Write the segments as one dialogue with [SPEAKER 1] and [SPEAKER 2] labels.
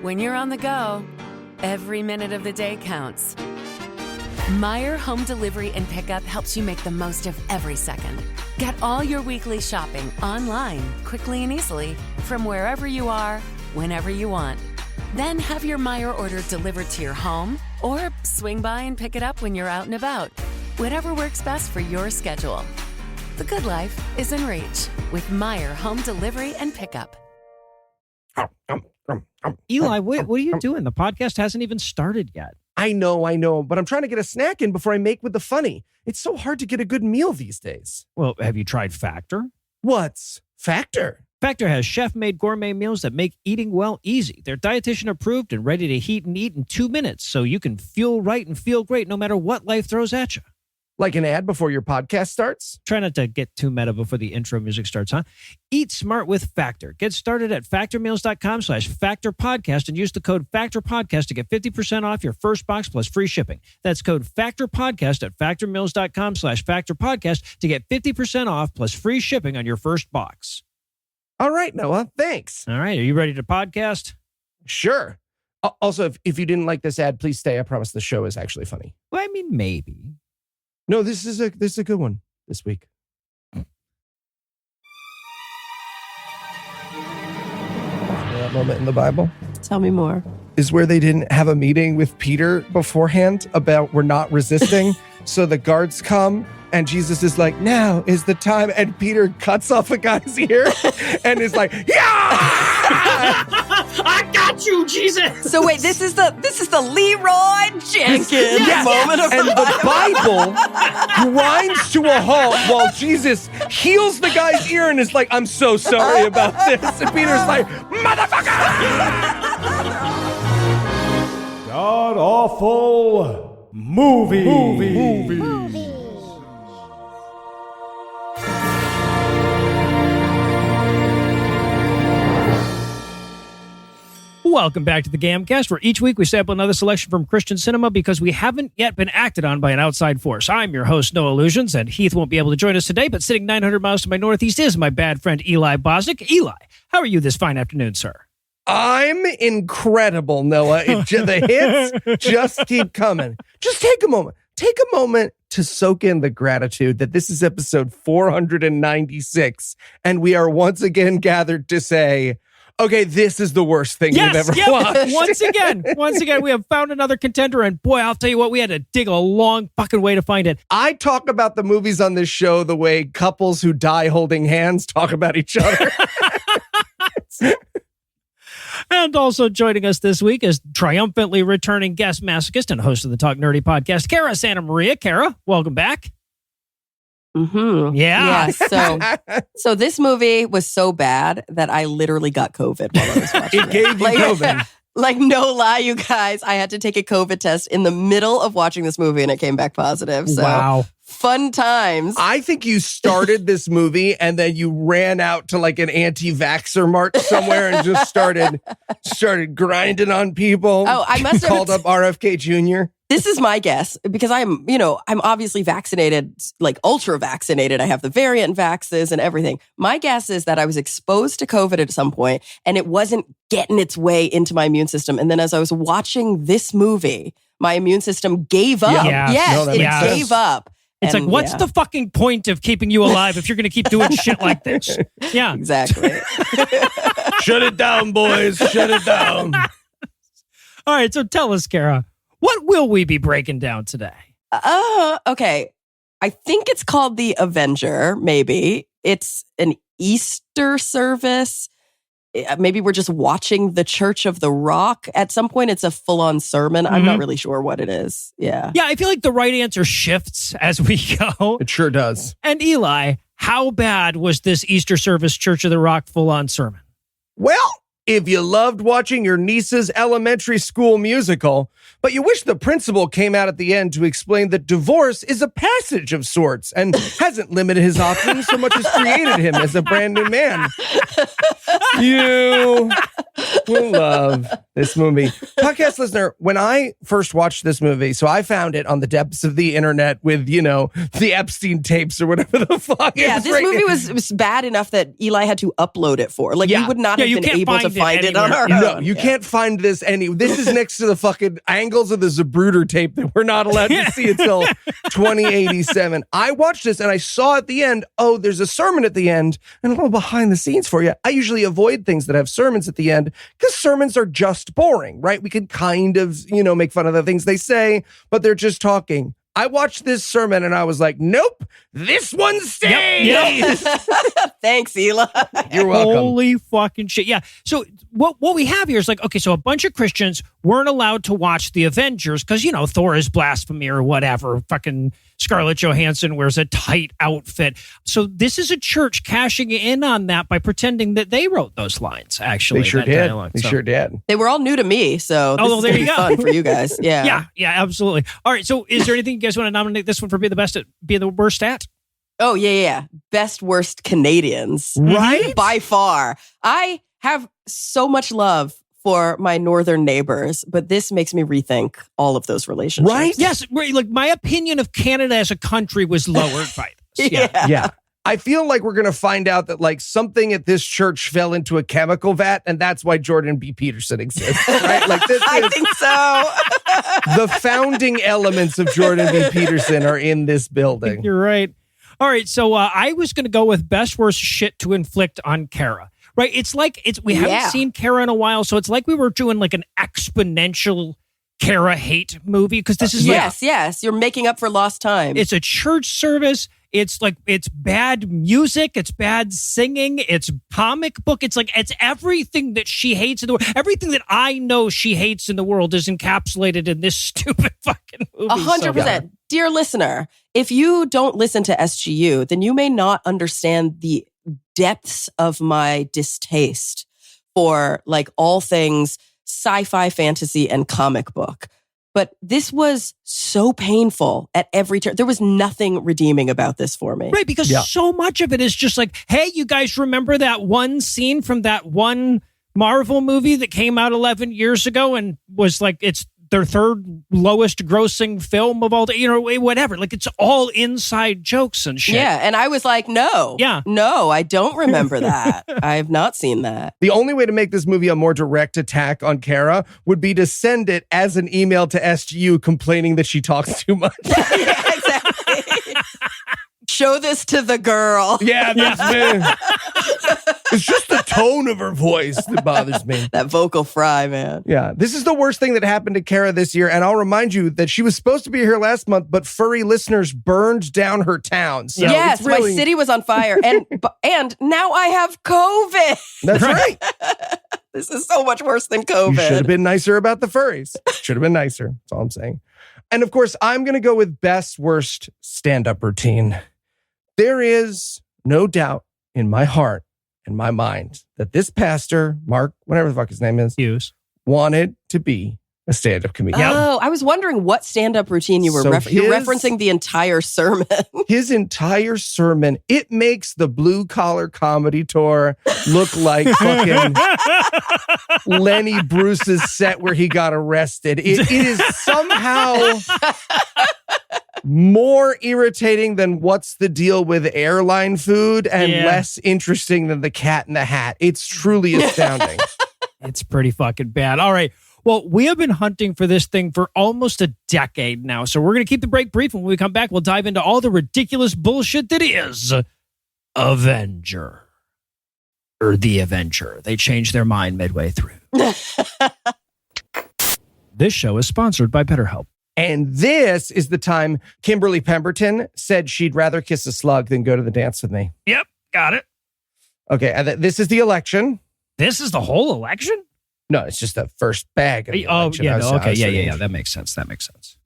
[SPEAKER 1] When you're on the go, every minute of the day counts. Meer Home Delivery and Pickup helps you make the most of every second. Get all your weekly shopping online, quickly and easily, from wherever you are, whenever you want. Then have your Meer order delivered to your home, or swing by and pick it up when you're out and about. Whatever works best for your schedule. The good life is in reach with Meer Home Delivery and Pickup.
[SPEAKER 2] Eli, what are you doing? The podcast hasn't even started yet.
[SPEAKER 3] I know, but I'm trying to get a snack in before I make with the funny. It's so hard to get a good meal these days.
[SPEAKER 2] Well, have you tried Factor?
[SPEAKER 3] What's Factor?
[SPEAKER 2] Factor has chef-made gourmet meals that make eating well easy. They're dietitian approved and ready to heat and eat in 2 minutes, so you can fuel right and feel great no matter what life throws at you.
[SPEAKER 3] Like an ad before your podcast starts?
[SPEAKER 2] Try not to get too meta before the intro music starts, huh? Eat smart with Factor. Get started at factormeals.com/factorpodcast and use the code FACTORPODCAST to get 50% off your first box plus free shipping. That's code FACTORPODCAST at factormeals.com/factorpodcast to get 50% off plus free shipping on your first box.
[SPEAKER 3] All right, Noah, thanks.
[SPEAKER 2] All right, are you ready to podcast?
[SPEAKER 3] Sure. Also, if you didn't like this ad, please stay. I promise the show is actually funny.
[SPEAKER 2] Well, I mean, maybe.
[SPEAKER 3] No, this is a good one this week. That moment in the Bible
[SPEAKER 4] Tell me more.
[SPEAKER 3] is where they didn't have a meeting with Peter beforehand about we're not resisting. So the guards come and Jesus is like, now is the time. And Peter cuts off a guy's ear and is like, yeah!
[SPEAKER 2] I got you, Jesus!
[SPEAKER 4] So wait, this is the Leroy Jenkins moment of
[SPEAKER 3] and the Bible grinds to a halt while Jesus heals the guy's ear and is like, I'm so sorry about this. And Peter's like, motherfucker!
[SPEAKER 5] God-Awful Movies.
[SPEAKER 2] Welcome back to the GAMcast, where each week we sample another selection from Christian cinema because we haven't yet been acted on by an outside force. I'm your host, Noah Lugeons, and Heath won't be able to join us today, but sitting 900 miles to my northeast is my bad friend Eli Bosnick. Eli, how are you this fine afternoon, sir?
[SPEAKER 3] I'm incredible, Noah. The hits just keep coming. Just take a moment. Take a moment to soak in the gratitude that this is episode 496, and we are once again gathered to say, okay, this is the worst thing we've ever watched.
[SPEAKER 2] Once again, we have found another contender, and boy, I'll tell you what, we had to dig a long fucking way to find it.
[SPEAKER 3] I talk about the movies on this show the way couples who die holding hands talk about each other.
[SPEAKER 2] And also joining us this week is triumphantly returning guest masochist and host of the Talk Nerdy podcast, Cara Santa Maria. Cara, welcome back.
[SPEAKER 4] Mm-hmm.
[SPEAKER 2] Yeah.
[SPEAKER 4] So this movie was so bad that I literally got COVID while I was watching it.
[SPEAKER 3] It gave you COVID.
[SPEAKER 4] Like, no lie, you guys. I had to take a COVID test in the middle of watching this movie and it came back positive. So
[SPEAKER 2] wow.
[SPEAKER 4] Fun times.
[SPEAKER 3] I think you started this movie and then you ran out to like an anti-vaxxer march somewhere and just started grinding on people.
[SPEAKER 4] Oh, I must have
[SPEAKER 3] called up RFK Jr.
[SPEAKER 4] This is my guess because I'm obviously vaccinated, like ultra vaccinated. I have the variant vaxes and everything. My guess is that I was exposed to COVID at some point and it wasn't getting its way into my immune system. And then as I was watching this movie, my immune system gave up.
[SPEAKER 2] Yeah.
[SPEAKER 4] Yes,
[SPEAKER 3] No,
[SPEAKER 4] it
[SPEAKER 3] makes
[SPEAKER 4] gave
[SPEAKER 3] sense.
[SPEAKER 4] up.
[SPEAKER 2] It's
[SPEAKER 4] And,
[SPEAKER 2] like, what's
[SPEAKER 4] yeah.
[SPEAKER 2] the fucking point of keeping you alive if you're going to keep doing shit like this? Yeah.
[SPEAKER 4] Exactly.
[SPEAKER 3] Shut it down, boys. Shut it down.
[SPEAKER 2] All right. So tell us, Cara, what will we be breaking down today?
[SPEAKER 4] Okay. I think it's called the Avenger, maybe. It's an Easter service. Maybe we're just watching the Church of the Rock. At some point, it's a full-on sermon. I'm not really sure what it is. Yeah.
[SPEAKER 2] Yeah, I feel like the right answer shifts as we go.
[SPEAKER 3] It sure does.
[SPEAKER 2] And Eli, how bad was this Easter service Church of the Rock full-on sermon?
[SPEAKER 3] Well, if you loved watching your niece's elementary school musical, but you wish the principal came out at the end to explain that divorce is a passage of sorts and hasn't limited his options so much as created him as a brand new man, you will love This movie. Podcast listener, when I first watched this movie, so I found it on the depths of the internet with, the Epstein tapes or whatever the fuck.
[SPEAKER 4] Yeah, this movie was bad enough that Eli had to upload it for. Like, we would not have been able to find it on our own.
[SPEAKER 3] No, you can't find this This is next to the fucking angles of the Zapruder tape that we're not allowed to see until 2087. I watched this and I saw at the end, there's a sermon at the end and a little behind the scenes for you. I usually avoid things that have sermons at the end because sermons are just boring, right? We can kind of, make fun of the things they say, but they're just talking. I watched this sermon and I was like, nope, this one stays.
[SPEAKER 4] Yep. Thanks, Eli.
[SPEAKER 3] You're welcome.
[SPEAKER 2] Holy fucking shit. Yeah. So what we have here is like, okay, so a bunch of Christians weren't allowed to watch the Avengers because, Thor is blasphemy or whatever. Fucking Scarlett Johansson wears a tight outfit. So this is a church cashing in on that by pretending that they wrote those lines, actually.
[SPEAKER 3] They sure did. They sure did.
[SPEAKER 4] They were all new to me, so this is going to be fun for you guys. Yeah.
[SPEAKER 2] Yeah, absolutely. All right, so is there anything you guys want to nominate this one for being the worst at?
[SPEAKER 4] Oh, yeah. Best, worst Canadians.
[SPEAKER 3] Right?
[SPEAKER 4] By far. I have so much love for my northern neighbors, but this makes me rethink all of those relationships.
[SPEAKER 3] Right?
[SPEAKER 2] Yes. Like, my opinion of Canada as a country was lowered by this.
[SPEAKER 4] Yeah.
[SPEAKER 3] I feel like we're going to find out that something at this church fell into a chemical vat, and that's why Jordan B. Peterson exists. Right?
[SPEAKER 4] I think so.
[SPEAKER 3] The founding elements of Jordan B. Peterson are in this building.
[SPEAKER 2] You're right. All right, so I was going to go with best worst shit to inflict on Cara. Right? We haven't seen Cara in a while, so it's like we were doing an exponential Cara hate movie because this is
[SPEAKER 4] yes, you're making up for lost time.
[SPEAKER 2] It's a church service. It's bad music. It's bad singing. It's comic book. It's everything that she hates in the world. Everything that I know she hates in the world is encapsulated in this stupid fucking movie.
[SPEAKER 4] 100%. Dear listener, if you don't listen to SGU, then you may not understand the depths of my distaste for all things sci-fi, fantasy, and comic book. But this was so painful at every turn. There was nothing redeeming about this for me.
[SPEAKER 2] Right, because so much of it is just hey, you guys remember that one scene from that one Marvel movie that came out 11 years ago and was it's their third lowest grossing film of all day, whatever. It's all inside jokes and shit.
[SPEAKER 4] Yeah, and I was like, no.
[SPEAKER 2] Yeah.
[SPEAKER 4] No, I don't remember that. I have not seen that.
[SPEAKER 3] The only way to make this movie a more direct attack on Cara would be to send it as an email to SGU complaining that she talks too much.
[SPEAKER 4] Yeah, exactly. Show this to the girl.
[SPEAKER 3] Yeah, that's me. It's just the tone of her voice that bothers me.
[SPEAKER 4] That vocal fry, man.
[SPEAKER 3] Yeah, this is the worst thing that happened to Cara this year. And I'll remind you that she was supposed to be here last month, but furry listeners burned down her town. So
[SPEAKER 4] yes, my city was on fire. And now I have COVID.
[SPEAKER 3] That's right.
[SPEAKER 4] This is so much worse than COVID.
[SPEAKER 3] You should have been nicer about the furries. Should have been nicer. That's all I'm saying. And of course, I'm going to go with best worst stand-up routine. There is no doubt in my heart and my mind that this pastor, Mark, whatever the fuck his name is,
[SPEAKER 2] Hughes,
[SPEAKER 3] wanted to be a stand-up comedian.
[SPEAKER 4] Oh, I was wondering what stand-up routine you were You're referencing the entire sermon.
[SPEAKER 3] His entire sermon, it makes the blue-collar comedy tour look like fucking Lenny Bruce's set where he got arrested. It is somehow more irritating than What's the Deal with Airline Food and less interesting than The Cat in the Hat. It's truly astounding.
[SPEAKER 2] It's pretty fucking bad. All right. Well, we have been hunting for this thing for almost a decade now, so we're going to keep the break brief. When we come back, we'll dive into all the ridiculous bullshit that is Avenger. Or The Avenger. They changed their mind midway through. This show is sponsored by BetterHelp.
[SPEAKER 3] And this is the time Kimberly Pemberton said she'd rather kiss a slug than go to the dance with me.
[SPEAKER 2] Yep, got it.
[SPEAKER 3] Okay, and this is the election.
[SPEAKER 2] This is the whole election?
[SPEAKER 3] No, it's just the first bag of the election.
[SPEAKER 2] Yeah. That makes sense.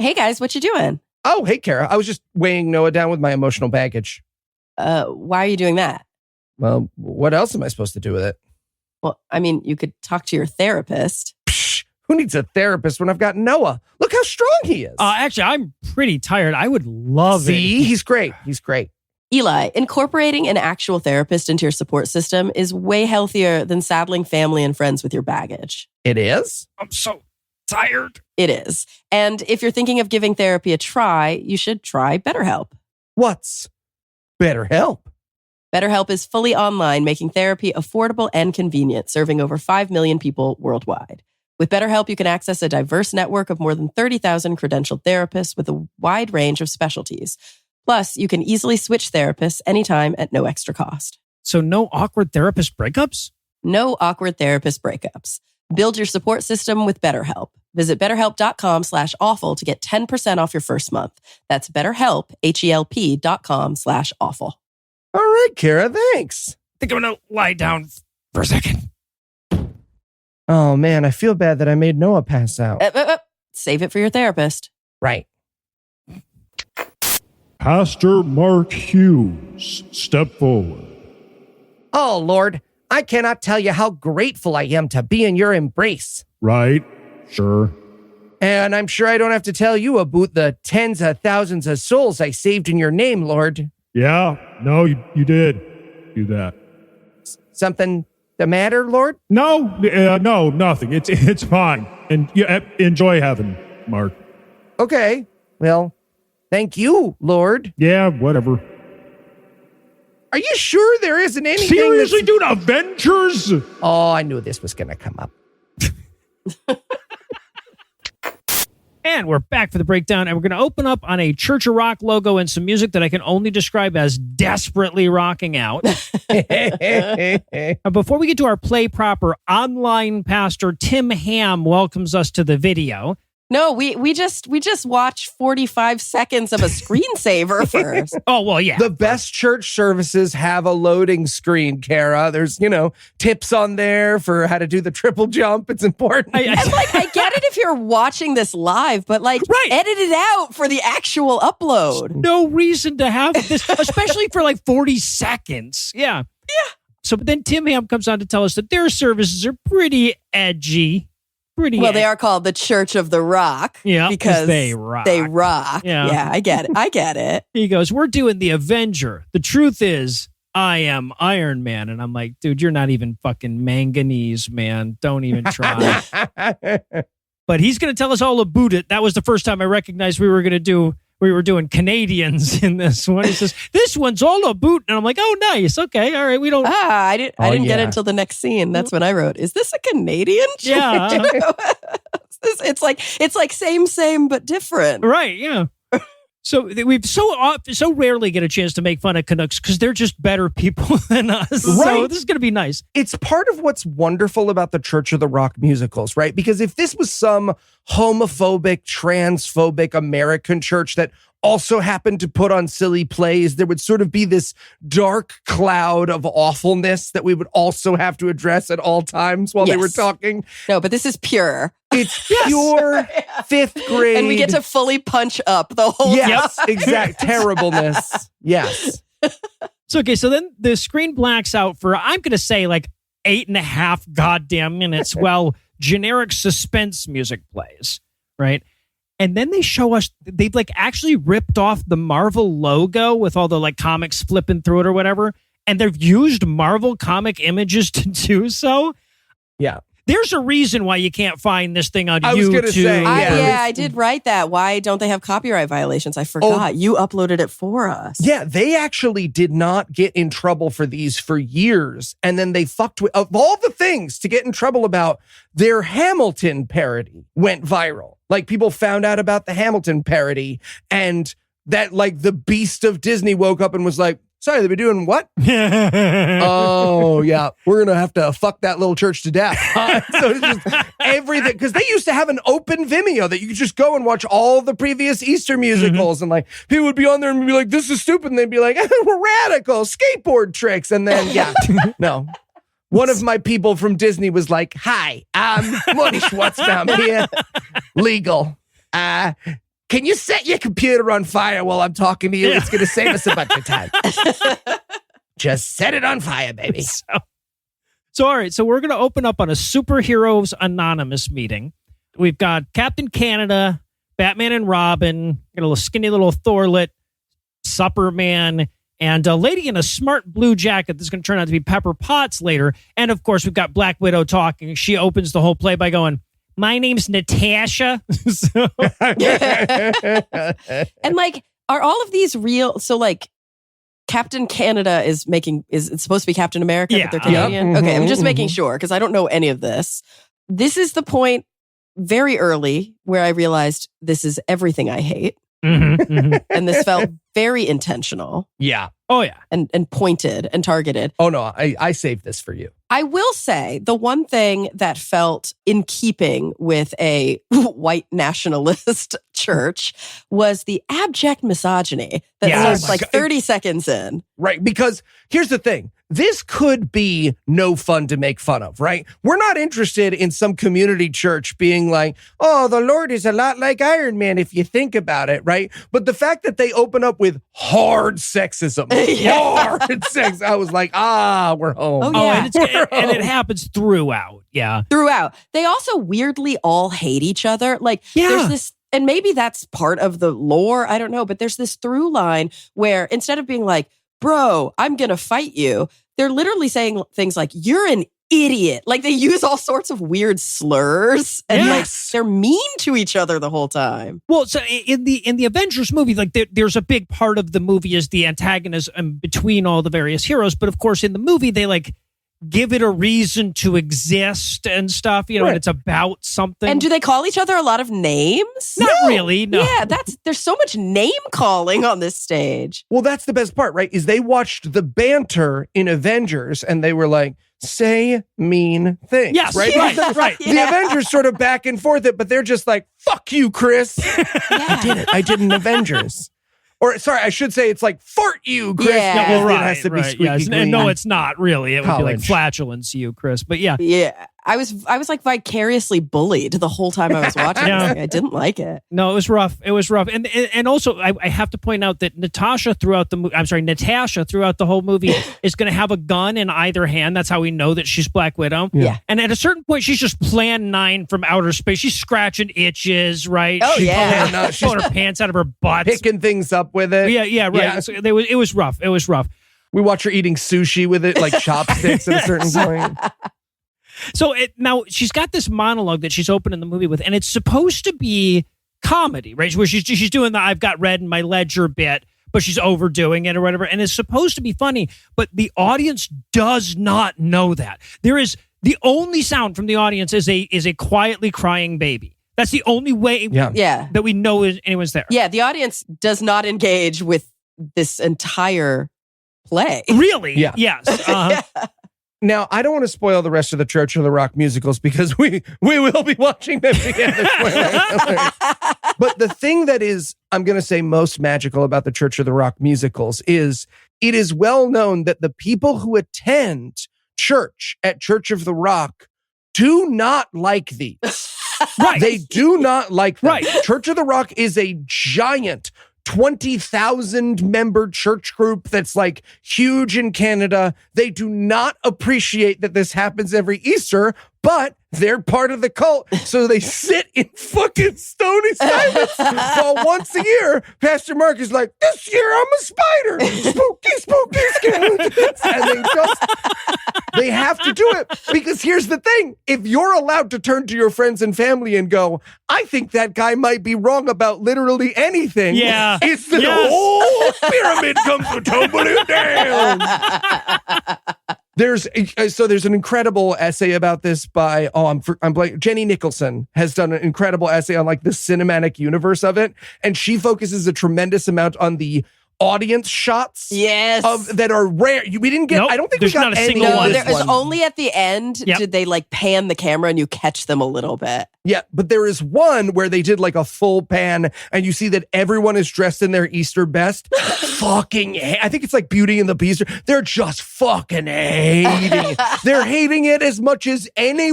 [SPEAKER 4] Hey, guys, what you doing?
[SPEAKER 3] Oh, hey, Cara. I was just weighing Noah down with my emotional baggage.
[SPEAKER 4] Why are you doing that?
[SPEAKER 3] Well, what else am I supposed to do with it?
[SPEAKER 4] Well, I mean, you could talk to your therapist.
[SPEAKER 3] Psh, who needs a therapist when I've got Noah? Look how strong he is.
[SPEAKER 2] Actually, I'm pretty tired. I would love it.
[SPEAKER 3] See, he's great. He's great.
[SPEAKER 4] Eli, incorporating an actual therapist into your support system is way healthier than saddling family and friends with your baggage.
[SPEAKER 3] It is?
[SPEAKER 2] I'm so tired.
[SPEAKER 4] It is. And if you're thinking of giving therapy a try, you should try BetterHelp.
[SPEAKER 3] What's BetterHelp?
[SPEAKER 4] BetterHelp is fully online, making therapy affordable and convenient, serving over 5 million people worldwide. With BetterHelp, you can access a diverse network of more than 30,000 credentialed therapists with a wide range of specialties. Plus, you can easily switch therapists anytime at no extra cost.
[SPEAKER 2] So no awkward therapist breakups?
[SPEAKER 4] No awkward therapist breakups. Build your support system with BetterHelp. Visit betterhelp.com/awful to get 10% off your first month. That's BetterHelp, HELP.com/awful.
[SPEAKER 3] All right, Cara, thanks.
[SPEAKER 2] I think I'm going to lie down for a second.
[SPEAKER 3] Oh, man, I feel bad that I made Noah pass out.
[SPEAKER 4] Save it for your therapist.
[SPEAKER 3] Right.
[SPEAKER 5] Pastor Mark Hughes, step forward.
[SPEAKER 3] Oh, Lord, I cannot tell you how grateful I am to be in your embrace.
[SPEAKER 5] Right? Sure.
[SPEAKER 3] And I'm sure I don't have to tell you about the tens of thousands of souls I saved in your name, Lord.
[SPEAKER 5] Yeah, no, you did do that.
[SPEAKER 3] Something the matter, Lord?
[SPEAKER 5] No, no, nothing. It's fine. And enjoy heaven, Mark.
[SPEAKER 3] Okay, well, thank you, Lord.
[SPEAKER 5] Yeah, whatever.
[SPEAKER 3] Are you sure there isn't anything
[SPEAKER 5] Seriously, dude, Avengers?
[SPEAKER 3] Oh, I knew this was going to come up.
[SPEAKER 2] And we're back for the breakdown, and we're going to open up on a Church of Rock logo and some music that I can only describe as desperately rocking out. Before we get to our play proper, online pastor Tim Ham welcomes us to the video.
[SPEAKER 4] No, we just watched 45 seconds of a screensaver first.
[SPEAKER 2] Oh, well, yeah.
[SPEAKER 3] The best church services have a loading screen, Cara. There's, tips on there for how to do the triple jump. It's important.
[SPEAKER 4] And I get it if you're watching this live, but edit it out for the actual upload.
[SPEAKER 2] No reason to have this, especially for 40 seconds. Yeah.
[SPEAKER 4] Yeah.
[SPEAKER 2] So but then Tim Ham comes on to tell us that their services are pretty edgy.
[SPEAKER 4] Well, they are called the Church of the Rock.
[SPEAKER 2] Yeah,
[SPEAKER 4] because
[SPEAKER 2] they rock.
[SPEAKER 4] They rock. Yeah, I get it.
[SPEAKER 2] He goes, we're doing the Avenger. The truth is, I am Iron Man. And I'm like, dude, you're not even fucking manganese, man. Don't even try. But he's going to tell us all about it. That was the first time I recognized we were doing Canadians in this one. He says, this one's all about. And I'm like, oh, nice. Okay. All right. We don't.
[SPEAKER 4] I didn't get it until the next scene. That's when I wrote, is this a Canadian?
[SPEAKER 2] Yeah.
[SPEAKER 4] It's like same, but different.
[SPEAKER 2] Right. Yeah. So we've so rarely get a chance to make fun of Canucks because they're just better people than us. Right. So this is going to be nice.
[SPEAKER 3] It's part of what's wonderful about the Church of the Rock musicals, right? Because if this was some homophobic, transphobic American church that also happened to put on silly plays, there would sort of be this dark cloud of awfulness that we would also have to address at all times while they were talking.
[SPEAKER 4] No, but this is pure.
[SPEAKER 3] It's pure fifth grade.
[SPEAKER 4] And we get to fully punch up the whole
[SPEAKER 3] exact terribleness. Yes.
[SPEAKER 2] So then the screen blacks out for, I'm going to say 8.5 goddamn minutes while generic suspense music plays, right? And then they show us, they've actually ripped off the Marvel logo with all the comics flipping through it or whatever. And they've used Marvel comic images to do so.
[SPEAKER 3] Yeah.
[SPEAKER 2] There's a reason why you can't find this thing on YouTube.
[SPEAKER 3] I was going to say,
[SPEAKER 4] I did write that. Why don't they have copyright violations? I forgot. You uploaded it for us.
[SPEAKER 3] Yeah, they actually did not get in trouble for these for years. And then they fucked with, of all the things to get in trouble about, their Hamilton parody went viral. People found out about the Hamilton parody and that the beast of Disney woke up and was like, sorry, they've been doing what? Oh, yeah. We're going to have to fuck that little church to death. So it's just everything. Because they used to have an open Vimeo that you could just go and watch all the previous Easter musicals. And people would be on there and be like, this is stupid. And they'd be like, we're radical skateboard tricks. And then, no. One of my people from Disney was like, hi, I'm Monty Schwartzbaum here. Legal. Can you set your computer on fire while I'm talking to you? It's going to save us a bunch of time. Just set it on fire, baby.
[SPEAKER 2] So all right. So we're going to open up on a Superheroes Anonymous meeting. We've got Captain Canada, Batman and Robin, got a little skinny little Thorlet, Superman, and a lady in a smart blue jacket that's going to turn out to be Pepper Potts later. And of course, we've got Black Widow talking. She opens the whole play by going, "My name's Natasha." So,
[SPEAKER 4] And like, are all of these real? So like, Captain Canada is it's supposed to be Captain America,
[SPEAKER 2] Yeah.
[SPEAKER 4] but they're Canadian.
[SPEAKER 3] Yep.
[SPEAKER 4] Okay, I'm just
[SPEAKER 3] Mhm,
[SPEAKER 4] making sure because I don't know any of this. This is the point very early where I realized this is everything I hate. And this felt very intentional
[SPEAKER 3] Yeah.
[SPEAKER 2] Oh, yeah.
[SPEAKER 4] and pointed and targeted.
[SPEAKER 3] Oh, no, I saved this for you.
[SPEAKER 4] I will say the one thing that felt in keeping with a white nationalist church was the abject misogyny that
[SPEAKER 2] Yeah.
[SPEAKER 4] starts
[SPEAKER 3] Oh my
[SPEAKER 4] like
[SPEAKER 3] God.
[SPEAKER 4] 30 seconds in.
[SPEAKER 3] Right. Because here's the thing. This could be no fun to make fun of, right? We're not interested in some community church being like, oh, the Lord is a lot like Iron Man if you think about it, right? But the fact that they open up with hard sexism, hard sex, I was like, we're home.
[SPEAKER 4] Oh,
[SPEAKER 2] Oh,
[SPEAKER 4] yeah.
[SPEAKER 2] and it happens throughout. Yeah.
[SPEAKER 4] Throughout. They also weirdly all hate each other. Like
[SPEAKER 2] Yeah.
[SPEAKER 4] there's this, and maybe that's part of the lore, I don't know, but there's this through line where instead of being like, bro, I'm going to fight you, they're literally saying things like, you're an idiot. Like they use all sorts of weird slurs and like
[SPEAKER 3] Yes.
[SPEAKER 4] they're mean to each other the whole time.
[SPEAKER 2] Well, so in the Avengers movie, like there's a big part of the movie is the antagonism between all the various heroes. But of course, in the movie, they like give it a reason to exist and stuff, you know,
[SPEAKER 3] Right.
[SPEAKER 2] and it's about something.
[SPEAKER 4] And do they call each other a lot of names?
[SPEAKER 2] Not really, no.
[SPEAKER 4] Yeah, there's so much name calling on this stage.
[SPEAKER 3] Well, that's the best part, right? Is they watched the banter in Avengers and they were like, say mean things.
[SPEAKER 2] Yes,
[SPEAKER 3] right?
[SPEAKER 2] right, right.
[SPEAKER 3] The Avengers sort of back and forth it, but they're just like, fuck you, Chris. I did it. I did an Avengers. Or sorry, I should say it's like fart you, Chris.
[SPEAKER 4] Yeah.
[SPEAKER 3] because
[SPEAKER 2] Well, right,
[SPEAKER 3] it has to be
[SPEAKER 2] right,
[SPEAKER 3] squeaky
[SPEAKER 2] yes.
[SPEAKER 3] clean.
[SPEAKER 2] And no, it's not really. It would be like
[SPEAKER 3] College.
[SPEAKER 2] flatulence, you, Chris. But yeah.
[SPEAKER 4] Yeah. I was like vicariously bullied the whole time I was watching
[SPEAKER 2] Yeah.
[SPEAKER 4] this thing. I didn't like it.
[SPEAKER 2] No, it was rough. It was rough. And also, I have to point out that Natasha throughout the whole movie is going to have a gun in either hand. That's how we know that she's Black Widow.
[SPEAKER 4] Yeah.
[SPEAKER 2] And at a certain point, she's just Plan 9 from outer space. She's scratching itches, right?
[SPEAKER 4] Oh,
[SPEAKER 2] She's
[SPEAKER 4] yeah.
[SPEAKER 2] pulling,
[SPEAKER 3] No, she's
[SPEAKER 2] pulling her pants out of her butt.
[SPEAKER 3] picking things up with it.
[SPEAKER 2] Yeah, right.
[SPEAKER 3] Yeah.
[SPEAKER 2] So it was rough. It was rough.
[SPEAKER 3] We watch her eating sushi with it, like chopsticks at a certain point.
[SPEAKER 2] So now she's got this monologue that she's opening the movie with, and it's supposed to be comedy, right? Where she's doing the "I've got red in my ledger" bit, but she's overdoing it or whatever, and it's supposed to be funny, but the audience does not know that. There is the only sound from the audience is a quietly crying baby. That's the only way
[SPEAKER 4] Yeah.
[SPEAKER 2] that we know anyone's there.
[SPEAKER 4] Yeah. The audience does not engage with this entire play.
[SPEAKER 2] Really?
[SPEAKER 3] Yeah.
[SPEAKER 2] Yes. Uh-huh.
[SPEAKER 3] Now, I don't want to spoil the rest of the Church of the Rock musicals because we will be watching them together. But the thing that is, I'm going to say, most magical about the Church of the Rock musicals is it is well known that the people who attend church at Church of the Rock do not like these.
[SPEAKER 2] Right.
[SPEAKER 3] They do not like them.
[SPEAKER 2] Right.
[SPEAKER 3] Church of the Rock is a giant 20,000 member church group that's like huge in Canada. They do not appreciate that this happens every Easter, but they're part of the cult. So they sit in fucking stony silence while once a year, Pastor Mark is like, this year I'm a spider. Spooky, spooky skeletons. And they have to do it because here's the thing. If you're allowed to turn to your friends and family and go, I think that guy might be wrong about literally anything.
[SPEAKER 2] Yeah.
[SPEAKER 3] It's the
[SPEAKER 2] Yes.
[SPEAKER 3] whole pyramid comes to tumbling down. There's an incredible essay about this by Jenny Nicholson has done an incredible essay on like the cinematic universe of it, and she focuses a tremendous amount on the audience shots.
[SPEAKER 4] Yes.
[SPEAKER 3] That are rare. We didn't get.
[SPEAKER 2] Nope,
[SPEAKER 3] I don't think
[SPEAKER 2] there's
[SPEAKER 3] we got
[SPEAKER 2] not a
[SPEAKER 3] any
[SPEAKER 2] single
[SPEAKER 3] of
[SPEAKER 4] No,
[SPEAKER 2] one.
[SPEAKER 3] this
[SPEAKER 4] there is
[SPEAKER 3] one.
[SPEAKER 4] only at the end
[SPEAKER 2] Yep.
[SPEAKER 4] did they like pan the camera and you catch them a little bit.
[SPEAKER 3] Yeah, but there is one where they did like a full pan and you see that everyone is dressed in their Easter best. I think it's like Beauty and the Beast. They're just fucking hating it. They're hating it as much as any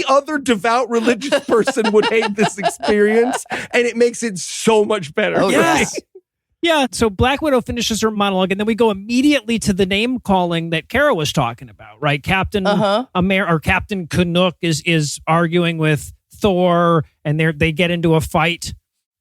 [SPEAKER 3] other devout religious person would hate this experience. And it makes it so much better.
[SPEAKER 4] Oh,
[SPEAKER 2] Yes. Yeah, so Black Widow finishes her monologue, and then we go immediately to the name calling that Cara was talking about, right? Captain Meer or Captain Canuck is arguing with Thor, and they get into a fight.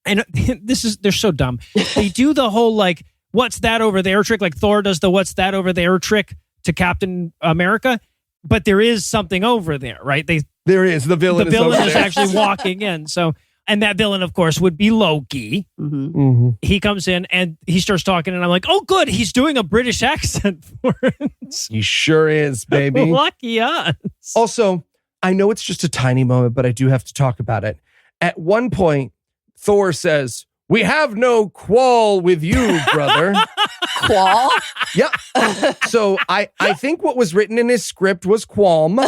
[SPEAKER 2] And they're so dumb. They do the whole like, what's that over there trick, like Thor does the what's that over there trick to Captain America. But there is something over there, right?
[SPEAKER 3] There is. The villain
[SPEAKER 2] is actually walking in. So, and that villain, of course, would be Loki.
[SPEAKER 3] Mm-hmm.
[SPEAKER 2] He comes in and he starts talking, and I'm like, oh, good. He's doing a British accent for us.
[SPEAKER 3] He sure is, baby.
[SPEAKER 2] Lucky us.
[SPEAKER 3] Also, I know it's just a tiny moment, but I do have to talk about it. At one point, Thor says, "We have no quarrel with you, brother."
[SPEAKER 4] Qual?
[SPEAKER 3] Yeah. So I think what was written in his script was qualm.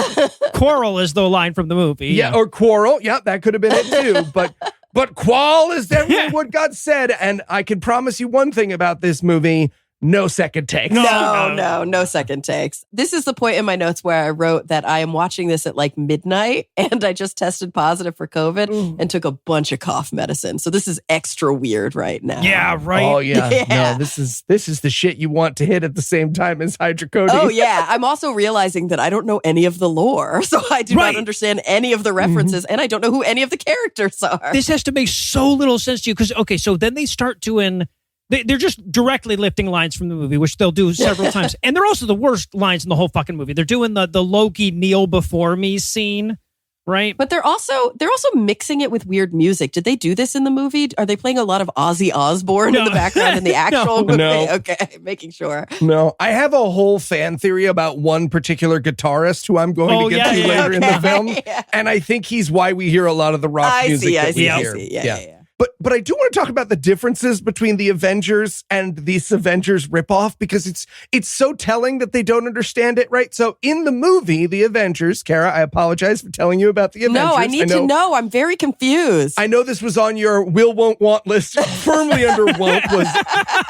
[SPEAKER 2] Quarrel is the line from the movie.
[SPEAKER 3] Yeah, or quarrel. Yeah, that could have been it too. But qual is definitely what God said. And I can promise you one thing about this movie. No second takes.
[SPEAKER 4] No second takes. This is the point in my notes where I wrote that I am watching this at like midnight and I just tested positive for COVID and took a bunch of cough medicine. So this is extra weird right now.
[SPEAKER 2] Yeah, right.
[SPEAKER 3] Oh, yeah. No, this is the shit you want to hit at the same time as hydrocodone.
[SPEAKER 4] Oh, yeah. I'm also realizing that I don't know any of the lore. So I do not understand any of the references and I don't know who any of the characters are.
[SPEAKER 2] This has to make so little sense to you because, okay, so then they start doing... They're just directly lifting lines from the movie, which they'll do several times. And they're also the worst lines in the whole fucking movie. They're doing the Loki kneel before me scene, right?
[SPEAKER 4] But they're also mixing it with weird music. Did they do this in the movie? Are they playing a lot of Ozzy Osbourne in the background in the actual movie?
[SPEAKER 3] No.
[SPEAKER 4] Okay, making sure.
[SPEAKER 3] No, I have a whole fan theory about one particular guitarist who I'm going to get to later in the film.
[SPEAKER 4] Yeah.
[SPEAKER 3] And I think he's why we hear a lot of the rock music that we hear.
[SPEAKER 4] Yeah.
[SPEAKER 3] But I do want to talk about the differences between the Avengers and this Avengers ripoff because it's so telling that they don't understand it, right? So in the movie, the Avengers, Cara, I apologize for telling you about the Avengers.
[SPEAKER 4] No, I need to know. I'm very confused.
[SPEAKER 3] I know this was on your will, won't, want list. Firmly under won't was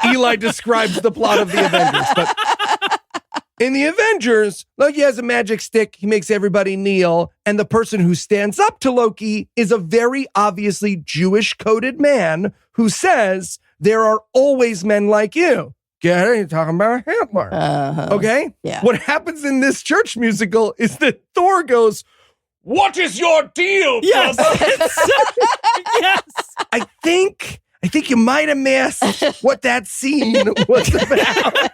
[SPEAKER 3] Eli describes the plot of the Avengers. But in the Avengers, Loki has a magic stick. He makes everybody kneel. And the person who stands up to Loki is a very obviously Jewish-coded man who says, there are always men like you. Get it? You're talking about Hitler. Okay?
[SPEAKER 4] Yeah.
[SPEAKER 3] What happens in this church musical is that Thor goes, what is your deal,
[SPEAKER 2] Yes.
[SPEAKER 3] brother?
[SPEAKER 2] Yes.
[SPEAKER 3] I think you might have missed what that scene was about.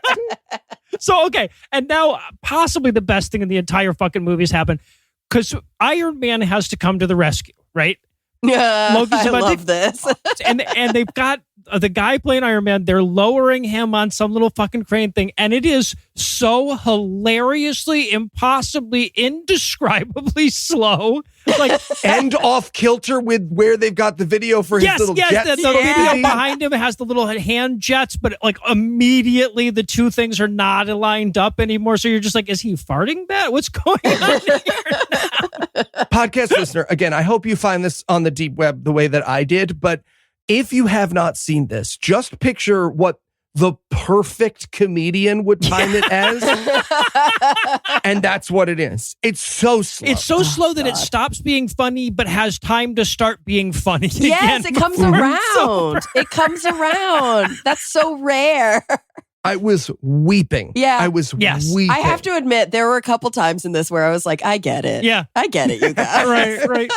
[SPEAKER 2] So, okay. And now possibly the best thing in the entire fucking movie has happened because Iron Man has to come to the rescue, right?
[SPEAKER 4] I love this.
[SPEAKER 2] and they've got the guy playing Iron Man. They're lowering him on some little fucking crane thing. And it is so hilariously, impossibly, indescribably slow. Like
[SPEAKER 3] and off kilter with where they've got the video for his little jets.
[SPEAKER 2] The video behind him has the little hand jets, but like immediately the two things are not lined up anymore. So you're just like, is he farting that? What's going on here now?
[SPEAKER 3] Podcast listener, again, I hope you find this on the deep web the way that I did. But if you have not seen this, just picture what the perfect comedian would time it as. And that's what it is. It's so slow.
[SPEAKER 2] It's so slow that it stops being funny, but has time to start being funny.
[SPEAKER 4] Yes, it comes around. It comes around. That's so rare.
[SPEAKER 3] I was weeping.
[SPEAKER 4] Yeah.
[SPEAKER 3] I was weeping.
[SPEAKER 4] I have to admit, there were a couple times in this where I was like, I get it.
[SPEAKER 2] Yeah.
[SPEAKER 4] I get it, you guys.
[SPEAKER 2] Right.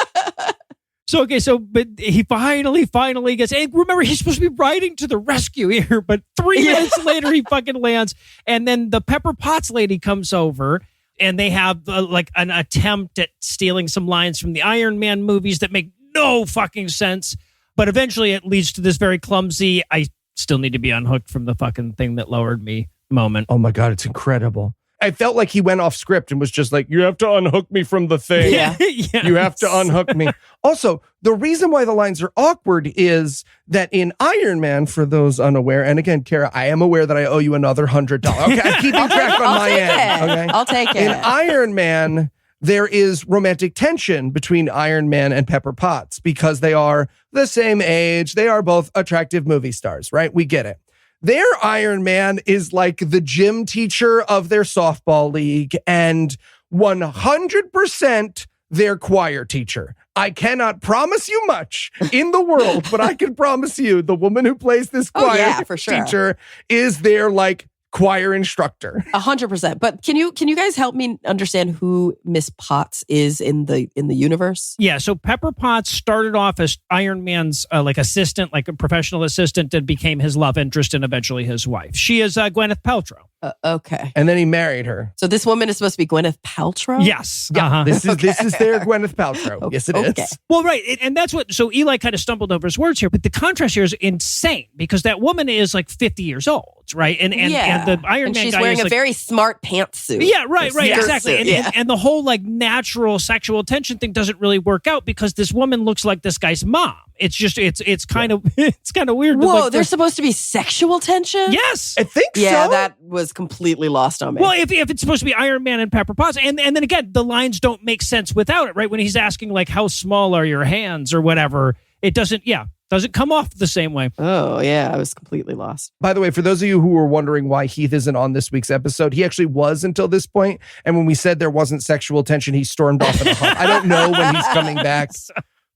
[SPEAKER 2] So, but he finally gets, and remember, he's supposed to be riding to the rescue here, but 3 minutes later, he fucking lands. And then the Pepper Potts lady comes over and they have like an attempt at stealing some lines from the Iron Man movies that make no fucking sense. But eventually it leads to this very clumsy, I still need to be unhooked from the fucking thing that lowered me moment.
[SPEAKER 3] Oh my God, it's incredible. I felt like he went off script and was just like, you have to unhook me from the thing.
[SPEAKER 4] Yeah.
[SPEAKER 3] You have to unhook me. Also, the reason why the lines are awkward is that in Iron Man, for those unaware, and again, Cara, I am aware that I owe you another $100. Okay, I'm keeping track on my end. Okay?
[SPEAKER 4] I'll take it.
[SPEAKER 3] In Iron Man, there is romantic tension between Iron Man and Pepper Potts because they are the same age. They are both attractive movie stars, right? We get it. Their Iron Man is like the gym teacher of their softball league and 100% their choir teacher. I cannot promise you much in the world, but I can promise you the woman who plays this choir
[SPEAKER 4] for sure.
[SPEAKER 3] teacher is their like choir instructor.
[SPEAKER 4] 100%. But can you guys help me understand who Miss Potts is in the universe?
[SPEAKER 2] Yeah, so Pepper Potts started off as Iron Man's like assistant, like a professional assistant, and became his love interest and eventually his wife. She is Gwyneth Paltrow.
[SPEAKER 4] Okay.
[SPEAKER 3] And then he married her.
[SPEAKER 4] So this woman is supposed to be Gwyneth Paltrow?
[SPEAKER 2] Yes.
[SPEAKER 3] Yeah, this is their Gwyneth Paltrow. Yes, it is.
[SPEAKER 2] Well, right. And that's what, so Eli kind of stumbled over his words here, but the contrast here is insane because that woman is like 50 years old, right? And the Iron Man
[SPEAKER 4] she's
[SPEAKER 2] guy
[SPEAKER 4] wearing
[SPEAKER 2] is
[SPEAKER 4] a very smart pantsuit.
[SPEAKER 2] Yeah, right, exactly.
[SPEAKER 4] Suit,
[SPEAKER 2] and the whole like natural sexual tension thing doesn't really work out because this woman looks like this guy's mom. It's just it's kind of it's kind of weird.
[SPEAKER 4] Whoa, there's supposed to be sexual tension?
[SPEAKER 2] Yes,
[SPEAKER 3] I think so.
[SPEAKER 4] Yeah, that was completely lost on me.
[SPEAKER 2] Well, if it's supposed to be Iron Man and Pepper Potts, and then again, the lines don't make sense without it, right? When he's asking like, "How small are your hands?" or whatever, it doesn't come off the same way.
[SPEAKER 4] Oh, yeah, I was completely lost.
[SPEAKER 3] By the way, for those of you who were wondering why Heath isn't on this week's episode, he actually was until this point. And when we said there wasn't sexual tension, he stormed off in a huff. I don't know when he's coming back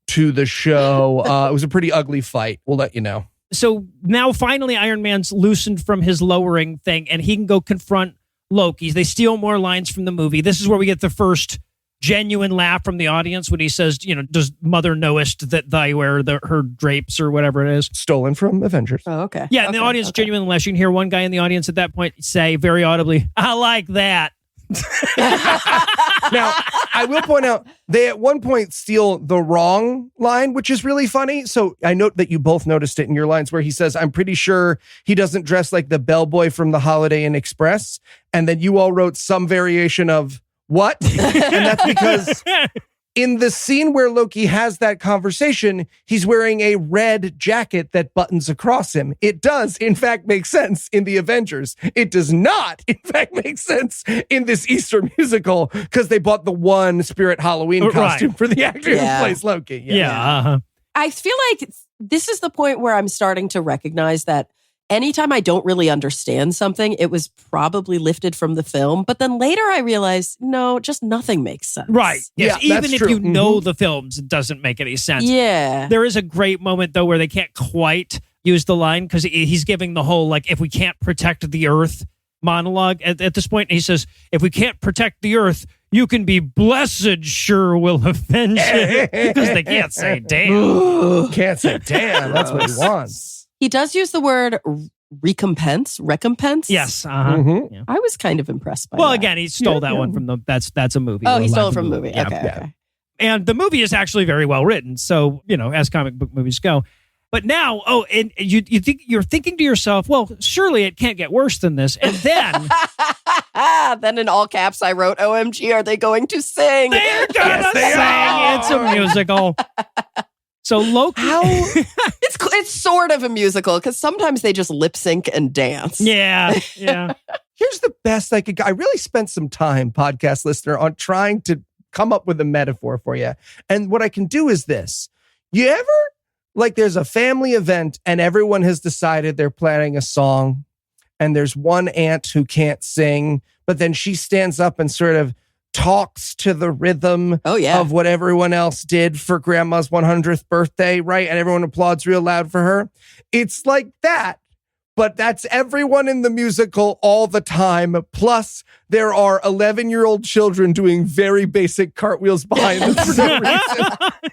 [SPEAKER 3] to the show. It was a pretty ugly fight. We'll let you know.
[SPEAKER 2] So now finally Iron Man's loosened from his lowering thing and he can go confront Loki. They steal more lines from the movie. This is where we get the first genuine laugh from the audience when he says, does mother knowest that thy wear her drapes or whatever it is?
[SPEAKER 3] Stolen from Avengers.
[SPEAKER 4] Oh, okay.
[SPEAKER 2] Yeah, and the audience genuinely laughs. You can hear one guy in the audience at that point say very audibly, I like that.
[SPEAKER 3] Now, I will point out, they at one point steal the wrong line, which is really funny. So I note that you both noticed it in your lines where he says, I'm pretty sure he doesn't dress like the bellboy from the Holiday Inn Express. And then you all wrote some variation of what? And that's because in the scene where Loki has that conversation, he's wearing a red jacket that buttons across him. It does, in fact, make sense in the Avengers. It does not, in fact, make sense in this Easter musical because they bought the one Spirit Halloween costume for the actor who plays Loki.
[SPEAKER 2] Yeah.
[SPEAKER 4] I feel like this is the point where I'm starting to recognize that anytime I don't really understand something, it was probably lifted from the film. But then later I realized, no, just nothing makes sense.
[SPEAKER 2] Right. Yes.
[SPEAKER 3] Yeah,
[SPEAKER 2] even if you know the films, it doesn't make any sense.
[SPEAKER 4] Yeah.
[SPEAKER 2] There is a great moment, though, where they can't quite use the line because he's giving the whole, like, if we can't protect the earth monologue at this point. He says, if we can't protect the earth, you can be blessed, sure will avenge it. Because they can't say damn.
[SPEAKER 3] Can't say damn. That's what he wants.
[SPEAKER 4] He does use the word recompense.
[SPEAKER 2] Yes.
[SPEAKER 3] Mm-hmm.
[SPEAKER 4] I was kind of impressed by
[SPEAKER 2] well,
[SPEAKER 4] that.
[SPEAKER 2] again, he stole that one from the, that's a movie.
[SPEAKER 4] Oh, he stole it from a movie.
[SPEAKER 2] Yeah.
[SPEAKER 4] Okay.
[SPEAKER 2] And the movie is actually very well written. So, as comic book movies go. But now, and you're thinking to yourself, well, surely it can't get worse than this. And then,
[SPEAKER 4] then in all caps, I wrote, "OMG, are they going to sing?"
[SPEAKER 2] They're gonna sing. It's a musical. So Loki,
[SPEAKER 4] it's sort of a musical because sometimes they just lip sync and dance.
[SPEAKER 2] Yeah.
[SPEAKER 3] Here's the best I could. I really spent some time, podcast listener, on trying to come up with a metaphor for you. And what I can do is this. You ever, like, there's a family event and everyone has decided they're planning a song and there's one aunt who can't sing, but then she stands up and sort of talks to the rhythm of what everyone else did for grandma's 100th birthday, right? And everyone applauds real loud for her. It's like that, but that's everyone in the musical all the time. Plus, there are 11-year-old children doing very basic cartwheels behind them for no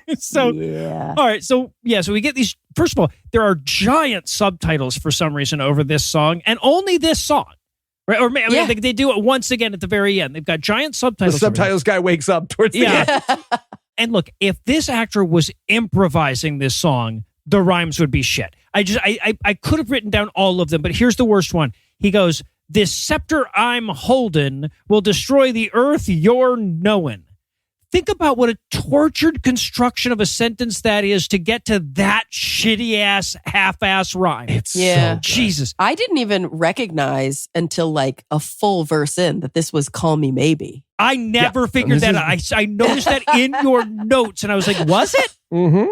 [SPEAKER 3] reason.
[SPEAKER 2] All right. So we get these. First of all, there are giant subtitles for some reason over this song, and only this song. Right? Or they do it once again at the very end. They've got giant subtitles.
[SPEAKER 3] The subtitles guy wakes up towards the end.
[SPEAKER 2] And look, if this actor was improvising this song, the rhymes would be shit. I could have written down all of them, but here's the worst one. He goes, "This scepter I'm holding will destroy the earth you're knowing." Think about what a tortured construction of a sentence that is to get to that shitty-ass, half-ass rhyme.
[SPEAKER 3] So
[SPEAKER 2] Jesus.
[SPEAKER 4] I didn't even recognize until like a full verse in that this was Call Me Maybe.
[SPEAKER 2] I never figured that out. I noticed that in your notes, and I was like, was it?
[SPEAKER 3] Mm-hmm.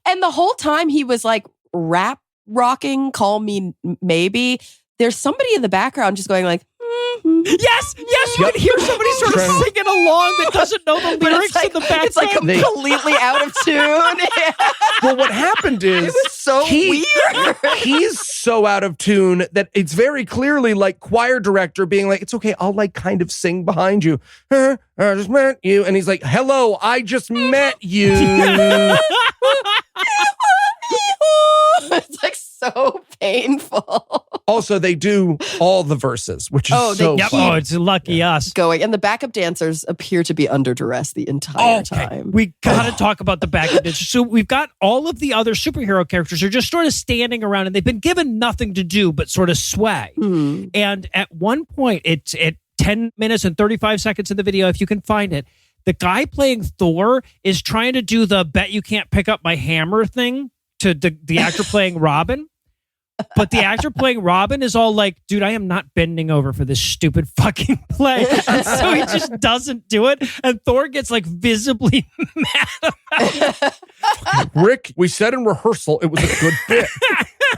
[SPEAKER 4] And the whole time he was like rap rocking Call Me Maybe. There's somebody in the background just going like,
[SPEAKER 2] Yes, you can hear somebody sort of singing along that doesn't know the lyrics in the background.
[SPEAKER 4] It's like completely out of tune. Yeah.
[SPEAKER 3] Well, what happened is
[SPEAKER 4] It was so weird.
[SPEAKER 3] He's so out of tune that it's very clearly like choir director being like, it's okay, I'll like kind of sing behind you. I just met you. And he's like, hello, I just met you.
[SPEAKER 4] It's like so painful.
[SPEAKER 3] Also, they do all the verses, which is so
[SPEAKER 2] Yep.
[SPEAKER 3] fun.
[SPEAKER 2] Oh, it's lucky us.
[SPEAKER 4] Going, and the backup dancers appear to be under duress the entire time.
[SPEAKER 2] We got to talk about the backup dancers. So we've got all of the other superhero characters are just sort of standing around and they've been given nothing to do but sort of sway. And at one point, it's at 10 minutes and 35 seconds in the video, if you can find it, the guy playing Thor is trying to do the bet you can't pick up my hammer thing to the actor playing Robin. But the actor playing Robin is all like, dude, I am not bending over for this stupid fucking play. And so he just doesn't do it. And Thor gets like visibly mad about it.
[SPEAKER 3] Rick, we said in rehearsal it was a good bit.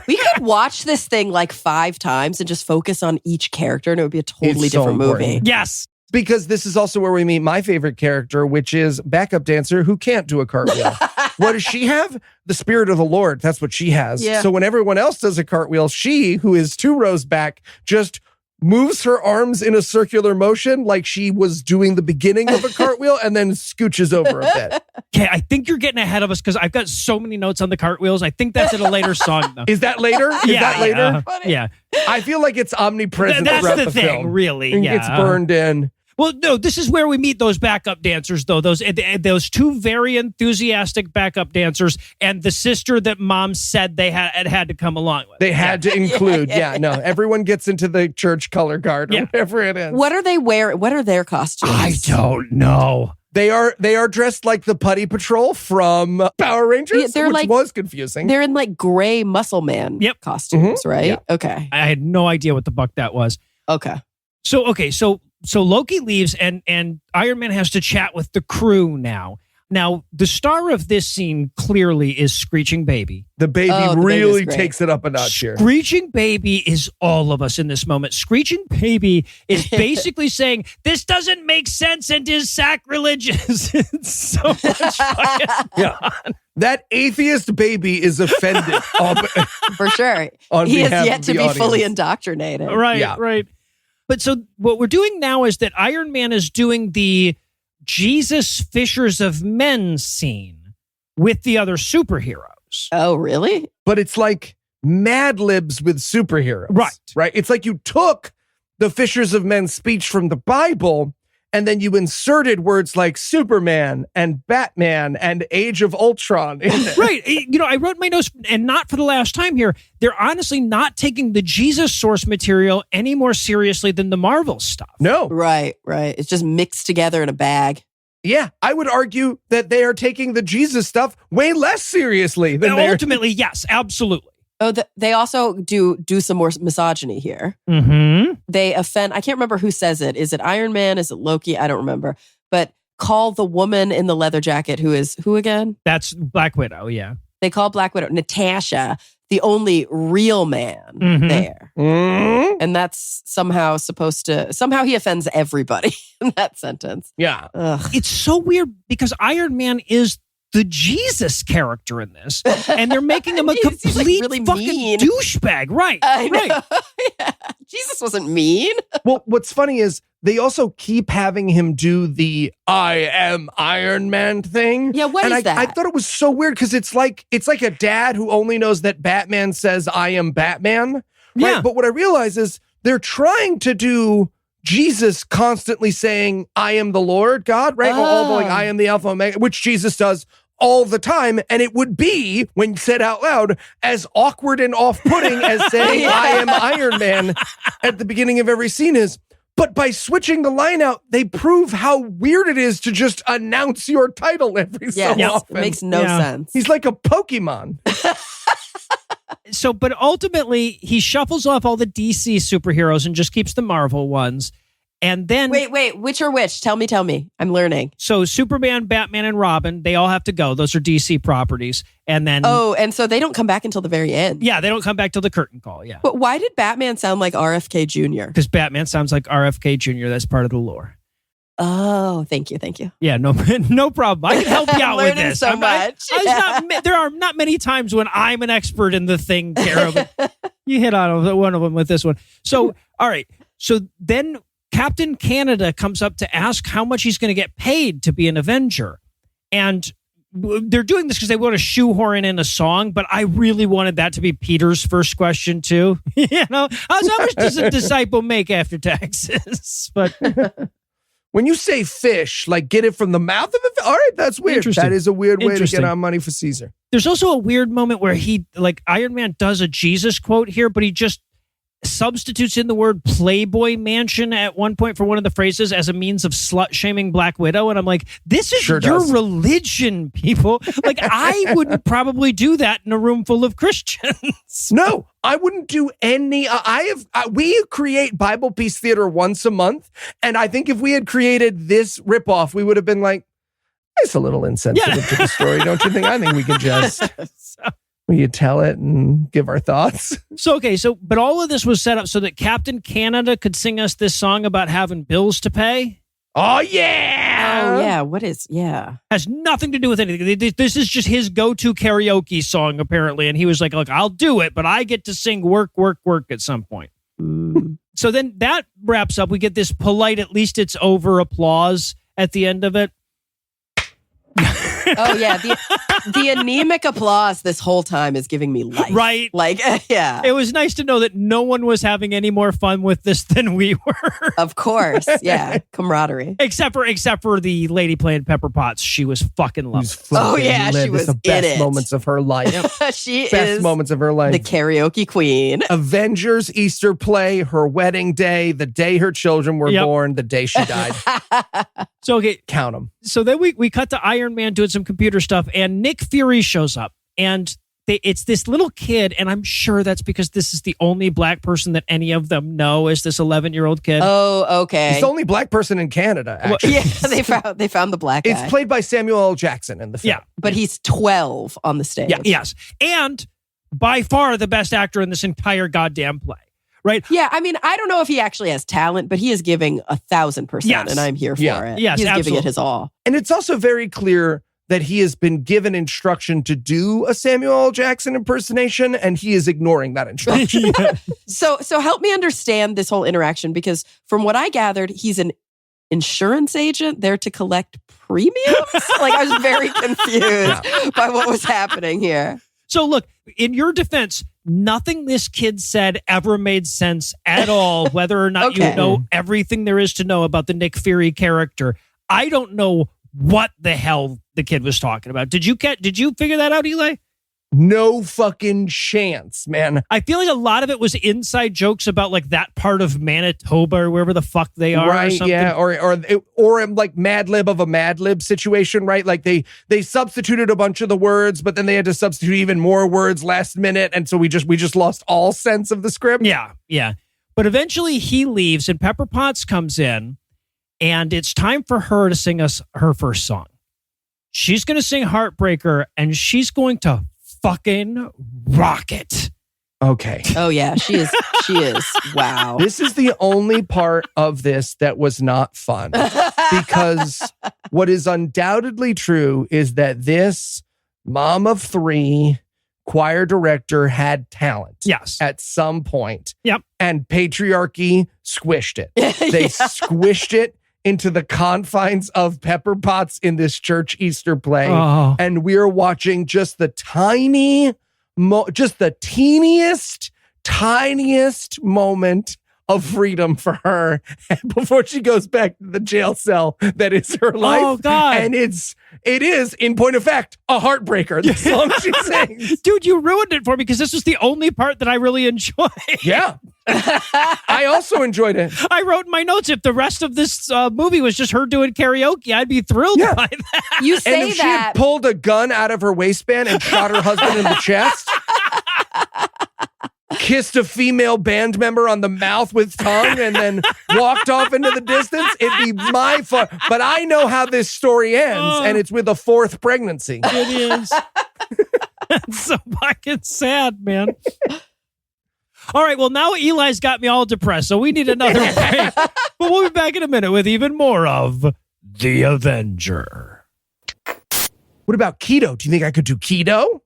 [SPEAKER 4] We could watch this thing like 5 times and just focus on each character and it would be a totally
[SPEAKER 3] It's so
[SPEAKER 4] different
[SPEAKER 3] important.
[SPEAKER 4] movie.
[SPEAKER 2] Yes.
[SPEAKER 3] Because this is also where we meet my favorite character, which is backup dancer who can't do a cartwheel. What does she have? The Spirit of the Lord. That's what she has.
[SPEAKER 4] Yeah.
[SPEAKER 3] So when everyone else does a cartwheel, she, who is 2 rows back, just moves her arms in a circular motion like she was doing the beginning of a cartwheel and then scooches over a bit.
[SPEAKER 2] Okay, I think you're getting ahead of us because I've got so many notes on the cartwheels. I think that's in a later song, though.
[SPEAKER 3] Is that later? Is that later?
[SPEAKER 2] Yeah.
[SPEAKER 3] I feel like it's omnipresent
[SPEAKER 2] That's
[SPEAKER 3] throughout
[SPEAKER 2] the
[SPEAKER 3] the
[SPEAKER 2] thing,
[SPEAKER 3] film.
[SPEAKER 2] really.
[SPEAKER 3] It
[SPEAKER 2] Yeah.
[SPEAKER 3] gets burned in.
[SPEAKER 2] Well, no, this is where we meet those backup dancers, though. Those 2 very enthusiastic backup dancers and the sister that mom said they had to come along with.
[SPEAKER 3] They had to include. Yeah, no. Everyone gets into the church color guard or whatever it is.
[SPEAKER 4] What are they wearing? What are their costumes?
[SPEAKER 2] I don't know.
[SPEAKER 3] They are dressed like the Putty Patrol from Power Rangers,
[SPEAKER 4] Yeah,
[SPEAKER 3] which was confusing.
[SPEAKER 4] They're in like gray muscle man costumes, right?
[SPEAKER 3] Yeah.
[SPEAKER 4] Okay.
[SPEAKER 2] I had no idea what the buck that was.
[SPEAKER 4] Okay.
[SPEAKER 2] So Loki leaves and Iron Man has to chat with the crew now. Now, the star of this scene clearly is Screeching Baby.
[SPEAKER 3] The baby
[SPEAKER 4] the
[SPEAKER 3] really
[SPEAKER 4] baby's great.
[SPEAKER 3] takes it up a notch here.
[SPEAKER 2] Screeching Baby is all of us in this moment. Screeching Baby is basically saying, this doesn't make sense and is sacrilegious. It's so much fucking
[SPEAKER 3] Yeah. That atheist baby is offended.
[SPEAKER 4] For sure.
[SPEAKER 3] On
[SPEAKER 4] He has
[SPEAKER 3] behalf
[SPEAKER 4] yet
[SPEAKER 3] of
[SPEAKER 4] to
[SPEAKER 3] the
[SPEAKER 4] be fully
[SPEAKER 3] audience.
[SPEAKER 4] indoctrinated.
[SPEAKER 2] Right,
[SPEAKER 3] Yeah.
[SPEAKER 2] right. But so what we're doing now is that Iron Man is doing the Jesus Fishers of Men scene with the other superheroes.
[SPEAKER 4] Oh, really?
[SPEAKER 3] But it's like Mad Libs with superheroes.
[SPEAKER 2] Right.
[SPEAKER 3] Right. It's like you took the Fishers of Men speech from the Bible and then you inserted words like Superman and Batman and Age of Ultron in there.
[SPEAKER 2] Right. I wrote my notes, and not for the last time here, they're honestly not taking the Jesus source material any more seriously than the Marvel stuff.
[SPEAKER 3] No.
[SPEAKER 4] Right. It's just mixed together in a bag.
[SPEAKER 3] Yeah, I would argue that they are taking the Jesus stuff way less seriously than they're...
[SPEAKER 2] Ultimately, yes, absolutely.
[SPEAKER 4] Oh, they also do some more misogyny here.
[SPEAKER 2] Mm-hmm.
[SPEAKER 4] They offend, I can't remember who says it. Is it Iron Man? Is it Loki? I don't remember. But call the woman in the leather jacket who is who again?
[SPEAKER 2] That's Black Widow, yeah.
[SPEAKER 4] They call Black Widow Natasha the only real man there.
[SPEAKER 3] Mm-hmm.
[SPEAKER 4] And that's somehow he offends everybody in that sentence.
[SPEAKER 3] Yeah.
[SPEAKER 4] Ugh.
[SPEAKER 2] It's so weird because Iron Man is the Jesus character in this, and they're making him a
[SPEAKER 4] He's,
[SPEAKER 2] complete
[SPEAKER 4] like, really
[SPEAKER 2] fucking
[SPEAKER 4] mean.
[SPEAKER 2] douchebag. Right,
[SPEAKER 4] I know.
[SPEAKER 2] right.
[SPEAKER 4] Yeah. Jesus wasn't mean.
[SPEAKER 3] Well, what's funny is they also keep having him do the I am Iron Man thing.
[SPEAKER 4] Yeah, what
[SPEAKER 3] and
[SPEAKER 4] is that?
[SPEAKER 3] I thought it was so weird because it's like a dad who only knows that Batman says I am Batman. Right?
[SPEAKER 2] Yeah.
[SPEAKER 3] But what I realize is they're trying to do Jesus constantly saying I am the Lord God, right? All the, like I am the Alpha Omega, which Jesus does all the time, and it would be, when said out loud, as awkward and off-putting as saying I am Iron Man at the beginning of every scene is. But by switching the line out, they prove how weird it is to just announce your title every so often.
[SPEAKER 4] It makes no sense.
[SPEAKER 3] He's like a Pokemon.
[SPEAKER 2] So, but ultimately, he shuffles off all the DC superheroes and just keeps the Marvel ones. And then
[SPEAKER 4] Wait, which are which? Tell me. I'm learning.
[SPEAKER 2] So Superman, Batman, and Robin, they all have to go. Those are DC properties. And then
[SPEAKER 4] and so they don't come back until the very end.
[SPEAKER 2] Yeah, they don't come back till the curtain call. Yeah.
[SPEAKER 4] But why did Batman sound like RFK Jr.?
[SPEAKER 2] Because Batman sounds like RFK Jr. That's part of the lore.
[SPEAKER 4] Oh, thank you.
[SPEAKER 2] Yeah, no problem. I can help you out with
[SPEAKER 4] learning
[SPEAKER 2] this.
[SPEAKER 4] so much.
[SPEAKER 2] There are not many times when I'm an expert in the thing, Cara, but you hit on one of them with this one. So, all right. So then Captain Canada comes up to ask how much he's going to get paid to be an Avenger. And they're doing this because they want to shoehorn in a song, but I really wanted that to be Peter's first question too. How much does a disciple make after taxes? But
[SPEAKER 3] when you say fish, like get it from the mouth of it, all right, that's weird. That is a weird way to get our money for Caesar.
[SPEAKER 2] There's also a weird moment where Iron Man does a Jesus quote here, but he just substitutes in the word Playboy Mansion at one point for one of the phrases as a means of slut-shaming Black Widow. And I'm like, this is your religion, people. Like, I wouldn't probably do that in a room full of Christians.
[SPEAKER 3] No, I wouldn't do any. We create Bible Peace Theater once a month. And I think if we had created this ripoff, we would have been like, it's a little insensitive to the story, don't you think? I think we could just... Will you tell it and give our thoughts?
[SPEAKER 2] But all of this was set up so that Captain Canada could sing us this song about having bills to pay.
[SPEAKER 3] Oh, yeah.
[SPEAKER 2] Has nothing to do with anything. This is just his go-to karaoke song, apparently. And he was like, look, I'll do it, but I get to sing work, work, work at some point. So then that wraps up. We get this polite, at least it's over applause at the end of it.
[SPEAKER 4] Oh, yeah. The anemic applause this whole time is giving me life.
[SPEAKER 2] Right.
[SPEAKER 4] Like, yeah.
[SPEAKER 2] It was nice to know that no one was having any more fun with this than we were.
[SPEAKER 4] Of course. Yeah. Camaraderie.
[SPEAKER 2] Except for the lady playing Pepper Potts. She was fucking lovely.
[SPEAKER 4] She was
[SPEAKER 3] the best moments of her life.
[SPEAKER 4] She
[SPEAKER 3] best
[SPEAKER 4] is
[SPEAKER 3] moments of her life.
[SPEAKER 4] The karaoke queen.
[SPEAKER 3] Avengers Easter play, her wedding day, the day her children were born, the day she died.
[SPEAKER 2] So, okay.
[SPEAKER 3] Count them.
[SPEAKER 2] So then we cut to Iron Man doing some computer stuff, and Nick Fury shows up, and it's this little kid, and I'm sure that's because this is the only black person that any of them know is this 11-year-old kid.
[SPEAKER 4] Oh, okay.
[SPEAKER 3] He's the only black person in Canada, actually.
[SPEAKER 4] They found the black guy.
[SPEAKER 3] It's played by Samuel L. Jackson in the film.
[SPEAKER 2] Yeah.
[SPEAKER 4] But he's 12 on the stage.
[SPEAKER 2] Yeah, yes. And by far the best actor in this entire goddamn play. Right?
[SPEAKER 4] Yeah, I mean, I don't know if he actually has talent, but he is giving 1,000%, and I'm here for it.
[SPEAKER 2] Yes,
[SPEAKER 4] he's
[SPEAKER 2] absolutely.
[SPEAKER 4] giving it his all.
[SPEAKER 3] And it's also very clear that he has been given instruction to do a Samuel L. Jackson impersonation, and he is ignoring that instruction.
[SPEAKER 4] So help me understand this whole interaction, because from what I gathered, he's an insurance agent there to collect premiums. Like, I was very confused by what was happening here.
[SPEAKER 2] So look, in your defense, nothing this kid said ever made sense at all, whether or not you know everything there is to know about the Nick Fury character. I don't know what the hell the kid was talking about. Did you figure that out, Eli?
[SPEAKER 3] No fucking chance, man.
[SPEAKER 2] I feel like a lot of it was inside jokes about like that part of Manitoba or wherever the fuck they are.
[SPEAKER 3] Right,
[SPEAKER 2] or something.
[SPEAKER 3] yeah, or like Mad Lib of a Mad Lib situation, right? Like they substituted a bunch of the words, but then they had to substitute even more words last minute, and so we just lost all sense of the script.
[SPEAKER 2] Yeah. But eventually he leaves, and Pepper Potts comes in, and it's time for her to sing us her first song. She's going to sing Heartbreaker, and she's going to fucking rock it.
[SPEAKER 3] Okay.
[SPEAKER 4] Oh yeah, she is. Wow.
[SPEAKER 3] This is the only part of this that was not fun, because what is undoubtedly true is that this mom of three choir director had talent.
[SPEAKER 2] Yes.
[SPEAKER 3] At some point.
[SPEAKER 2] Yep.
[SPEAKER 3] And patriarchy squished it. They squished it into the confines of Pepper Potts in this church Easter play.
[SPEAKER 2] Oh.
[SPEAKER 3] And we're watching just the tiniest moment of freedom for her before she goes back to the jail cell that is her life.
[SPEAKER 2] Oh, God.
[SPEAKER 3] And it is, in point of fact, a heartbreaker, the song she sings.
[SPEAKER 2] Dude, you ruined it for me, because this was the only part that I really enjoyed.
[SPEAKER 3] Yeah. I also enjoyed it.
[SPEAKER 2] I wrote in my notes, if the rest of this movie was just her doing karaoke, I'd be thrilled by that.
[SPEAKER 4] You say
[SPEAKER 3] and if she had pulled a gun out of her waistband and shot her husband in the chest, kissed a female band member on the mouth with tongue and then walked off into the distance, it'd be my fault. But I know how this story ends, and it's with a fourth pregnancy.
[SPEAKER 2] It is. That's so fucking sad, man. All right, well, now Eli's got me all depressed, so we need another break. But we'll be back in a minute with even more of The Avenger.
[SPEAKER 3] What about keto? Do you think I could do keto?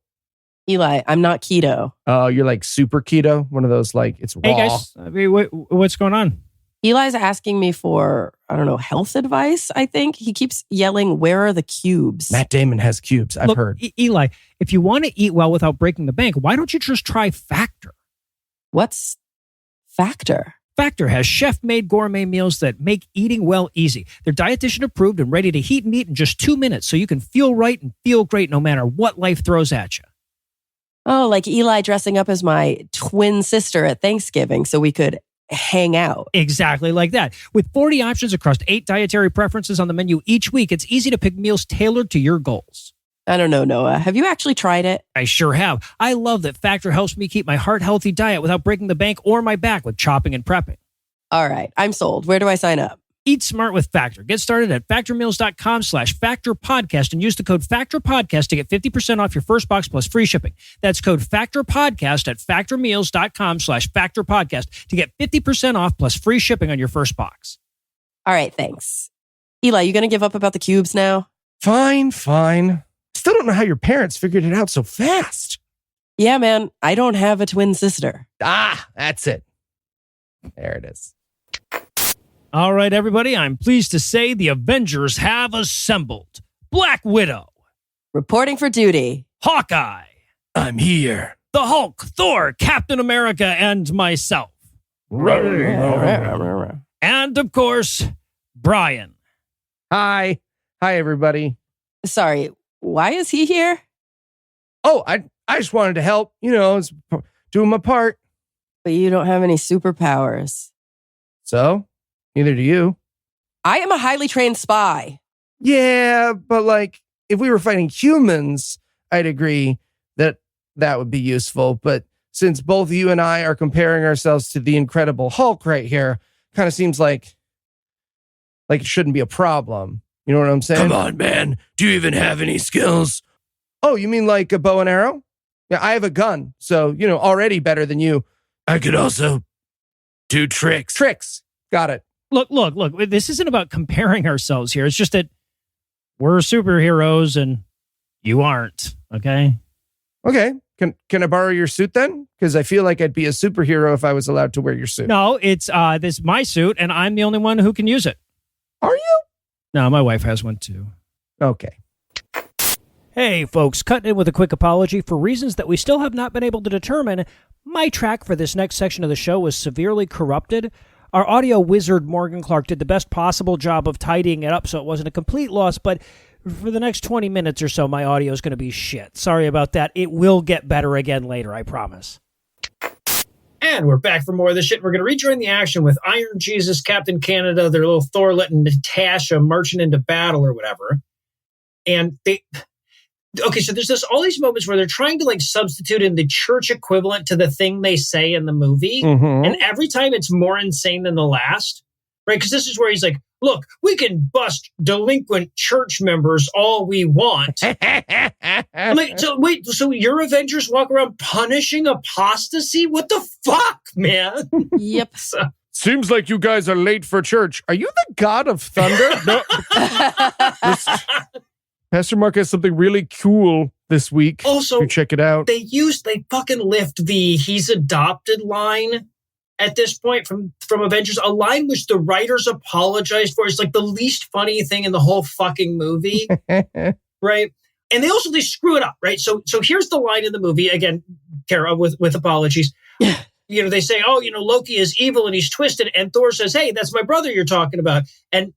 [SPEAKER 4] Eli, I'm not keto.
[SPEAKER 3] Oh, you're like super keto? One of those, like, it's raw.
[SPEAKER 2] Hey, guys, I mean, what's going on?
[SPEAKER 4] Eli's asking me for, I don't know, health advice, I think. He keeps yelling, where are the cubes?
[SPEAKER 3] Matt Damon has cubes, I've heard.
[SPEAKER 2] Eli, if you want to eat well without breaking the bank, why don't you just try Factor?
[SPEAKER 4] What's Factor?
[SPEAKER 2] Factor has chef-made gourmet meals that make eating well easy. They're dietitian approved and ready to heat and eat in just 2 minutes, so you can feel right and feel great no matter what life throws at you.
[SPEAKER 4] Oh, like Eli dressing up as my twin sister at Thanksgiving so we could hang out.
[SPEAKER 2] Exactly like that. With 40 options across 8 dietary preferences on the menu each week, it's easy to pick meals tailored to your goals.
[SPEAKER 4] I don't know, Noah. Have you actually tried it?
[SPEAKER 2] I sure have. I love that Factor helps me keep my heart-healthy diet without breaking the bank or my back with chopping and prepping.
[SPEAKER 4] All right, I'm sold. Where do I sign up?
[SPEAKER 2] Eat smart with Factor. Get started at factormeals.com/factorpodcast and use the code factorpodcast to get 50% off your first box plus free shipping. That's code factorpodcast at factormeals.com/factorpodcast to get 50% off plus free shipping on your first box.
[SPEAKER 4] All right, thanks. Eli, you going to give up about the cubes now?
[SPEAKER 3] Fine. Still don't know how your parents figured it out so fast.
[SPEAKER 4] Yeah, man. I don't have a twin sister.
[SPEAKER 3] Ah, that's it. There it is.
[SPEAKER 2] All right, everybody, I'm pleased to say the Avengers have assembled. Black Widow.
[SPEAKER 4] Reporting for duty.
[SPEAKER 2] Hawkeye.
[SPEAKER 3] I'm here.
[SPEAKER 2] The Hulk, Thor, Captain America, and myself. And, of course, Brian.
[SPEAKER 3] Hi, everybody.
[SPEAKER 4] Sorry, why is he here?
[SPEAKER 3] Oh, I just wanted to help. You know, I was doing my part.
[SPEAKER 4] But you don't have any superpowers.
[SPEAKER 3] So? Neither do you.
[SPEAKER 4] I am a highly trained spy.
[SPEAKER 3] Yeah, but like, if we were fighting humans, I'd agree that would be useful. But since both you and I are comparing ourselves to the Incredible Hulk right here, kind of seems like it shouldn't be a problem. You know what I'm saying?
[SPEAKER 6] Come on, man. Do you even have any skills?
[SPEAKER 3] Oh, you mean like a bow and arrow? Yeah, I have a gun. So, you know, already better than you.
[SPEAKER 6] I could also do tricks.
[SPEAKER 3] Tricks. Got it.
[SPEAKER 2] Look, this isn't about comparing ourselves here. It's just that we're superheroes and you aren't, okay?
[SPEAKER 3] Okay. Can I borrow your suit then? Because I feel like I'd be a superhero if I was allowed to wear your suit.
[SPEAKER 2] No, it's this my suit and I'm the only one who can use it.
[SPEAKER 3] Are you?
[SPEAKER 2] No, my wife has one too.
[SPEAKER 3] Okay.
[SPEAKER 2] Hey, folks, cutting in with a quick apology. For reasons that we still have not been able to determine, my track for this next section of the show was severely corrupted. Our audio wizard, Morgan Clark, did the best possible job of tidying it up so it wasn't a complete loss, but for the next 20 minutes or so, my audio is going to be shit. Sorry about that. It will get better again later, I promise. And we're back for more of this shit. We're going to rejoin the action with Iron Jesus, Captain Canada, their little Thor letting Natasha marching into battle or whatever. And okay, so there's all these moments where they're trying to like substitute in the church equivalent to the thing they say in the movie.
[SPEAKER 3] Mm-hmm.
[SPEAKER 2] And every time it's more insane than the last, right? Because this is where he's like, look, we can bust delinquent church members all we want. I'm like, so your Avengers walk around punishing apostasy? What the fuck, man?
[SPEAKER 4] Yep.
[SPEAKER 3] Seems like you guys are late for church. Are you the god of thunder? No. Pastor Mark has something really cool this week.
[SPEAKER 2] Also,
[SPEAKER 3] check it out.
[SPEAKER 2] They fucking lift the he's adopted line at this point from Avengers, a line which the writers apologized for. It's like the least funny thing in the whole fucking movie. Right? And they screw it up, right? So here's the line in the movie, again, Cara, with apologies. You know, they say, oh, you know, Loki is evil and he's twisted. And Thor says, hey, that's my brother you're talking about. And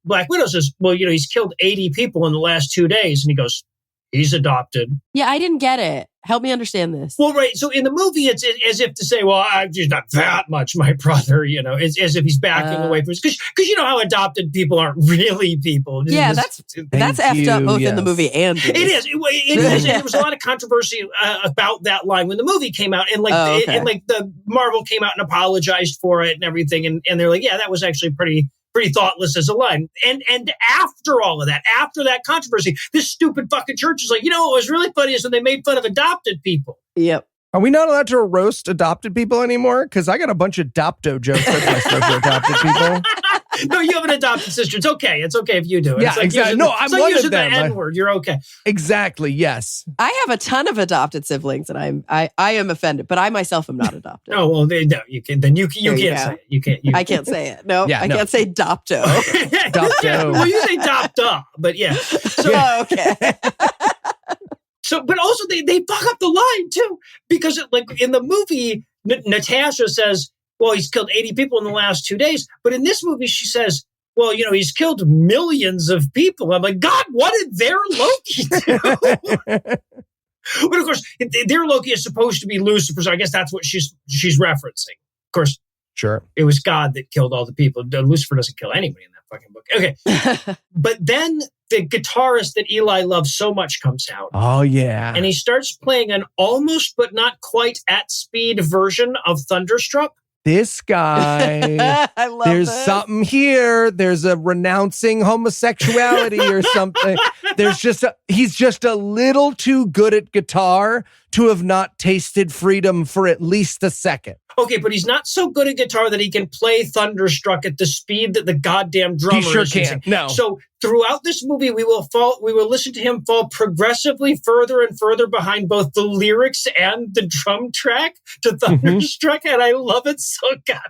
[SPEAKER 2] Black Widow says, well, you know, he's killed 80 people in the last 2 days. And he goes, he's adopted.
[SPEAKER 4] Yeah, I didn't get it. Help me understand this.
[SPEAKER 2] Well, right. So in the movie, it's as if to say, well, I'm just not that much my brother, as if he's backing away from us. Because you know how adopted people aren't really people.
[SPEAKER 4] Yeah, that's effed up both in the movie and
[SPEAKER 2] it is. It is. There was a lot of controversy about that line when the movie came out. And the Marvel came out and apologized for it and everything. And they're like, yeah, that was actually pretty thoughtless as a line. And after all of that, after that controversy, this stupid fucking church is like, what was really funny is when they made fun of adopted people.
[SPEAKER 4] Yep.
[SPEAKER 3] Are we not allowed to roast adopted people anymore? Because I got a bunch of adopto jokes that my stuff for adopted people.
[SPEAKER 2] No, you have an adopted sister. It's okay. It's okay if you do it.
[SPEAKER 3] Yeah,
[SPEAKER 2] it's like
[SPEAKER 3] exactly. No, I'm one
[SPEAKER 2] using
[SPEAKER 3] of them.
[SPEAKER 2] The N-word. You're okay.
[SPEAKER 3] Exactly. Yes.
[SPEAKER 4] I have a ton of adopted siblings, and I am offended, but I myself am not adopted.
[SPEAKER 2] Oh well, no, you can. Then you can't say it. You can't.
[SPEAKER 4] I can't say it. No, I can't say dopto.
[SPEAKER 3] Dopto.
[SPEAKER 2] Well, you say dopta, but yeah. So,
[SPEAKER 4] okay.
[SPEAKER 2] So, but also they fuck up the line too, because in the movie, Natasha says, well, he's killed 80 people in the last 2 days. But in this movie, she says, well, he's killed millions of people. I'm like, God, what did their Loki do? But of course, their Loki is supposed to be Lucifer. So I guess that's what she's referencing. Of course,
[SPEAKER 3] sure.
[SPEAKER 2] It was God that killed all the people. Lucifer doesn't kill anybody in that fucking book. Okay. But then the guitarist that Eli loves so much comes out.
[SPEAKER 3] Oh, yeah.
[SPEAKER 2] And he starts playing an almost but not quite at speed version of Thunderstruck.
[SPEAKER 3] This guy,
[SPEAKER 4] I love
[SPEAKER 3] there's
[SPEAKER 4] this.
[SPEAKER 3] something here. There's a renouncing homosexuality or something. He's just a little too good at guitar to have not tasted freedom for at least a second.
[SPEAKER 2] Okay, but he's not so good at guitar that he can play Thunderstruck at the speed that the goddamn drummer
[SPEAKER 3] He sure
[SPEAKER 2] is
[SPEAKER 3] can.
[SPEAKER 2] using.
[SPEAKER 3] No.
[SPEAKER 2] So throughout this movie, we will listen to him fall progressively further and further behind both the lyrics and the drum track to Thunderstruck, and I love it so goddamn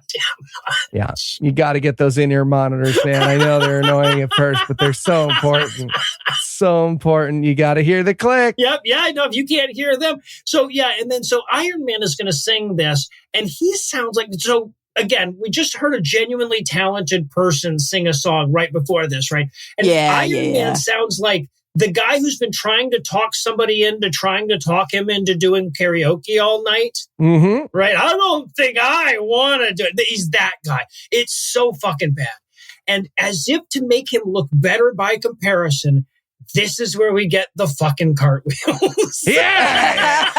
[SPEAKER 2] much.
[SPEAKER 3] Yeah, you got to get those in-ear monitors, man. I know they're annoying at first, but they're so important. So important. You got to hear the click.
[SPEAKER 2] Yep. Yeah, I know. If you can't hear them. So, yeah. And then so Iron Man is going to sing this, and he sounds like, so again, we just heard a genuinely talented person sing a song right before this, right? And Iron Man sounds like the guy who's been trying to talk somebody into trying to talk him into doing karaoke all night.
[SPEAKER 3] Mm-hmm.
[SPEAKER 2] Right? I don't think I want to do it. He's that guy. It's so fucking bad. And as if to make him look better by comparison, this is where we get the fucking cartwheels.
[SPEAKER 3] Yeah!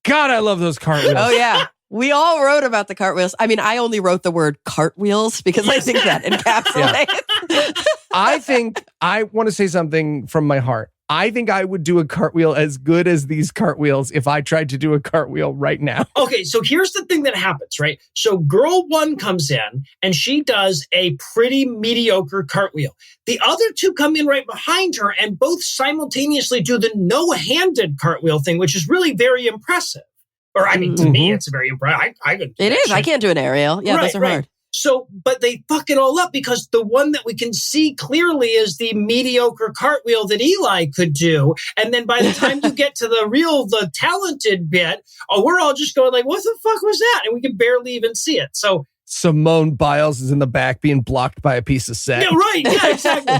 [SPEAKER 3] God, I love those cartwheels.
[SPEAKER 4] Oh, yeah. We all wrote about the cartwheels. I mean, I only wrote the word cartwheels because I think that encapsulates.
[SPEAKER 3] I want to say something from my heart. I think I would do a cartwheel as good as these cartwheels if I tried to do a cartwheel right now.
[SPEAKER 2] Okay, so here's the thing that happens, right? So girl one comes in and she does a pretty mediocre cartwheel. The other two come in right behind her and both simultaneously do the no-handed cartwheel thing, which is really very impressive. Or, I mean, to me, it's very impressive.
[SPEAKER 4] It is. I can't do an aerial. Yeah, those are hard.
[SPEAKER 2] So, but they fuck it all up because the one that we can see clearly is the mediocre cartwheel that Eli could do. And then by the time you get to the talented bit, we're all just going like, what the fuck was that? And we can barely even see it. So
[SPEAKER 3] Simone Biles is in the back being blocked by a piece of set.
[SPEAKER 2] Yeah, right. Yeah, exactly.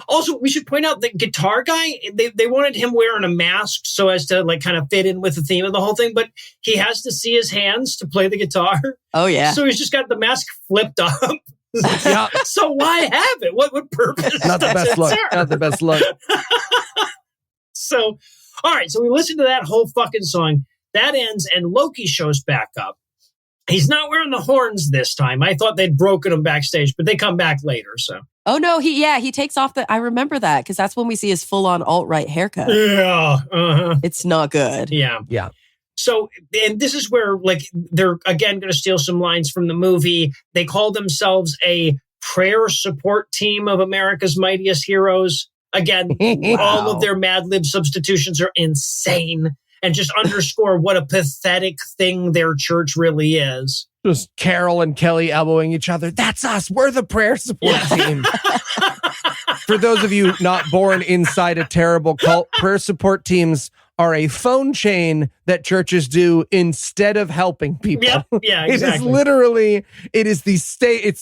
[SPEAKER 2] Also, we should point out the guitar guy, they wanted him wearing a mask so as to like kind of fit in with the theme of the whole thing, but he has to see his hands to play the guitar.
[SPEAKER 4] Oh, yeah.
[SPEAKER 2] So he's just got the mask flipped up.
[SPEAKER 3] Yeah.
[SPEAKER 2] So why have it? What purpose?
[SPEAKER 3] Not the best look. Not the best look.
[SPEAKER 2] So, all right. So we listened to that whole fucking song. That ends and Loki shows back up. He's not wearing the horns this time. I thought they'd broken him backstage, but they come back later. So.
[SPEAKER 4] Oh no, he takes off I remember that because that's when we see his full-on alt-right haircut.
[SPEAKER 2] Yeah. Uh-huh.
[SPEAKER 4] It's not good.
[SPEAKER 2] Yeah.
[SPEAKER 3] Yeah.
[SPEAKER 2] So, and this is where like they're again going to steal some lines from the movie. They call themselves a prayer support team of America's mightiest heroes. Again, all of their Mad Lib substitutions are insane. And just underscore what a pathetic thing their church really is.
[SPEAKER 3] Just Carol and Kelly elbowing each other. That's us. We're the prayer support team. For those of you not born inside a terrible cult, prayer support teams are a phone chain that churches do instead of helping people.
[SPEAKER 2] Yep. Yeah,
[SPEAKER 3] It is
[SPEAKER 2] exactly.
[SPEAKER 3] literally, it's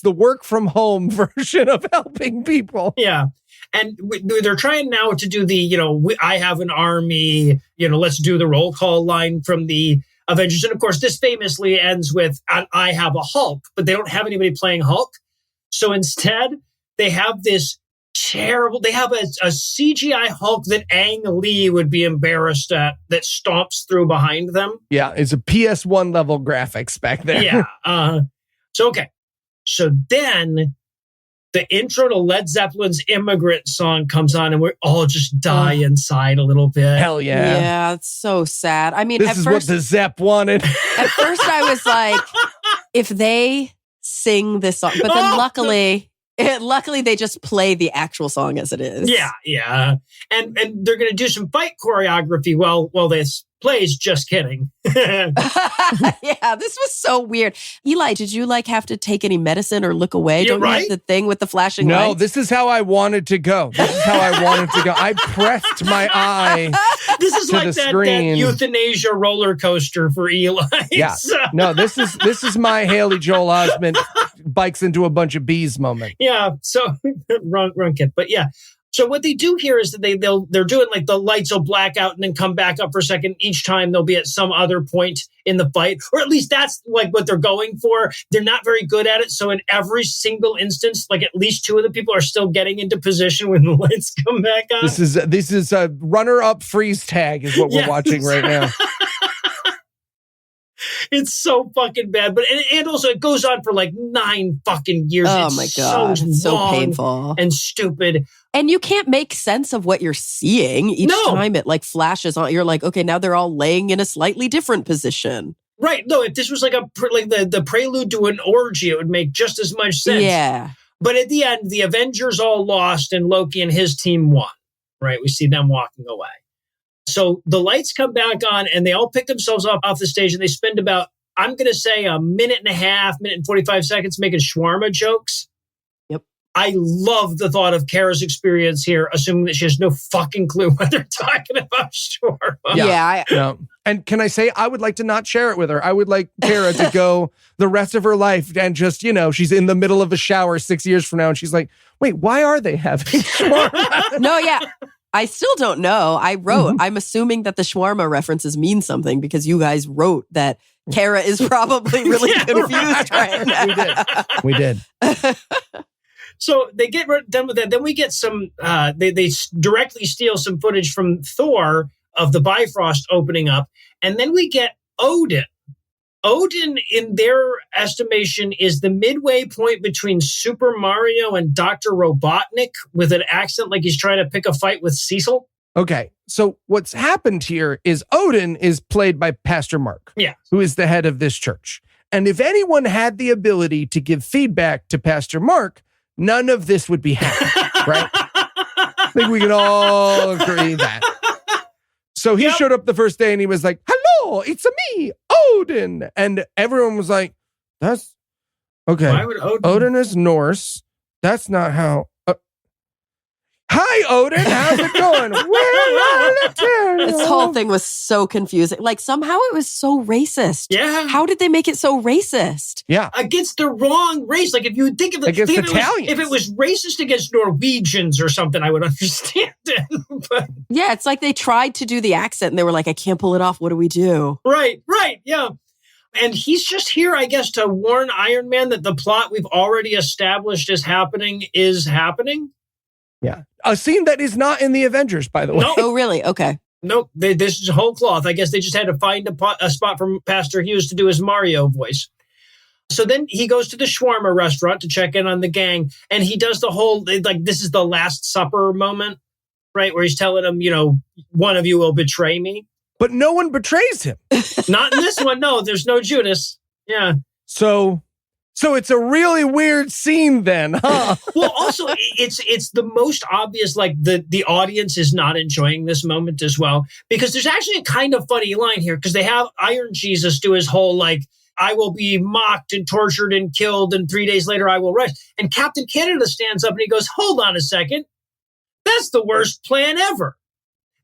[SPEAKER 3] the work from home version of helping people.
[SPEAKER 2] Yeah. And they're trying now to do the, I have an army, let's do the roll call line from the Avengers. And of course, this famously ends with, I have a Hulk, but they don't have anybody playing Hulk. So instead, they have this they have a CGI Hulk that Ang Lee would be embarrassed at, that stomps through behind them.
[SPEAKER 3] Yeah, it's a PS1 level graphics back there.
[SPEAKER 2] Yeah. So then the intro to Led Zeppelin's Immigrant Song comes on and we all just die inside a little bit.
[SPEAKER 3] Hell yeah.
[SPEAKER 4] Yeah, it's so sad. I mean,
[SPEAKER 3] This
[SPEAKER 4] at
[SPEAKER 3] is
[SPEAKER 4] first,
[SPEAKER 3] what the Zepp wanted.
[SPEAKER 4] at first I was like, if they sing this song, but then luckily they just play the actual song as it is.
[SPEAKER 2] Yeah. And they're going to do some fight choreography while this plays. Just kidding.
[SPEAKER 4] Yeah, this was so weird. Eli, did you have to take any medicine or look away?
[SPEAKER 2] You're
[SPEAKER 4] Don't you
[SPEAKER 2] right.
[SPEAKER 4] have the thing with the flashing
[SPEAKER 3] No,
[SPEAKER 4] lights?
[SPEAKER 3] this is how I wanted to go. I pressed my eye.
[SPEAKER 2] This is
[SPEAKER 3] To
[SPEAKER 2] like
[SPEAKER 3] the
[SPEAKER 2] that
[SPEAKER 3] screen.
[SPEAKER 2] euthanasia roller coaster for Eli.
[SPEAKER 3] Yeah. No, this is my Haley Joel Osment bikes into a bunch of bees moment.
[SPEAKER 2] Yeah. So wrong kid. But yeah. So what they do here is that they're doing the lights will black out and then come back up for a second. Each time they'll be at some other point in the fight, or at least that's what they're going for. They're not very good at it. So in every single instance, at least two of the people are still getting into position when the lights come back on.
[SPEAKER 3] This is a runner-up freeze tag is what we're watching right now.
[SPEAKER 2] It's so fucking bad. But and also it goes on for 9 fucking years.
[SPEAKER 4] Oh
[SPEAKER 2] It's
[SPEAKER 4] my God.
[SPEAKER 2] So
[SPEAKER 4] It's so
[SPEAKER 2] long
[SPEAKER 4] painful.
[SPEAKER 2] and stupid.
[SPEAKER 4] And you can't make sense of what you're seeing each time it flashes on. You're like, okay, now they're all laying in a slightly different position.
[SPEAKER 2] Right. No, if this was the prelude to an orgy, it would make just as much sense.
[SPEAKER 4] Yeah.
[SPEAKER 2] But at the end, the Avengers all lost and Loki and his team won. Right. We see them walking away. So the lights come back on and they all pick themselves up off the stage and they spend about, I'm going to say, a minute and 45 seconds making Schwarma jokes.
[SPEAKER 4] Yep.
[SPEAKER 2] I love the thought of Cara's experience here, assuming that she has no fucking clue what they're talking about Schwarma.
[SPEAKER 4] Yeah.
[SPEAKER 3] No. And can I say, I would like to not share it with her. I would like Cara to go the rest of her life and just, she's in the middle of a shower 6 years from now and she's like, wait, why are they having Schwarma?
[SPEAKER 4] No, yeah. I still don't know. I wrote, I'm assuming that the Schwarma references mean something because you guys wrote that Cara is probably really confused right now.
[SPEAKER 3] We did.
[SPEAKER 2] So they get done with that. Then we get some, they directly steal some footage from Thor of the Bifrost opening up. And then we get Odin. Odin, in their estimation, is the midway point between Super Mario and Dr. Robotnik with an accent like he's trying to pick a fight with Cecil.
[SPEAKER 3] Okay. So what's happened here is Odin is played by Pastor Mark, who is the head of this church. And if anyone had the ability to give feedback to Pastor Mark, none of this would be happening, right? I think we can all agree that. So he showed up the first day and he was like, hello, it's me, Odin. And everyone was like, that's okay.
[SPEAKER 2] Why would
[SPEAKER 3] Odin is Norse. That's not how. Hi, Odin. How's it going?
[SPEAKER 4] This whole thing was so confusing. Somehow it was so racist.
[SPEAKER 2] Yeah.
[SPEAKER 4] How did they make it so racist?
[SPEAKER 3] Yeah.
[SPEAKER 2] Against the wrong race. If you think of it,
[SPEAKER 3] Against Italians.
[SPEAKER 2] If it was racist against Norwegians or something, I would understand it. But,
[SPEAKER 4] Yeah, it's like they tried to do the accent and they were like, I can't pull it off. What do we do?
[SPEAKER 2] right. Yeah. And he's just here, I guess, to warn Iron Man that the plot we've already established is happening.
[SPEAKER 3] Yeah. A scene that is not in the Avengers, by the way.
[SPEAKER 2] No.
[SPEAKER 4] Oh, really? Okay.
[SPEAKER 2] Nope. This is whole cloth. I guess they just had to find a spot for Pastor Hughes to do his Mario voice. So then he goes to the Schwarma restaurant to check in on the gang. And he does the whole, this is the Last Supper moment, right? Where he's telling them, one of you will betray me.
[SPEAKER 3] But no one betrays him.
[SPEAKER 2] Not in this one. No, there's no Judas. Yeah.
[SPEAKER 3] So it's a really weird scene then, huh?
[SPEAKER 2] Well, also, it's the most obvious, the audience is not enjoying this moment as well, because there's actually a kind of funny line here, because they have Iron Jesus do his whole, I will be mocked and tortured and killed, and 3 days later I will rise. And Captain Canada stands up and he goes, hold on a second. That's the worst plan ever.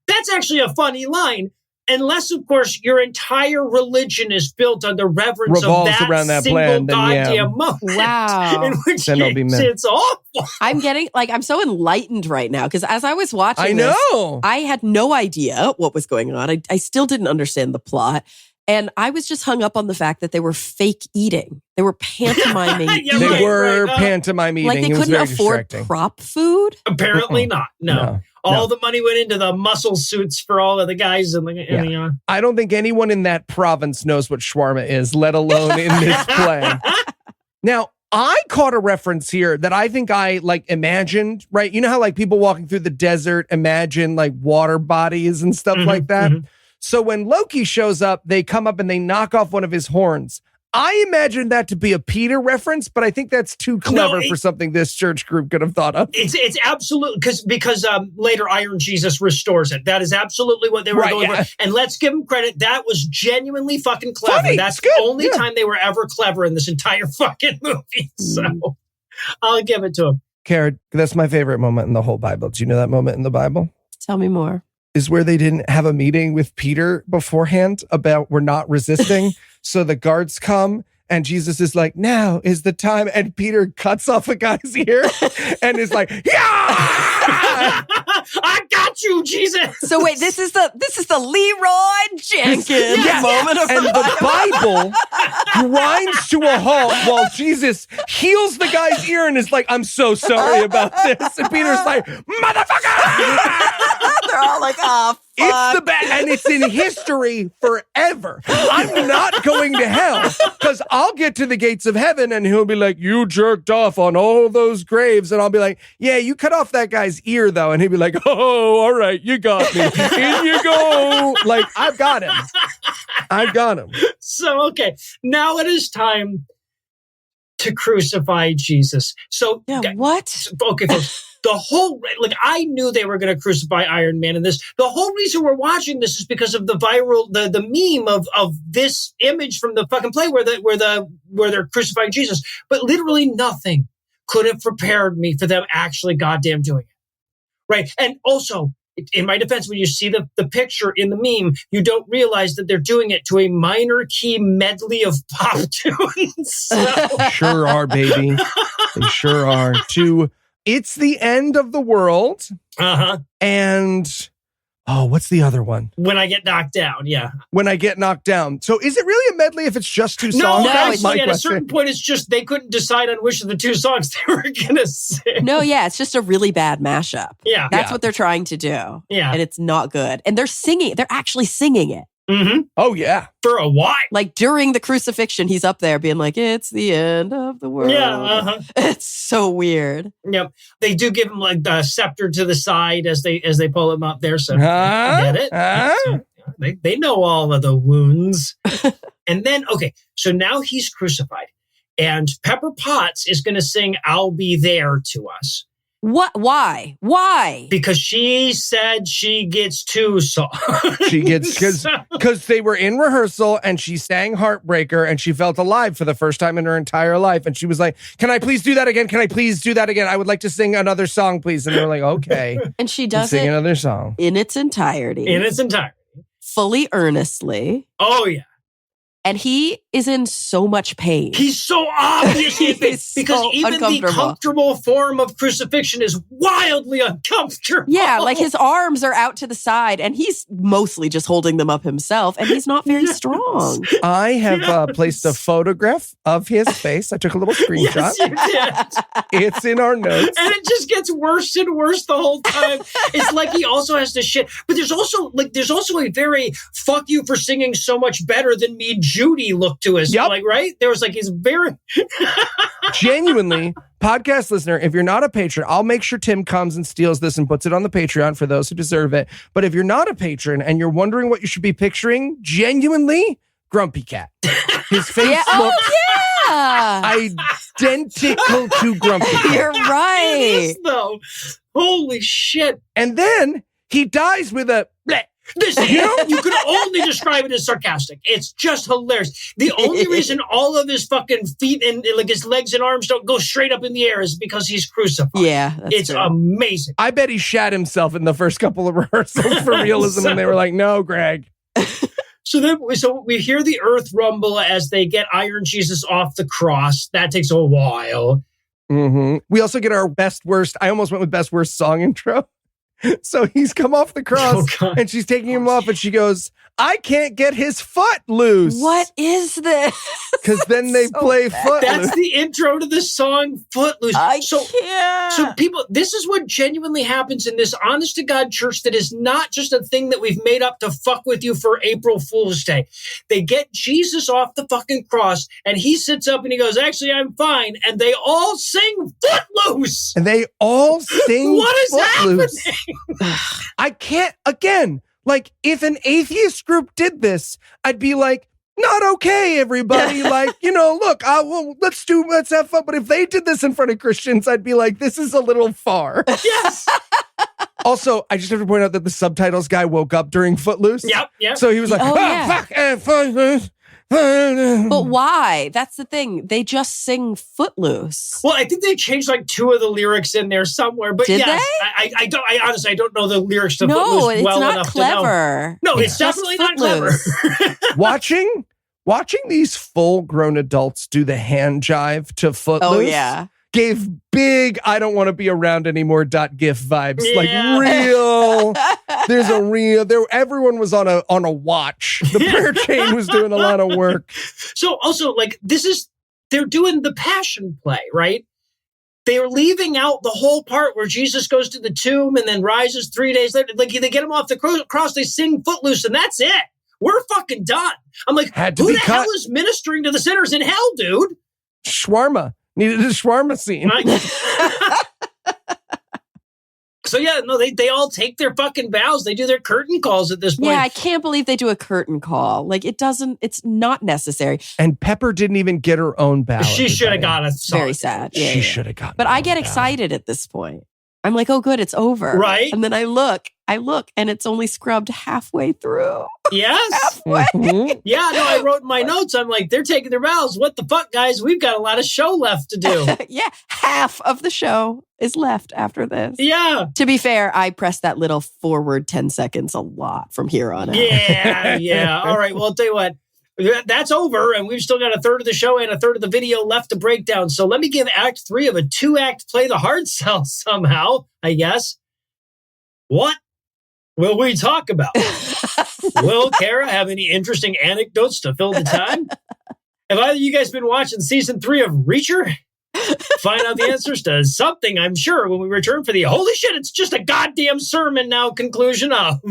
[SPEAKER 2] That's actually a funny line, Unless, of course, your entire religion is built on the reverence
[SPEAKER 3] Revolves
[SPEAKER 2] of that
[SPEAKER 3] around that
[SPEAKER 2] single
[SPEAKER 3] plan, then
[SPEAKER 2] goddamn moment.
[SPEAKER 4] Wow.
[SPEAKER 2] In which
[SPEAKER 3] Then it'll be meh.
[SPEAKER 2] it's awful.
[SPEAKER 4] I'm so enlightened right now because as I was watching
[SPEAKER 3] I know.
[SPEAKER 4] I had no idea what was going on. I still didn't understand the plot. And I was just hung up on the fact that they were fake eating. They were pantomiming.
[SPEAKER 2] Yeah,
[SPEAKER 3] They
[SPEAKER 2] right,
[SPEAKER 3] were
[SPEAKER 2] right.
[SPEAKER 3] pantomime eating.
[SPEAKER 4] Like they
[SPEAKER 3] It was
[SPEAKER 4] couldn't
[SPEAKER 3] very
[SPEAKER 4] afford
[SPEAKER 3] distracting.
[SPEAKER 4] prop food.
[SPEAKER 2] Apparently not. No.
[SPEAKER 3] No.
[SPEAKER 2] All the money went into the muscle suits for all of the guys in the
[SPEAKER 3] I don't think anyone in that province knows what shawarma is, let alone in this play. Now, I caught a reference here that I think I imagined, right? You know how people walking through the desert imagine water bodies and stuff like that?
[SPEAKER 2] mhm.
[SPEAKER 3] So when Loki shows up, they come up and they knock off one of his horns. I imagined that to be a Peter reference, but I think that's too clever for something this church group could have thought of.
[SPEAKER 2] It's absolutely because later Iron Jesus restores it. That is absolutely what they were going for. And let's give them credit. That was genuinely fucking clever.
[SPEAKER 3] Funny.
[SPEAKER 2] That's
[SPEAKER 3] It's good.
[SPEAKER 2] the only time they were ever clever in this entire fucking movie. So I'll give it to them.
[SPEAKER 3] Cara, that's my favorite moment in the whole Bible. Do you know that moment in the Bible?
[SPEAKER 4] Tell me more.
[SPEAKER 3] Is where they didn't have a meeting with Peter beforehand about we're not resisting. So the guards come and Jesus is like, now is the time. And Peter cuts off a guy's ear and is like, yeah!
[SPEAKER 2] I got you, Jesus.
[SPEAKER 4] So wait, this is the Leroy Jenkins moment of
[SPEAKER 3] And the Bible grinds to a halt while Jesus heals the guy's ear and is like, I'm so sorry about this. And Peter's like, motherfucker!
[SPEAKER 4] They're all like, oh, fuck.
[SPEAKER 3] It's the best, and it's in history forever. I'm not going to hell because I'll get to the gates of heaven and he'll be like, you jerked off on all those graves. And I'll be like, yeah, you cut off that guy's ear though. And he'll be like, oh, all right, you got me. In you go. I've got him. I've got him.
[SPEAKER 2] So, okay, now it is time to crucify Jesus. So,
[SPEAKER 4] what?
[SPEAKER 2] Okay, folks. The whole, I knew they were going to crucify Iron Man in this. The whole reason we're watching this is because of the viral, the meme of this image from the fucking play where they're crucifying Jesus. But literally nothing could have prepared me for them actually goddamn doing it. Right. And also, in my defense, when you see the picture in the meme, you don't realize that they're doing it to a minor key medley of pop tunes. So.
[SPEAKER 3] Sure are, baby. They sure are. It's the end of the world. And, what's the other one?
[SPEAKER 2] When I Get Knocked Down, yeah.
[SPEAKER 3] When I Get Knocked Down. So is it really a medley if it's just two songs?
[SPEAKER 2] No,
[SPEAKER 3] That's my
[SPEAKER 2] actually, at a
[SPEAKER 3] question.
[SPEAKER 2] certain point, it's just they couldn't decide on which of the two songs they were going to sing.
[SPEAKER 4] No, yeah, it's just a really bad mashup.
[SPEAKER 2] Yeah.
[SPEAKER 4] That's what they're trying to do.
[SPEAKER 2] Yeah.
[SPEAKER 4] And it's not good. And they're actually singing it.
[SPEAKER 2] Mm-hmm.
[SPEAKER 3] Oh, yeah.
[SPEAKER 2] For a while.
[SPEAKER 4] Like during the crucifixion, he's up there being like, it's the end of the world.
[SPEAKER 2] Yeah.
[SPEAKER 4] It's so weird.
[SPEAKER 2] Yep. They do give him the scepter to the side as they pull him up there. So I get it. They know all of the wounds. And then, okay, so now he's crucified. And Pepper Potts is going to sing I'll Be There to us.
[SPEAKER 4] What? Why?
[SPEAKER 2] Because she said she gets two songs.
[SPEAKER 3] She gets, because they were in rehearsal and she sang Heartbreaker and she felt alive for the first time in her entire life. And she was like, can I please do that again? Can I please do that again? I would like to sing another song, please. And they were like, okay.
[SPEAKER 4] And she does
[SPEAKER 3] sing
[SPEAKER 4] it
[SPEAKER 3] another song.
[SPEAKER 4] in its entirety. Fully earnestly.
[SPEAKER 2] Oh, yeah.
[SPEAKER 4] And he is in so much pain.
[SPEAKER 2] He's so obviously in pain because
[SPEAKER 4] so
[SPEAKER 2] even the comfortable form of crucifixion is wildly uncomfortable.
[SPEAKER 4] Yeah, like his arms are out to the side and he's mostly just holding them up himself and he's not very strong.
[SPEAKER 3] I have placed a photograph of his face. I took a little screenshot.
[SPEAKER 2] Yes, you did.
[SPEAKER 3] It's in our notes.
[SPEAKER 2] And it just gets worse and worse the whole time. It's like he also has to shit. But there's also a very fuck you for singing so much better than me, Judy look to us.
[SPEAKER 3] Yep.
[SPEAKER 2] Right? There was he's very...
[SPEAKER 3] Genuinely, podcast listener, if you're not a patron, I'll make sure Tim comes and steals this and puts it on the Patreon for those who deserve it. But if you're not a patron and you're wondering what you should be picturing, genuinely, Grumpy Cat. His face looks identical to Grumpy Cat.
[SPEAKER 4] You're right.
[SPEAKER 2] It is, though. Holy shit.
[SPEAKER 3] And then he dies with a... bleh.
[SPEAKER 2] You could only describe it as sarcastic. It's just hilarious. The only reason all of his fucking feet and his legs and arms don't go straight up in the air is because he's crucified.
[SPEAKER 4] Yeah,
[SPEAKER 2] it's
[SPEAKER 4] true.
[SPEAKER 2] Amazing.
[SPEAKER 3] I bet he shat himself in the first couple of rehearsals for realism, and they were like, "No, Greg,
[SPEAKER 2] So we hear the earth rumble as they get Iron Jesus off the cross. That takes a while.
[SPEAKER 3] Mm-hmm. We also get our best worst. I almost went with best worst song intro. So he's come off the cross and she's taking him off and she goes, I can't get his foot loose.
[SPEAKER 4] What is this?
[SPEAKER 3] Because then they play Footloose.
[SPEAKER 2] That's the intro to the song Footloose.
[SPEAKER 4] I can't.
[SPEAKER 2] So people, this is what genuinely happens in this honest to God church that is not just a thing that we've made up to fuck with you for April Fool's Day. They get Jesus off the fucking cross and he sits up and he goes, actually, I'm fine. And they all sing Footloose.
[SPEAKER 3] And they all sing
[SPEAKER 2] What is
[SPEAKER 3] Footloose.
[SPEAKER 2] happening?
[SPEAKER 3] I can't, again, like if an atheist group did this, I'd be like, not okay, everybody. Like, look, let's have fun. But if they did this in front of Christians, I'd be like, this is a little far.
[SPEAKER 2] Yes.
[SPEAKER 3] Also, I just have to point out that the subtitles guy woke up during Footloose.
[SPEAKER 2] Yep.
[SPEAKER 3] So he was like, fuck, Footloose.
[SPEAKER 4] But why? That's the thing. They just sing Footloose.
[SPEAKER 2] Well, I think they changed like two of the lyrics in there somewhere. But
[SPEAKER 4] Did
[SPEAKER 2] yes,
[SPEAKER 4] they?
[SPEAKER 2] I honestly don't know the lyrics to
[SPEAKER 4] No,
[SPEAKER 2] Footloose
[SPEAKER 4] it's
[SPEAKER 2] well
[SPEAKER 4] not
[SPEAKER 2] enough
[SPEAKER 4] clever.
[SPEAKER 2] to know. No, it's
[SPEAKER 4] Just
[SPEAKER 2] definitely not clever.
[SPEAKER 3] Watching these full-grown adults do the hand jive to Footloose.
[SPEAKER 4] Oh, yeah.
[SPEAKER 3] Gave big I don't want to be around anymore .gif vibes.
[SPEAKER 2] Yeah.
[SPEAKER 3] Like real. Everyone was on a watch. The prayer chain was doing a lot of work.
[SPEAKER 2] So also like they're doing the passion play, right? They're leaving out the whole part where Jesus goes to the tomb and then rises 3 days later. Like they get him off the cross, they sing Footloose and that's it. We're fucking done. I'm like, who the hell is ministering to the sinners in hell, dude?
[SPEAKER 3] Schwarma. Needed a Schwarma scene.
[SPEAKER 2] So yeah, no, they all take their fucking vows. They do their curtain calls at this point.
[SPEAKER 4] Yeah, I can't believe they do a curtain call. Like it's not necessary.
[SPEAKER 3] And Pepper didn't even get her own ballot.
[SPEAKER 2] She should have got a song.
[SPEAKER 4] Very sad. Yeah,
[SPEAKER 3] She should have gotten.
[SPEAKER 4] But I get excited at this point. I'm like, oh, good, it's over.
[SPEAKER 2] Right.
[SPEAKER 4] And then I look, and it's only scrubbed halfway through.
[SPEAKER 2] Yes.
[SPEAKER 4] Halfway.
[SPEAKER 3] Mhm.
[SPEAKER 2] Yeah, no, I wrote in my notes. I'm like, they're taking their vows. What the fuck, guys? We've got a lot of show left to do.
[SPEAKER 4] Yeah, half of the show is left after this.
[SPEAKER 2] Yeah.
[SPEAKER 4] To be fair, I pressed that little forward 10 seconds a lot from here on out.
[SPEAKER 2] Yeah. All right. Well, I'll tell you what. That's over, and we've still got a third of the show and a third of the video left to break down. So let me give Act 3 of a 2-act play the hard sell somehow, I guess. What will we talk about? Will Cara have any interesting anecdotes to fill the time? Have either of you guys been watching season 3 of Reacher? Find out the answers to something, I'm sure, when we return for the holy shit, it's just a goddamn sermon now conclusion of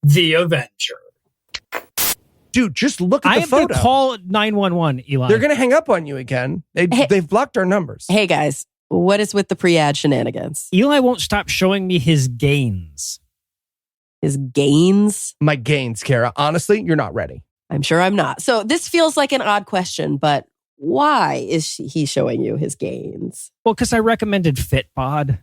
[SPEAKER 2] The Avenger.
[SPEAKER 3] Dude, just look at the photo.
[SPEAKER 2] I have to call 911, Eli.
[SPEAKER 3] They're going to hang up on you again. They've blocked our numbers.
[SPEAKER 4] Hey, guys, what is with the pre-ad shenanigans?
[SPEAKER 2] Eli won't stop showing me his gains.
[SPEAKER 4] His gains?
[SPEAKER 3] My gains, Cara. Honestly, you're not ready.
[SPEAKER 4] I'm sure I'm not. So this feels like an odd question, but why is he showing you his gains?
[SPEAKER 2] Well, because I recommended Fitbod.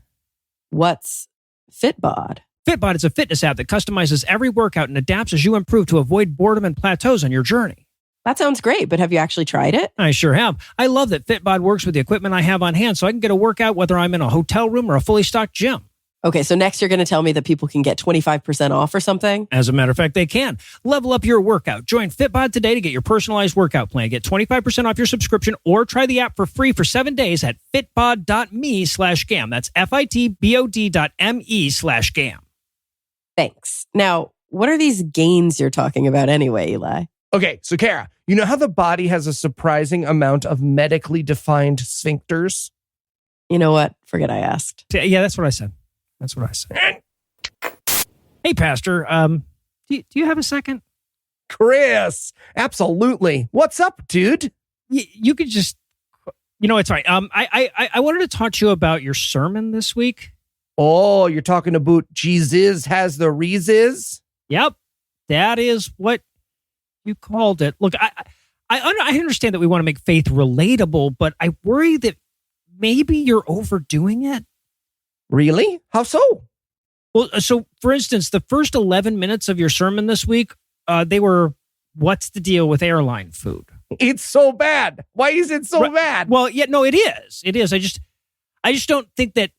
[SPEAKER 4] What's Fitbod?
[SPEAKER 2] Fitbod is a fitness app that customizes every workout and adapts as you improve to avoid boredom and plateaus on your journey.
[SPEAKER 4] That sounds great, but have you actually tried it?
[SPEAKER 2] I sure have. I love that Fitbod works with the equipment I have on hand so I can get a workout whether I'm in a hotel room or a fully stocked gym.
[SPEAKER 4] Okay, so next you're going to tell me that people can get 25% off or something?
[SPEAKER 2] As a matter of fact, they can. Level up your workout. Join Fitbod today to get your personalized workout plan. Get 25% off your subscription or try the app for free for 7 days at fitbod.me/GAM. That's fitbod.me/GAM.
[SPEAKER 4] Thanks. Now, what are these gains you're talking about anyway, Eli?
[SPEAKER 3] Okay, so Cara, you know how the body has a surprising amount of medically defined sphincters?
[SPEAKER 4] You know what? Forget I asked.
[SPEAKER 2] Yeah, that's what I said. Hey, Pastor, do you have a second?
[SPEAKER 3] Chris, absolutely. What's up, dude?
[SPEAKER 2] You could just, it's right. I wanted to talk to you about your sermon this week.
[SPEAKER 3] Oh, you're talking about Jesus has the reases?
[SPEAKER 2] Yep, that is what you called it. Look, I understand that we want to make faith relatable, but I worry that maybe you're overdoing it.
[SPEAKER 3] Really? How so?
[SPEAKER 2] Well, so for instance, the first 11 minutes of your sermon this week, they were, what's the deal with airline food?
[SPEAKER 3] It's so bad. Why is it so bad?
[SPEAKER 2] Well, yeah, no, it is. It is. I just don't think that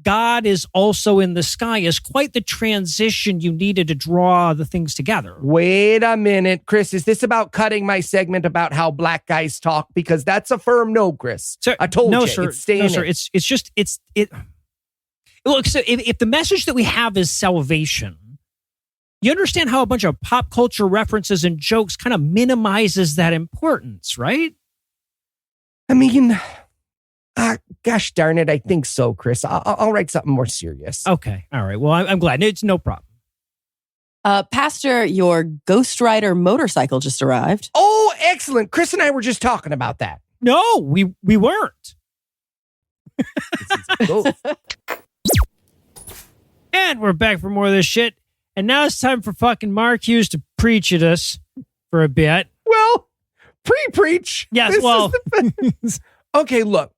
[SPEAKER 2] God is also in the sky is quite the transition you needed to draw the things together.
[SPEAKER 3] Wait a minute, Chris. Is this about cutting my segment about how black guys talk? Because that's a firm no, Chris.
[SPEAKER 2] Sir,
[SPEAKER 3] I told
[SPEAKER 2] no,
[SPEAKER 3] you.
[SPEAKER 2] sir,
[SPEAKER 3] It's staying
[SPEAKER 2] no, sir.
[SPEAKER 3] in.
[SPEAKER 2] Look, so if the message that we have is salvation, you understand how a bunch of pop culture references and jokes kind of minimizes that importance, right?
[SPEAKER 3] I mean, gosh darn it, I think so, Chris. I'll write something more serious.
[SPEAKER 2] Okay. All right. Well, I'm glad. It's no problem.
[SPEAKER 4] Pastor, your Ghost Rider motorcycle just arrived.
[SPEAKER 3] Oh, excellent. Chris and I were just talking about that.
[SPEAKER 2] No, we weren't. And we're back for more of this shit. And now it's time for fucking Mark Hughes to preach at us for a bit.
[SPEAKER 3] Well, pre-preach.
[SPEAKER 2] Yes,
[SPEAKER 3] This
[SPEAKER 2] well.
[SPEAKER 3] is okay, look,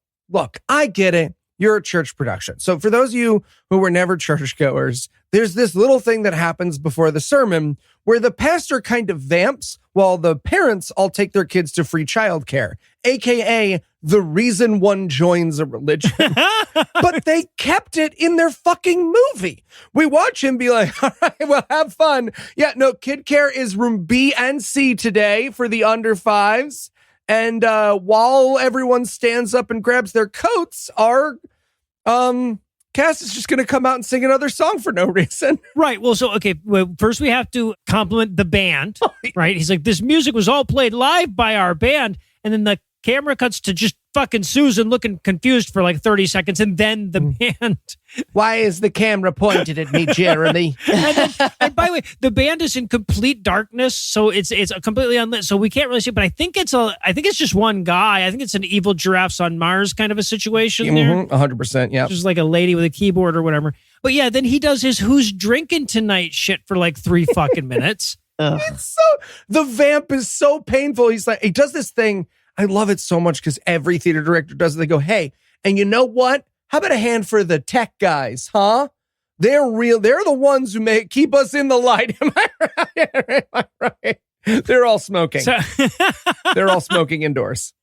[SPEAKER 3] I get it. You're a church production. So for those of you who were never churchgoers, there's this little thing that happens before the sermon where the pastor kind of vamps while the parents all take their kids to free childcare, aka the reason one joins a religion. But they kept it in their fucking movie. We watch him be like, all right, well, have fun. Yeah, no, kid care is room B and C today for the under fives. And while everyone stands up and grabs their coats, our cast is just going to come out and sing another song for no reason.
[SPEAKER 2] Right. Well, so, okay. Well, first we have to compliment the band, right? He's like, this music was all played live by our band. And then the camera cuts to just fucking Susan looking confused for like 30 seconds. And then the band.
[SPEAKER 3] Why is the camera pointed at me, Jeremy?
[SPEAKER 2] And by the way, the band is in complete darkness. So it's completely unlit. So we can't really see it, but I think it's just one guy. I think it's an evil giraffes on Mars kind of a situation there.
[SPEAKER 3] 100%. Yeah.
[SPEAKER 2] Just like a lady with a keyboard or whatever. But yeah, then he does his who's drinking tonight shit for like 3 fucking minutes.
[SPEAKER 3] It's the vamp is so painful. He's like, he does this thing. I love it so much because every theater director does it. They go, hey, and you know what? How about a hand for the tech guys, huh? They're real. They're the ones who keep us in the light. Am I right? Am I right? They're all smoking. They're all smoking indoors.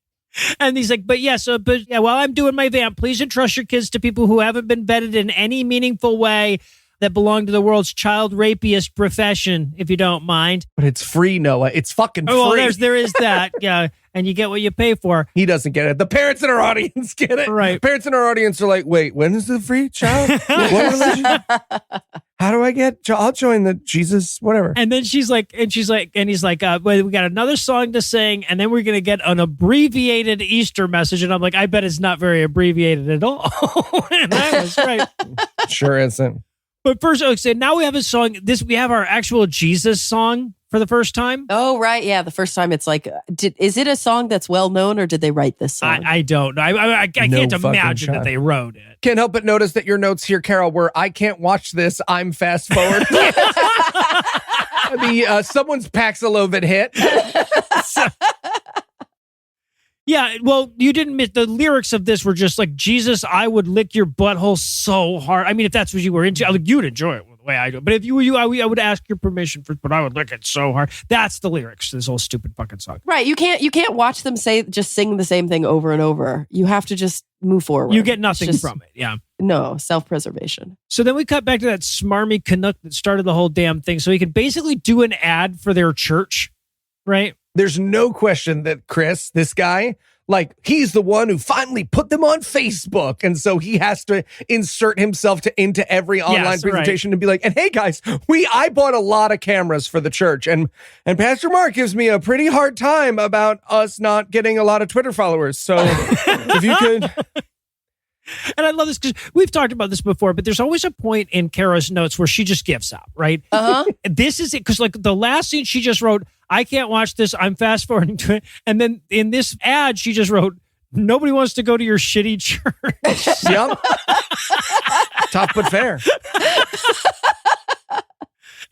[SPEAKER 2] And he's like, but while I'm doing my vamp, please entrust your kids to people who haven't been vetted in any meaningful way that belong to the world's child rapiest profession, if you don't mind.
[SPEAKER 3] But it's free, Noah. It's fucking free.
[SPEAKER 2] Oh, well, there is that. Yeah. And you get what you pay for.
[SPEAKER 3] He doesn't get it. The parents in our audience get it.
[SPEAKER 2] Right.
[SPEAKER 3] Parents in our audience are like, wait, when is the free child? What religion? How do I get? I'll join the Jesus, whatever.
[SPEAKER 2] And then he's like, well, we got another song to sing, and then we're going to get an abbreviated Easter message. And I'm like, I bet it's not very abbreviated at all. And I was right.
[SPEAKER 3] Sure isn't.
[SPEAKER 2] But first, okay, now we have a song. We have our actual Jesus song for the first time.
[SPEAKER 4] Oh, right. Yeah. The first time it's like, is it a song that's well known or did they write this song?
[SPEAKER 2] I don't know. I can't imagine that they wrote it.
[SPEAKER 3] Can't help but notice that your notes here, Carol, were I can't watch this. I'm fast forward. Someone's Paxlovid hit.
[SPEAKER 2] Yeah, well, you didn't miss the lyrics of this were just like, Jesus, I would lick your butthole so hard. I mean, if that's what you were into, you'd enjoy it the way I do. But if you were I would ask your permission for, but I would lick it so hard. That's the lyrics to this whole stupid fucking song.
[SPEAKER 4] Right. You can't watch them just sing the same thing over and over. You have to just move forward.
[SPEAKER 2] You get nothing from it. Yeah.
[SPEAKER 4] No, self-preservation.
[SPEAKER 2] So then we cut back to that smarmy Canuck that started the whole damn thing. So he could basically do an ad for their church, right?
[SPEAKER 3] There's no question that Chris, this guy, like he's the one who finally put them on Facebook. And so he has to insert himself into every online presentation and be like, and hey guys, I bought a lot of cameras for the church. And Pastor Mark gives me a pretty hard time about us not getting a lot of Twitter followers. So if you could...
[SPEAKER 2] And I love this because we've talked about this before, but there's always a point in Cara's notes where she just gives up, right?
[SPEAKER 4] Uh-huh.
[SPEAKER 2] This is it, because like the last scene she just wrote, I can't watch this, I'm fast forwarding to it. And then in this ad, she just wrote, nobody wants to go to your shitty church.
[SPEAKER 3] Yep. Tough but fair.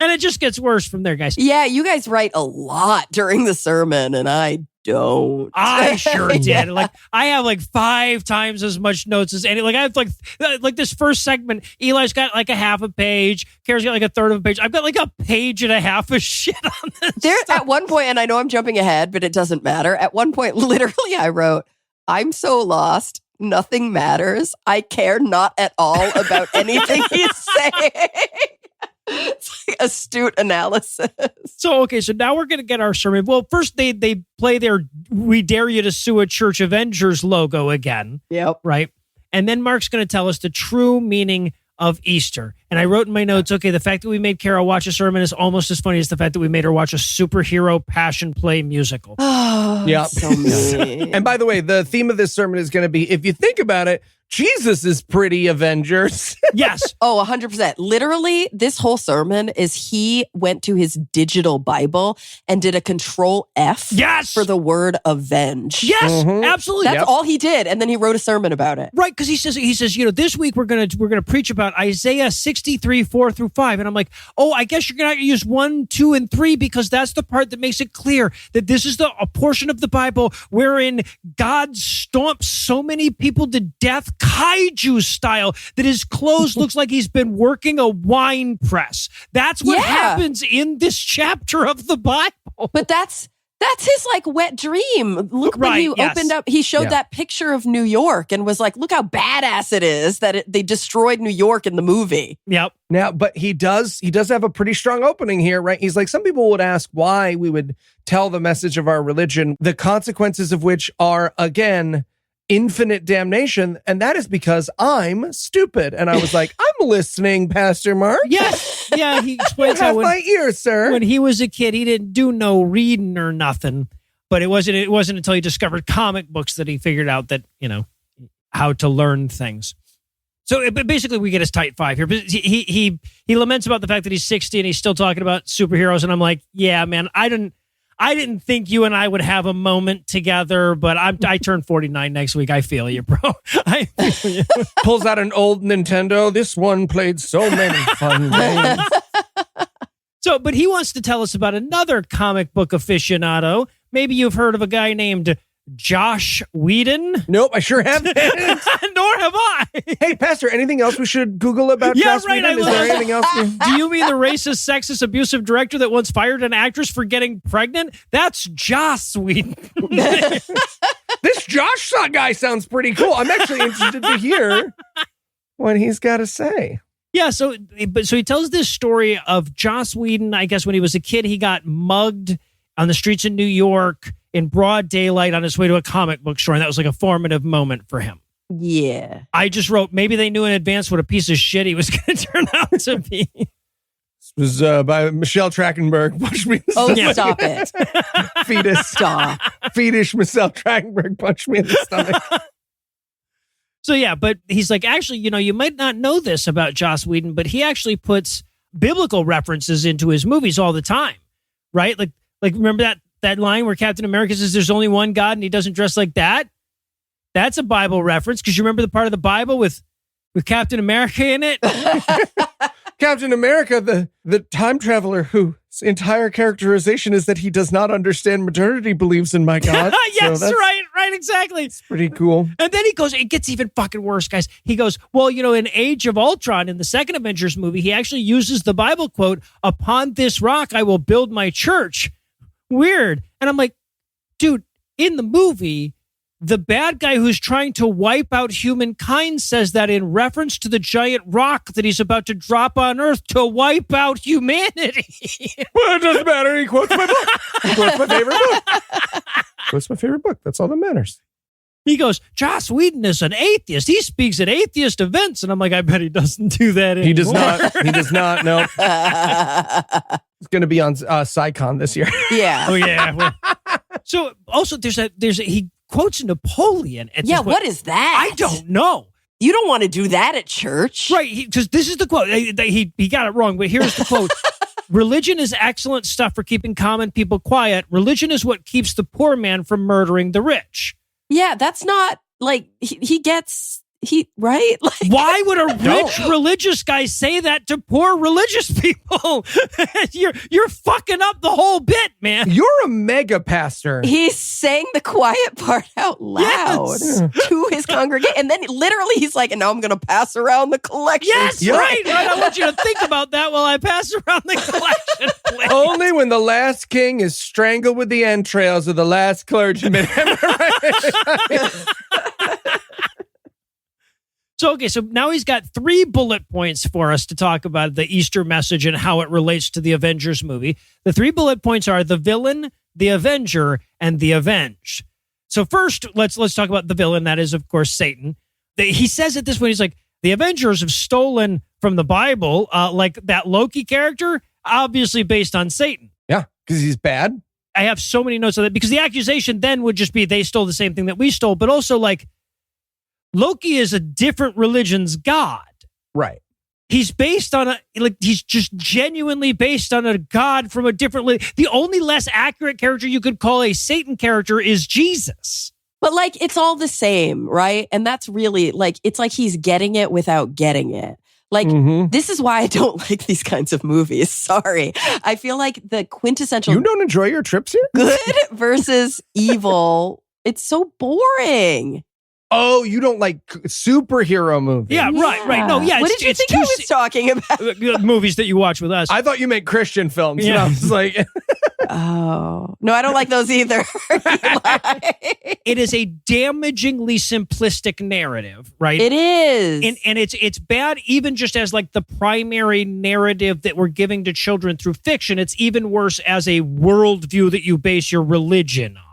[SPEAKER 2] And it just gets worse from there, guys.
[SPEAKER 4] Yeah, you guys write a lot during the sermon, and I don't.
[SPEAKER 2] I sure did. Like I have like 5 times as much notes as any. Like I have like this first segment. Eli's got like a half a page. Kara's got like a third of a page. I've got like a page and a half of shit on this.
[SPEAKER 4] There at one point, and I know I'm jumping ahead, but it doesn't matter. At one point, literally, I wrote, "I'm so lost. nothing matters. I care not at all about anything he's saying. It's like astute analysis.
[SPEAKER 2] So now we're going to get our sermon. Well, first they play their "We Dare You to Sue a Church Avengers" logo again.
[SPEAKER 4] Yep.
[SPEAKER 2] Right? And then Mark's going to tell us the true meaning of Easter. And I wrote in my notes, the fact that we made Cara watch a sermon is almost as funny as the fact that we made her watch a superhero passion play musical.
[SPEAKER 4] Oh,
[SPEAKER 3] Yeah.
[SPEAKER 4] so mean.
[SPEAKER 3] And by the way, the theme of this sermon is going to be, if you think about it, Jesus is pretty Avengers.
[SPEAKER 2] Yes.
[SPEAKER 4] Oh, 100%. Literally, this whole sermon is he went to his digital Bible and did a Control F
[SPEAKER 2] Yes.
[SPEAKER 4] for the word avenge.
[SPEAKER 2] Yes,
[SPEAKER 3] Mhm.
[SPEAKER 2] absolutely.
[SPEAKER 4] That's all he did. And then he wrote a sermon about it.
[SPEAKER 2] Right, because he says, this week we're gonna preach about Isaiah 63, 4-5. And I'm like, I guess you're gonna use 1, 2, and 3 because that's the part that makes it clear that this is a portion of the Bible wherein God stomps so many people to death, kaiju style, that his clothes looks like he's been working a wine press. That's what happens in this chapter of the Bible.
[SPEAKER 4] But that's his like wet dream. Look, when he opened up, he showed that picture of New York and was like, look how badass it is that they destroyed New York in the movie.
[SPEAKER 2] Yep.
[SPEAKER 3] Now, but he does have a pretty strong opening here, right? He's like, some people would ask why we would tell the message of our religion, the consequences of which are, again, infinite damnation, and that is because I'm stupid. And I was like, I'm listening, Pastor Mark.
[SPEAKER 2] Yes. Yeah, he explains
[SPEAKER 3] Have
[SPEAKER 2] how
[SPEAKER 3] my ears, sir.
[SPEAKER 2] when he was a kid, he didn't do no reading or nothing. But it wasn't until he discovered comic books that he figured out that, how to learn things. So basically we get his tight 5 here. But he laments about the fact that he's 60 and he's still talking about superheroes. And I'm like, yeah, man, I didn't think you and I would have a moment together, but I turn 49 next week. I feel you, bro. I feel you.
[SPEAKER 3] Pulls out an old Nintendo. This one played so many fun games.
[SPEAKER 2] So, but he wants to tell us about another comic book aficionado. Maybe you've heard of a guy named Josh Whedon.
[SPEAKER 3] Nope, I sure haven't.
[SPEAKER 2] Nor have I.
[SPEAKER 3] Hey, Pastor, anything else we should Google about Josh Whedon? Is there anything else?
[SPEAKER 2] Do you mean the racist, sexist, abusive director that once fired an actress for getting pregnant? That's Joss Whedon.
[SPEAKER 3] This Josh guy sounds pretty cool. I'm actually interested to hear what he's got to say.
[SPEAKER 2] Yeah, so he tells this story of Joss Whedon. I guess when he was a kid, he got mugged on the streets of New York in broad daylight on his way to a comic book store, and that was like a formative moment for him.
[SPEAKER 4] Yeah.
[SPEAKER 2] I just wrote, maybe they knew in advance what a piece of shit he was going to turn out to be.
[SPEAKER 3] This was by Michelle Trachtenberg. Punch me in the stomach.
[SPEAKER 4] Stop it.
[SPEAKER 3] Fetus.
[SPEAKER 4] Stop.
[SPEAKER 3] Fetish Michelle Trachtenberg punched me in the stomach.
[SPEAKER 2] So yeah, but he's like, actually, you might not know this about Joss Whedon, but he actually puts biblical references into his movies all the time, right? Like remember that line where Captain America says there's only one God and he doesn't dress like that? That's a Bible reference, because you remember the part of the Bible with Captain America in it?
[SPEAKER 3] Captain America, the time traveler whose entire characterization is that he does not understand modernity, believes in my God.
[SPEAKER 2] Yes, right, exactly.
[SPEAKER 3] It's pretty cool.
[SPEAKER 2] And then he goes, it gets even fucking worse, guys. He goes, well, in Age of Ultron, in the second Avengers movie, he actually uses the Bible quote, "Upon this rock I will build my church." Weird. And I'm like, dude, in the movie, the bad guy who's trying to wipe out humankind says that in reference to the giant rock that he's about to drop on Earth to wipe out humanity.
[SPEAKER 3] Well, it doesn't matter. He quotes my book. He quotes my favorite book. Quotes my favorite book. That's all that matters.
[SPEAKER 2] He goes, Joss Whedon is an atheist. He speaks at atheist events. And I'm like, I bet he doesn't do that anymore.
[SPEAKER 3] He does not. He does not. No. It's going to be on SciCon this year.
[SPEAKER 4] Yeah.
[SPEAKER 2] Oh, yeah. Well, so also he quotes Napoleon.
[SPEAKER 4] Yeah, what is that?
[SPEAKER 2] I don't know.
[SPEAKER 4] You don't want to do that at church.
[SPEAKER 2] Right, because this is the quote. He got it wrong, but here's the quote. Religion is excellent stuff for keeping common people quiet. Religion is what keeps the poor man from murdering the rich.
[SPEAKER 4] Yeah, that's not like right? Like,
[SPEAKER 2] why would a rich religious guy say that to poor religious people? You're fucking up the whole bit, man.
[SPEAKER 3] You're a mega pastor.
[SPEAKER 4] He's saying the quiet part out loud to his congregation. And then literally he's like, and now I'm going to pass around the collection.
[SPEAKER 2] Yes, right. I want you to think about that while I pass around the collection plate.
[SPEAKER 3] Only when the last king is strangled with the entrails of the last clergyman. Am I right?
[SPEAKER 2] So, okay, so now he's got 3 bullet points for us to talk about the Easter message and how it relates to the Avengers movie. The 3 bullet points are the villain, the Avenger, and the avenged. So first, let's talk about the villain. That is, of course, Satan. He says at this point, he's like, the Avengers have stolen from the Bible, like that Loki character, obviously based on Satan.
[SPEAKER 3] Yeah, because he's bad.
[SPEAKER 2] I have so many notes on that because the accusation then would just be they stole the same thing that we stole, but also like Loki is a different religion's god.
[SPEAKER 3] Right.
[SPEAKER 2] He's based on he's just genuinely based on a god from a different the only less accurate character you could call a Satan character is Jesus.
[SPEAKER 4] But like, it's all the same, right? And that's really like, it's like he's getting it without getting it. Like, this is why I don't like these kinds of movies. Sorry. I feel like the quintessential...
[SPEAKER 3] You don't enjoy your trips here?
[SPEAKER 4] Good versus evil. It's so boring.
[SPEAKER 3] Oh, you don't like superhero movies?
[SPEAKER 2] Yeah, right. No, yeah.
[SPEAKER 4] What did you think I was talking about?
[SPEAKER 2] Movies that you watch with us.
[SPEAKER 3] I thought you meant Christian films.
[SPEAKER 2] Yeah.
[SPEAKER 3] And I was like...
[SPEAKER 4] Oh. No, I don't like those either.
[SPEAKER 2] It is a damagingly simplistic narrative, right?
[SPEAKER 4] It is.
[SPEAKER 2] And it's bad even just as like the primary narrative that we're giving to children through fiction. It's even worse as a worldview that you base your religion on.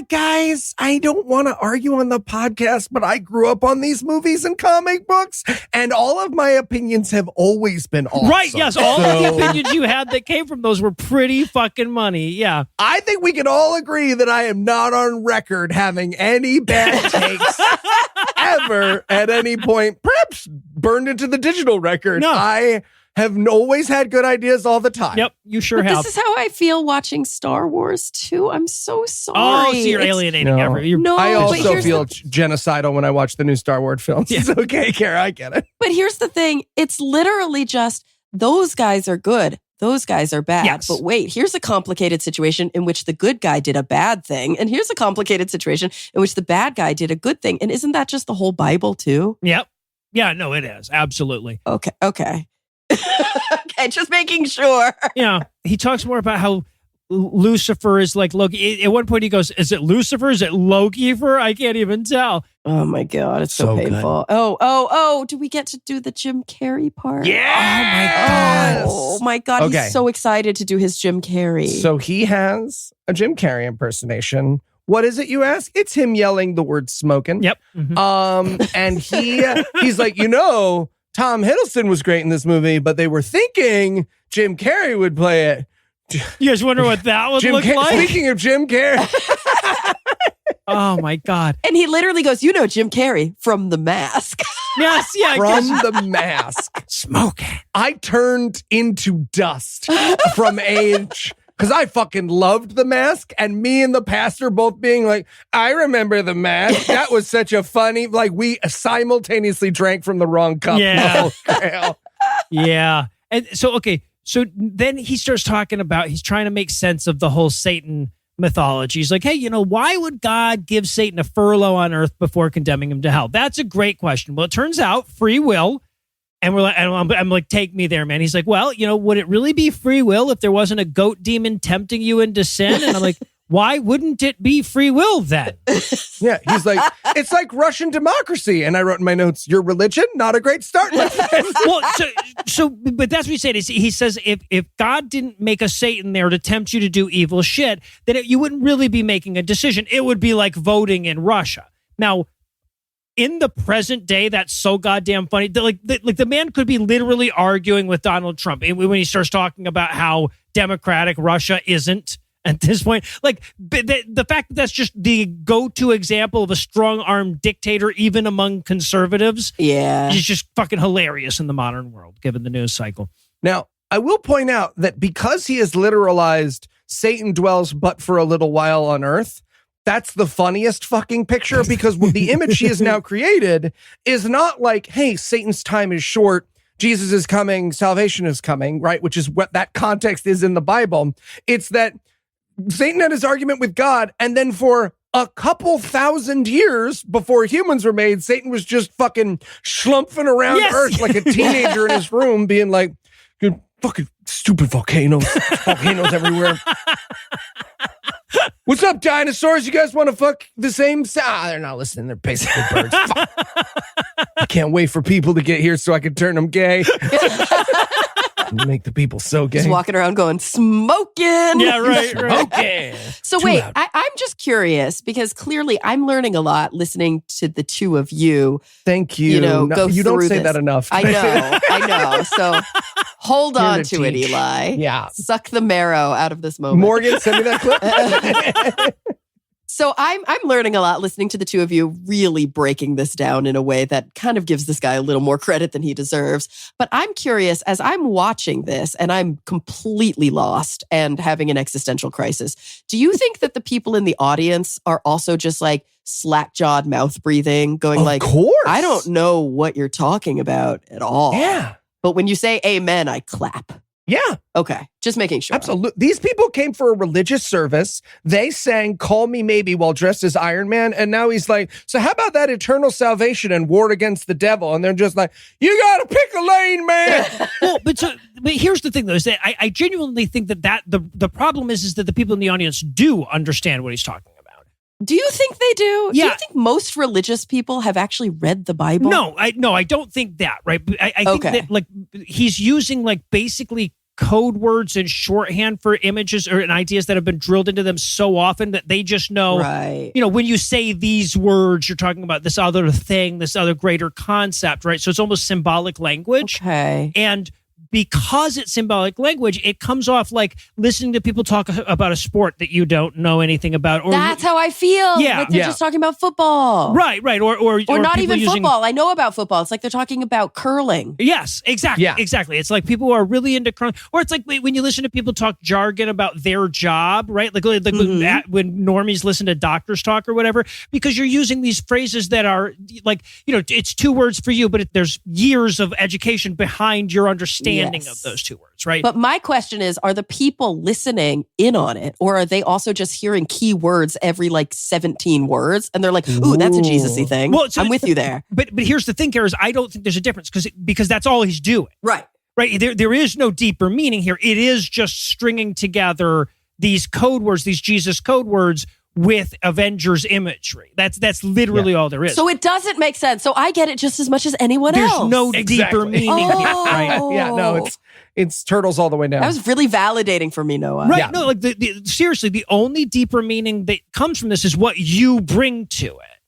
[SPEAKER 3] Guys, I don't want to argue on the podcast, but I grew up on these movies and comic books, and all of my opinions have always been awesome.
[SPEAKER 2] Right, yes. All of the opinions you had that came from those were pretty fucking money. Yeah.
[SPEAKER 3] I think we can all agree that I am not on record having any bad takes ever at any point, perhaps burned into the digital record.
[SPEAKER 2] No.
[SPEAKER 3] I have always had good ideas all the time.
[SPEAKER 2] Yep, you sure
[SPEAKER 4] But
[SPEAKER 2] have.
[SPEAKER 4] this is how I feel watching Star Wars too. I'm so sorry.
[SPEAKER 2] Oh, so you're alienating everyone.
[SPEAKER 4] No,
[SPEAKER 3] I
[SPEAKER 4] but
[SPEAKER 3] also
[SPEAKER 4] here's
[SPEAKER 3] feel genocidal when I watch the new Star Wars films.
[SPEAKER 2] Yeah.
[SPEAKER 3] It's okay, Cara, I get it.
[SPEAKER 4] But here's the thing. It's literally just those guys are good. Those guys are bad.
[SPEAKER 2] Yes.
[SPEAKER 4] But wait, here's a complicated situation in which the good guy did a bad thing. And here's a complicated situation in which the bad guy did a good thing. And isn't that just the whole Bible too?
[SPEAKER 2] Yep. Yeah, no, it is. Absolutely.
[SPEAKER 4] Okay. Okay, just making sure.
[SPEAKER 2] Yeah. He talks more about how Lucifer is like Loki. At one point he goes, is it Lucifer? Is it Loki? I can't even tell.
[SPEAKER 4] Oh my God, it's so painful. Oh, do we get to do the Jim Carrey part?
[SPEAKER 2] Yeah.
[SPEAKER 4] Oh my God,
[SPEAKER 3] Okay.
[SPEAKER 4] he's so excited to do his Jim Carrey.
[SPEAKER 3] So he has a Jim Carrey impersonation. What is it, you ask? It's him yelling the word smoking.
[SPEAKER 2] Yep.
[SPEAKER 3] And he's like, Tom Hiddleston was great in this movie, but they were thinking Jim Carrey would play it.
[SPEAKER 2] You guys wonder what that would look like?
[SPEAKER 3] Speaking of Jim Carrey.
[SPEAKER 2] Oh my God.
[SPEAKER 4] And he literally goes, Jim Carrey from The Mask.
[SPEAKER 2] Yes, yeah.
[SPEAKER 3] From The Mask.
[SPEAKER 2] Smoking.
[SPEAKER 3] I turned into dust from age because I fucking loved The Mask, and me and the pastor both being like, I remember The Mask. That was such a funny, like we simultaneously drank from the wrong cup.
[SPEAKER 2] Yeah.
[SPEAKER 3] Oh,
[SPEAKER 2] Yeah. And so, okay. So then he starts talking about, he's trying to make sense of the whole Satan mythology. He's like, hey, why would God give Satan a furlough on earth before condemning him to hell? That's a great question. Well, it turns out free will. And we're like, I'm like, take me there, man. He's like, well, would it really be free will if there wasn't a goat demon tempting you into sin? And I'm like, why wouldn't it be free will then?
[SPEAKER 3] yeah. He's like, it's like Russian democracy. And I wrote in my notes, your religion, not a great start. My friend.
[SPEAKER 2] Well, but that's what he said. He says, if God didn't make a Satan there to tempt you to do evil shit, then you wouldn't really be making a decision. It would be like voting in Russia. Now, in the present day, that's so goddamn funny. The man could be literally arguing with Donald Trump when he starts talking about how democratic Russia isn't at this point. Like the fact that that's just the go-to example of a strong-armed dictator, even among conservatives, is just fucking hilarious in the modern world, given the news cycle.
[SPEAKER 3] Now, I will point out that because he has literalized Satan dwells but for a little while on earth, that's the funniest fucking picture, because the image she has now created is not like, hey, Satan's time is short, Jesus is coming, salvation is coming, right? Which is what that context is in the Bible. It's that Satan had his argument with God, and then for a couple thousand years before humans were made, Satan was just fucking schlumping around Earth like a teenager in his room being like, fucking stupid volcanoes everywhere. What's up, dinosaurs? You guys want to fuck the same sound? They're not listening. They're basically birds. Fuck. I can't wait for people to get here so I can turn them gay. Make the people so gay.
[SPEAKER 4] Just walking around going, smoking.
[SPEAKER 2] Yeah, right.
[SPEAKER 3] Okay.
[SPEAKER 4] So wait, I'm just curious because clearly I'm learning a lot listening to the two of you.
[SPEAKER 3] Thank you.
[SPEAKER 4] You know,
[SPEAKER 3] No,
[SPEAKER 4] go
[SPEAKER 3] you don't
[SPEAKER 4] through
[SPEAKER 3] say
[SPEAKER 4] this.
[SPEAKER 3] that enough.
[SPEAKER 4] I know. So hold
[SPEAKER 3] Here
[SPEAKER 4] on
[SPEAKER 3] to
[SPEAKER 4] to it,
[SPEAKER 3] teach.
[SPEAKER 4] Eli.
[SPEAKER 3] Yeah.
[SPEAKER 4] Suck the marrow out of this moment.
[SPEAKER 3] Morgan, send me that clip.
[SPEAKER 4] So I'm learning a lot listening to the two of you really breaking this down in a way that kind of gives this guy a little more credit than he deserves. But I'm curious, as I'm watching this and I'm completely lost and having an existential crisis, do you think that the people in the audience are also just like slack-jawed mouth breathing, going
[SPEAKER 3] Of
[SPEAKER 4] like,
[SPEAKER 3] course.
[SPEAKER 4] I don't know what you're talking about at all.
[SPEAKER 3] Yeah.
[SPEAKER 4] But when you say amen, I clap.
[SPEAKER 3] Yeah.
[SPEAKER 4] Okay. Just making sure.
[SPEAKER 3] Absolutely. These people came for a religious service. They sang Call Me Maybe while dressed as Iron Man. And now he's like, so how about that eternal salvation and war against the devil? And they're just like, you got to pick a lane, man.
[SPEAKER 2] Well, but here's the thing, though, is that I genuinely think that the problem is that the people in the audience do understand what he's talking about.
[SPEAKER 4] Do you think they do?
[SPEAKER 2] Yeah.
[SPEAKER 4] Do you think most religious people have actually read the Bible?
[SPEAKER 2] No, I don't think that, right? I think
[SPEAKER 4] Okay.
[SPEAKER 2] that like he's using like basically code words and shorthand for images and ideas that have been drilled into them so often that they just know,
[SPEAKER 4] Right.
[SPEAKER 2] you know, when you say these words, you're talking about this other thing, this other greater concept, right? So it's almost symbolic language.
[SPEAKER 4] Okay.
[SPEAKER 2] And because it's symbolic language, it comes off like listening to people talk about a sport that you don't know anything about. Or
[SPEAKER 4] That's how I feel.
[SPEAKER 2] Yeah.
[SPEAKER 4] Like they're
[SPEAKER 3] Yeah.
[SPEAKER 4] just talking about football.
[SPEAKER 2] right. Or
[SPEAKER 4] Or not
[SPEAKER 2] people
[SPEAKER 4] even
[SPEAKER 2] using-
[SPEAKER 4] football. I know about football. It's like they're talking about curling.
[SPEAKER 2] Yes, exactly.
[SPEAKER 3] Yeah.
[SPEAKER 2] Exactly. It's like people who are really into crime, or it's like when you listen to people talk jargon about their job, right? Like when normies listen to doctors talk or whatever, because you're using these phrases that are like, you know, it's two words for you, but there's years of education behind your understanding
[SPEAKER 4] Yes.
[SPEAKER 2] of those two words, right?
[SPEAKER 4] But my question is, are the people listening in on it, or are they also just hearing key words every like 17 words? And they're like, ooh, that's a Jesus-y thing.
[SPEAKER 2] Well, so-
[SPEAKER 4] I'm with you there.
[SPEAKER 2] but here's the thing, Cara, is I don't think there's a difference because that's all he's doing.
[SPEAKER 4] Right.
[SPEAKER 2] Right. There is no deeper meaning here. It is just stringing together these code words, these Jesus code words with Avengers imagery. That's literally all there is.
[SPEAKER 4] So it doesn't make sense. So I get it just as much as anyone
[SPEAKER 2] There's
[SPEAKER 4] else.
[SPEAKER 2] no deeper
[SPEAKER 3] Exactly.
[SPEAKER 2] meaning here, right?
[SPEAKER 4] Oh.
[SPEAKER 3] Yeah, no, it's turtles all the way down.
[SPEAKER 4] That was really validating for me, Noah.
[SPEAKER 2] Right.
[SPEAKER 3] Yeah.
[SPEAKER 2] No, like seriously, the only deeper meaning that comes from this is what you bring to it.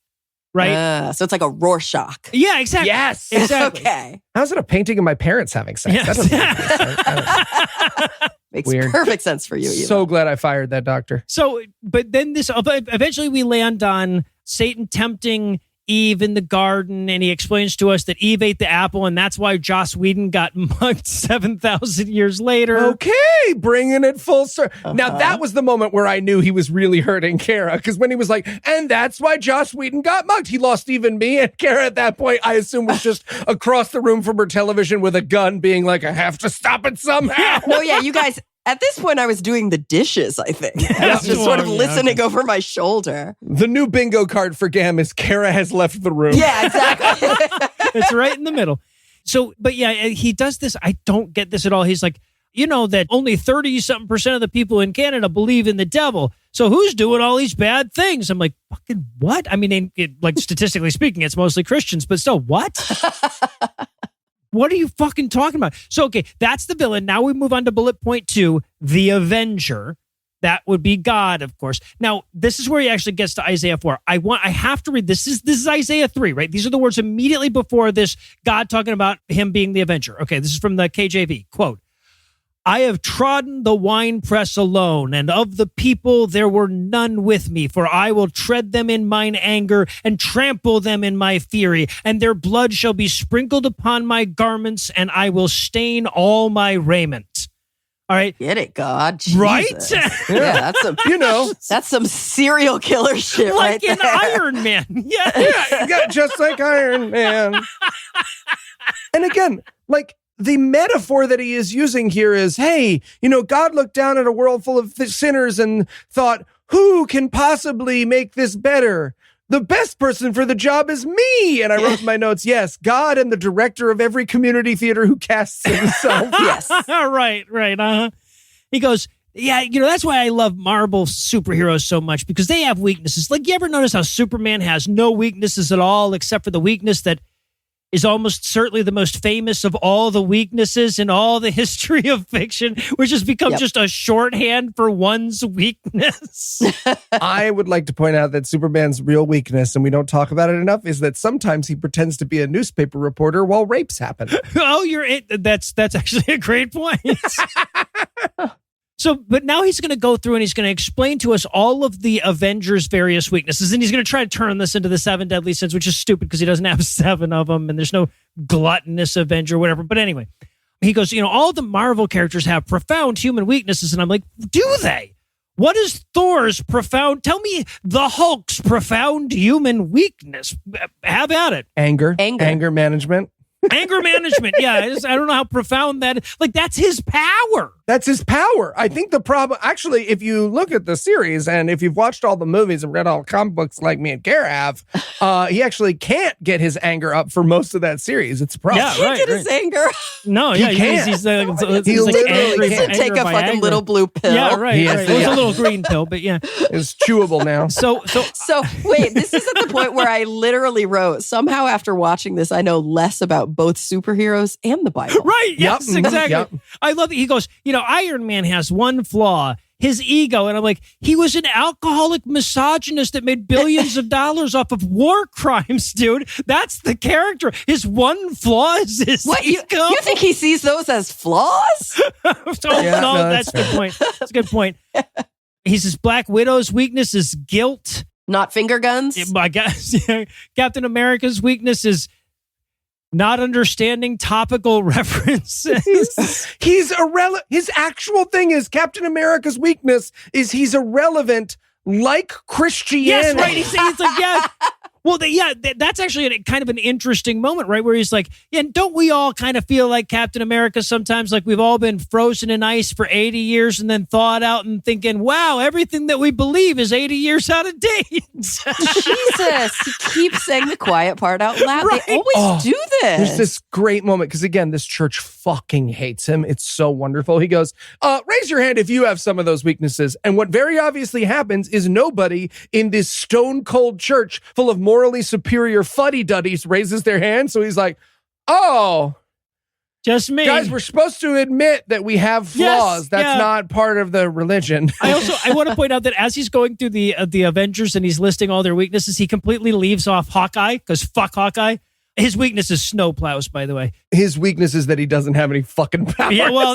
[SPEAKER 2] Right?
[SPEAKER 4] So it's like a Rorschach.
[SPEAKER 2] Yeah, exactly.
[SPEAKER 3] Yes.
[SPEAKER 2] Exactly.
[SPEAKER 4] Okay.
[SPEAKER 3] How's it a painting of my parents having sex?
[SPEAKER 2] Yes.
[SPEAKER 3] That doesn't make sense. I don't-
[SPEAKER 4] Makes
[SPEAKER 3] Weird.
[SPEAKER 4] perfect sense for you. Eli.
[SPEAKER 3] So glad I fired that doctor.
[SPEAKER 2] So, but then eventually we land on Satan tempting Eve in the garden, and he explains to us that Eve ate the apple, and that's why Joss Whedon got mugged 7,000 years later.
[SPEAKER 3] Okay, bringing it full circle. Now, that was the moment where I knew he was really hurting Cara, because when he was like, and that's why Joss Whedon got mugged, he lost even me. And Cara at that point, I assume, was just across the room from her television with a gun being like, I have to stop it somehow.
[SPEAKER 4] No, yeah, you guys, at this point, I was doing the dishes, I think. I was just sort of listening over my shoulder.
[SPEAKER 3] The new bingo card for GAM is Cara has left the room.
[SPEAKER 4] Yeah, exactly.
[SPEAKER 2] It's right in the middle. So, but yeah, he does this. I don't get this at all. He's like, you know, that only 30-something% of the people in Canada believe in the devil. So who's doing all these bad things? I'm like, fucking what? I mean, like statistically speaking, it's mostly Christians, but still, what? What are you fucking talking about? So, okay, that's the villain. Now we move on to bullet point 2, the Avenger. That would be God, of course. Now, this is where he actually gets to Isaiah 4. I have to read this. This is Isaiah 3, right? These are the words immediately before this, God talking about him being the Avenger. Okay, this is from the KJV. Quote, I have trodden the winepress alone, and of the people there were none with me, for I will tread them in mine anger and trample them in my fury, and their blood shall be sprinkled upon my garments, and I will stain all my raiment. All right.
[SPEAKER 4] Get it, God. Jesus.
[SPEAKER 2] Right?
[SPEAKER 4] Yeah, that's some, that's some serial killer shit
[SPEAKER 2] Like
[SPEAKER 4] right
[SPEAKER 2] an
[SPEAKER 4] there.
[SPEAKER 2] Iron Man. Yeah.
[SPEAKER 3] Yeah, just like Iron Man. And again, like, the metaphor that he is using here is, hey, you know, God looked down at a world full of sinners and thought, who can possibly make this better? The best person for the job is me. And I wrote in my notes, yes, God and the director of every community theater who casts himself.
[SPEAKER 4] Yes.
[SPEAKER 2] Right. He goes, Yeah, that's why I love Marvel superheroes so much, because they have weaknesses. Like, you ever notice how Superman has no weaknesses at all, except for the weakness that is almost certainly the most famous of all the weaknesses in all the history of fiction, which has become just a shorthand for one's weakness.
[SPEAKER 3] I would like to point out that Superman's real weakness, and we don't talk about it enough, is that sometimes he pretends to be a newspaper reporter while rapes happen.
[SPEAKER 2] That's actually a great point. So, but now he's going to go through and he's going to explain to us all of the Avengers' various weaknesses. And he's going to try to turn this into the 7 deadly sins, which is stupid because he doesn't have 7 of them and there's no gluttonous Avenger or whatever. But anyway, he goes, all the Marvel characters have profound human weaknesses. And I'm like, do they? What is Thor's profound? Tell me the Hulk's profound human weakness. Have at it.
[SPEAKER 3] Anger management.
[SPEAKER 2] Anger management. Yeah, I don't know how profound that is. Like, that's his power.
[SPEAKER 3] That's his power. I think the problem, actually, if you look at the series and if you've watched all the movies and read all the comic books like me and Cara have, he actually can't get his anger up for most of that series. It's a problem.
[SPEAKER 2] Yeah,
[SPEAKER 4] He can't get his anger.
[SPEAKER 2] No,
[SPEAKER 3] He
[SPEAKER 2] yeah,
[SPEAKER 3] can't.
[SPEAKER 2] He's
[SPEAKER 3] He
[SPEAKER 2] like
[SPEAKER 3] literally
[SPEAKER 2] angry,
[SPEAKER 3] can't.
[SPEAKER 4] Take a fucking
[SPEAKER 2] anger.
[SPEAKER 4] little blue pill.
[SPEAKER 2] Yeah, right.
[SPEAKER 3] He has
[SPEAKER 2] Right.
[SPEAKER 3] to-
[SPEAKER 2] It was
[SPEAKER 3] yeah.
[SPEAKER 2] a little green pill, but yeah.
[SPEAKER 3] It's chewable now.
[SPEAKER 2] So
[SPEAKER 4] So wait, this is at the point where I literally wrote, somehow after watching this, I know less about both superheroes and the Bible.
[SPEAKER 2] right, yes,
[SPEAKER 3] Yep.
[SPEAKER 2] exactly.
[SPEAKER 3] Yep.
[SPEAKER 2] I love it. He goes, Iron Man has one flaw. His ego. And I'm like, he was an alcoholic misogynist that made billions of dollars off of war crimes, dude. That's the character. His one flaw is his
[SPEAKER 4] What, you
[SPEAKER 2] ego.
[SPEAKER 4] think he sees those as flaws?
[SPEAKER 3] Yeah,
[SPEAKER 2] no,
[SPEAKER 3] no,
[SPEAKER 2] that's
[SPEAKER 3] that's
[SPEAKER 2] a good point. That's a good point. He says Black Widow's weakness is guilt.
[SPEAKER 4] Not finger guns?
[SPEAKER 2] I guess Captain America's weakness is not understanding topical references.
[SPEAKER 3] He's irrelevant. His actual thing is Captain America's weakness is he's irrelevant like Christianity.
[SPEAKER 2] Yes, right. He's like, yeah. Well, that's actually kind of an interesting moment, right? Where he's like, yeah, don't we all kind of feel like Captain America sometimes, like we've all been frozen in ice for 80 years and then thawed out and thinking, wow, everything that we believe is 80 years out of date.
[SPEAKER 4] Jesus. He keeps saying the quiet part out loud.
[SPEAKER 2] Right.
[SPEAKER 4] They always do this.
[SPEAKER 3] There's this great moment because, again, this church fucking hates him. It's so wonderful. He goes, raise your hand if you have some of those weaknesses. And what very obviously happens is nobody in this stone cold church full of morally superior fuddy-duddies raises their hand. So he's like, oh,
[SPEAKER 2] Just me.
[SPEAKER 3] guys, we're supposed to admit that we have flaws.
[SPEAKER 2] Yes,
[SPEAKER 3] That's
[SPEAKER 2] yeah.
[SPEAKER 3] not part of the religion.
[SPEAKER 2] I want to point out that as he's going through the Avengers and he's listing all their weaknesses, he completely leaves off Hawkeye because fuck Hawkeye. His weakness is snowplows, by the way.
[SPEAKER 3] His weakness is that he doesn't have any fucking power.
[SPEAKER 2] Yeah, well,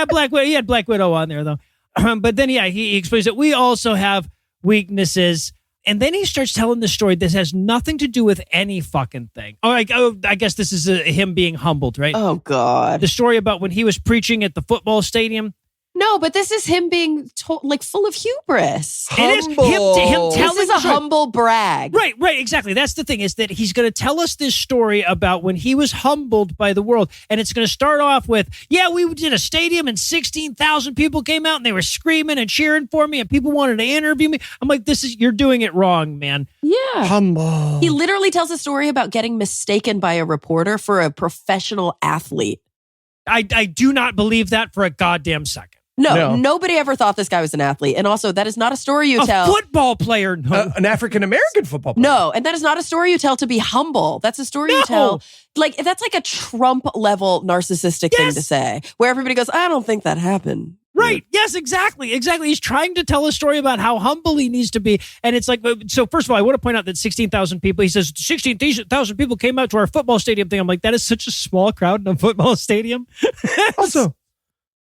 [SPEAKER 2] Black Widow. He had Black Widow on there though. But then, he explains that we also have weaknesses. And then he starts telling the story. This has nothing to do with any fucking thing. I guess this is him being humbled, right?
[SPEAKER 4] Oh, God.
[SPEAKER 2] The story about when he was preaching at the football stadium.
[SPEAKER 4] No, but this is him being full of hubris.
[SPEAKER 2] It is him
[SPEAKER 3] Humble.
[SPEAKER 2] telling
[SPEAKER 4] This is
[SPEAKER 2] the
[SPEAKER 4] a
[SPEAKER 2] story.
[SPEAKER 4] humble brag.
[SPEAKER 2] Right, exactly. That's the thing, is that he's going to tell us this story about when he was humbled by the world. And it's going to start off with, we did a stadium and 16,000 people came out and they were screaming and cheering for me and people wanted to interview me. I'm like, you're doing it wrong, man.
[SPEAKER 4] Yeah.
[SPEAKER 3] Humble.
[SPEAKER 4] He literally tells a story about getting mistaken by a reporter for a professional athlete.
[SPEAKER 2] I do not believe that for a goddamn second.
[SPEAKER 3] No.
[SPEAKER 4] Nobody ever thought this guy was an athlete. And also, that is not a story you
[SPEAKER 2] A
[SPEAKER 4] tell.
[SPEAKER 2] football player, no.
[SPEAKER 3] An African-American football player.
[SPEAKER 4] No, and that is not a story you tell to be humble. That's a story you tell. Like, that's like a Trump level narcissistic thing to say, where everybody goes, I don't think that happened.
[SPEAKER 2] Right. Yes, exactly. He's trying to tell a story about how humble he needs to be. And it's like, so first of all, I want to point out that 16,000 people, he says 16,000 people came out to our football stadium thing. I'm like, that is such a small crowd in a football stadium.
[SPEAKER 3] Also,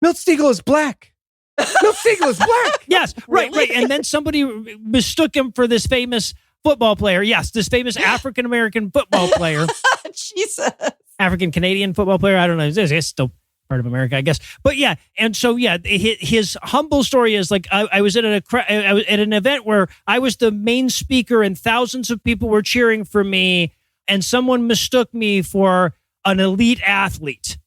[SPEAKER 3] Milt Stegall is black. Milt Stegall is black.
[SPEAKER 2] Yes, right. And then somebody mistook him for this famous football player. Yes, this famous African-American football player.
[SPEAKER 4] Jesus.
[SPEAKER 2] African-Canadian football player. I don't know. It's still part of America, I guess. But yeah, and so his humble story is like, I was at an event where I was the main speaker and thousands of people were cheering for me and someone mistook me for an elite athlete.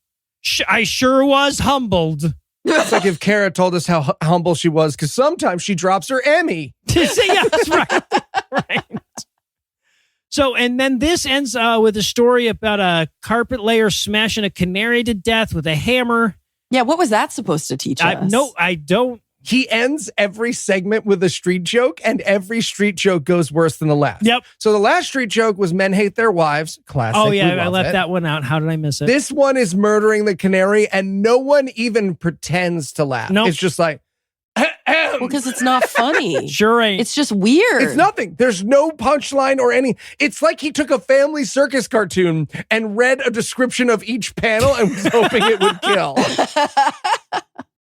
[SPEAKER 2] I sure was humbled.
[SPEAKER 3] It's like if Cara told us how humble she was, because sometimes she drops her Emmy.
[SPEAKER 2] Yeah, that's right. So, and then this ends with a story about a carpet layer smashing a canary to death with a hammer.
[SPEAKER 4] Yeah, what was that supposed to teach us?
[SPEAKER 2] No, I don't
[SPEAKER 3] he ends every segment with a street joke, and every street joke goes worse than the last.
[SPEAKER 2] Yep.
[SPEAKER 3] So the last street joke was men hate their wives. Classic.
[SPEAKER 2] Oh,
[SPEAKER 3] We
[SPEAKER 2] yeah, I
[SPEAKER 3] love
[SPEAKER 2] left
[SPEAKER 3] it.
[SPEAKER 2] that one out. How did I miss it?
[SPEAKER 3] This one is murdering the canary, and no one even pretends to laugh.
[SPEAKER 2] Nope.
[SPEAKER 3] It's just like,
[SPEAKER 4] Well, because it's not funny.
[SPEAKER 2] Sure ain't.
[SPEAKER 4] It's just weird.
[SPEAKER 3] it's nothing. There's no punchline or any. It's like he took a family circus cartoon and read a description of each panel and was hoping it would kill.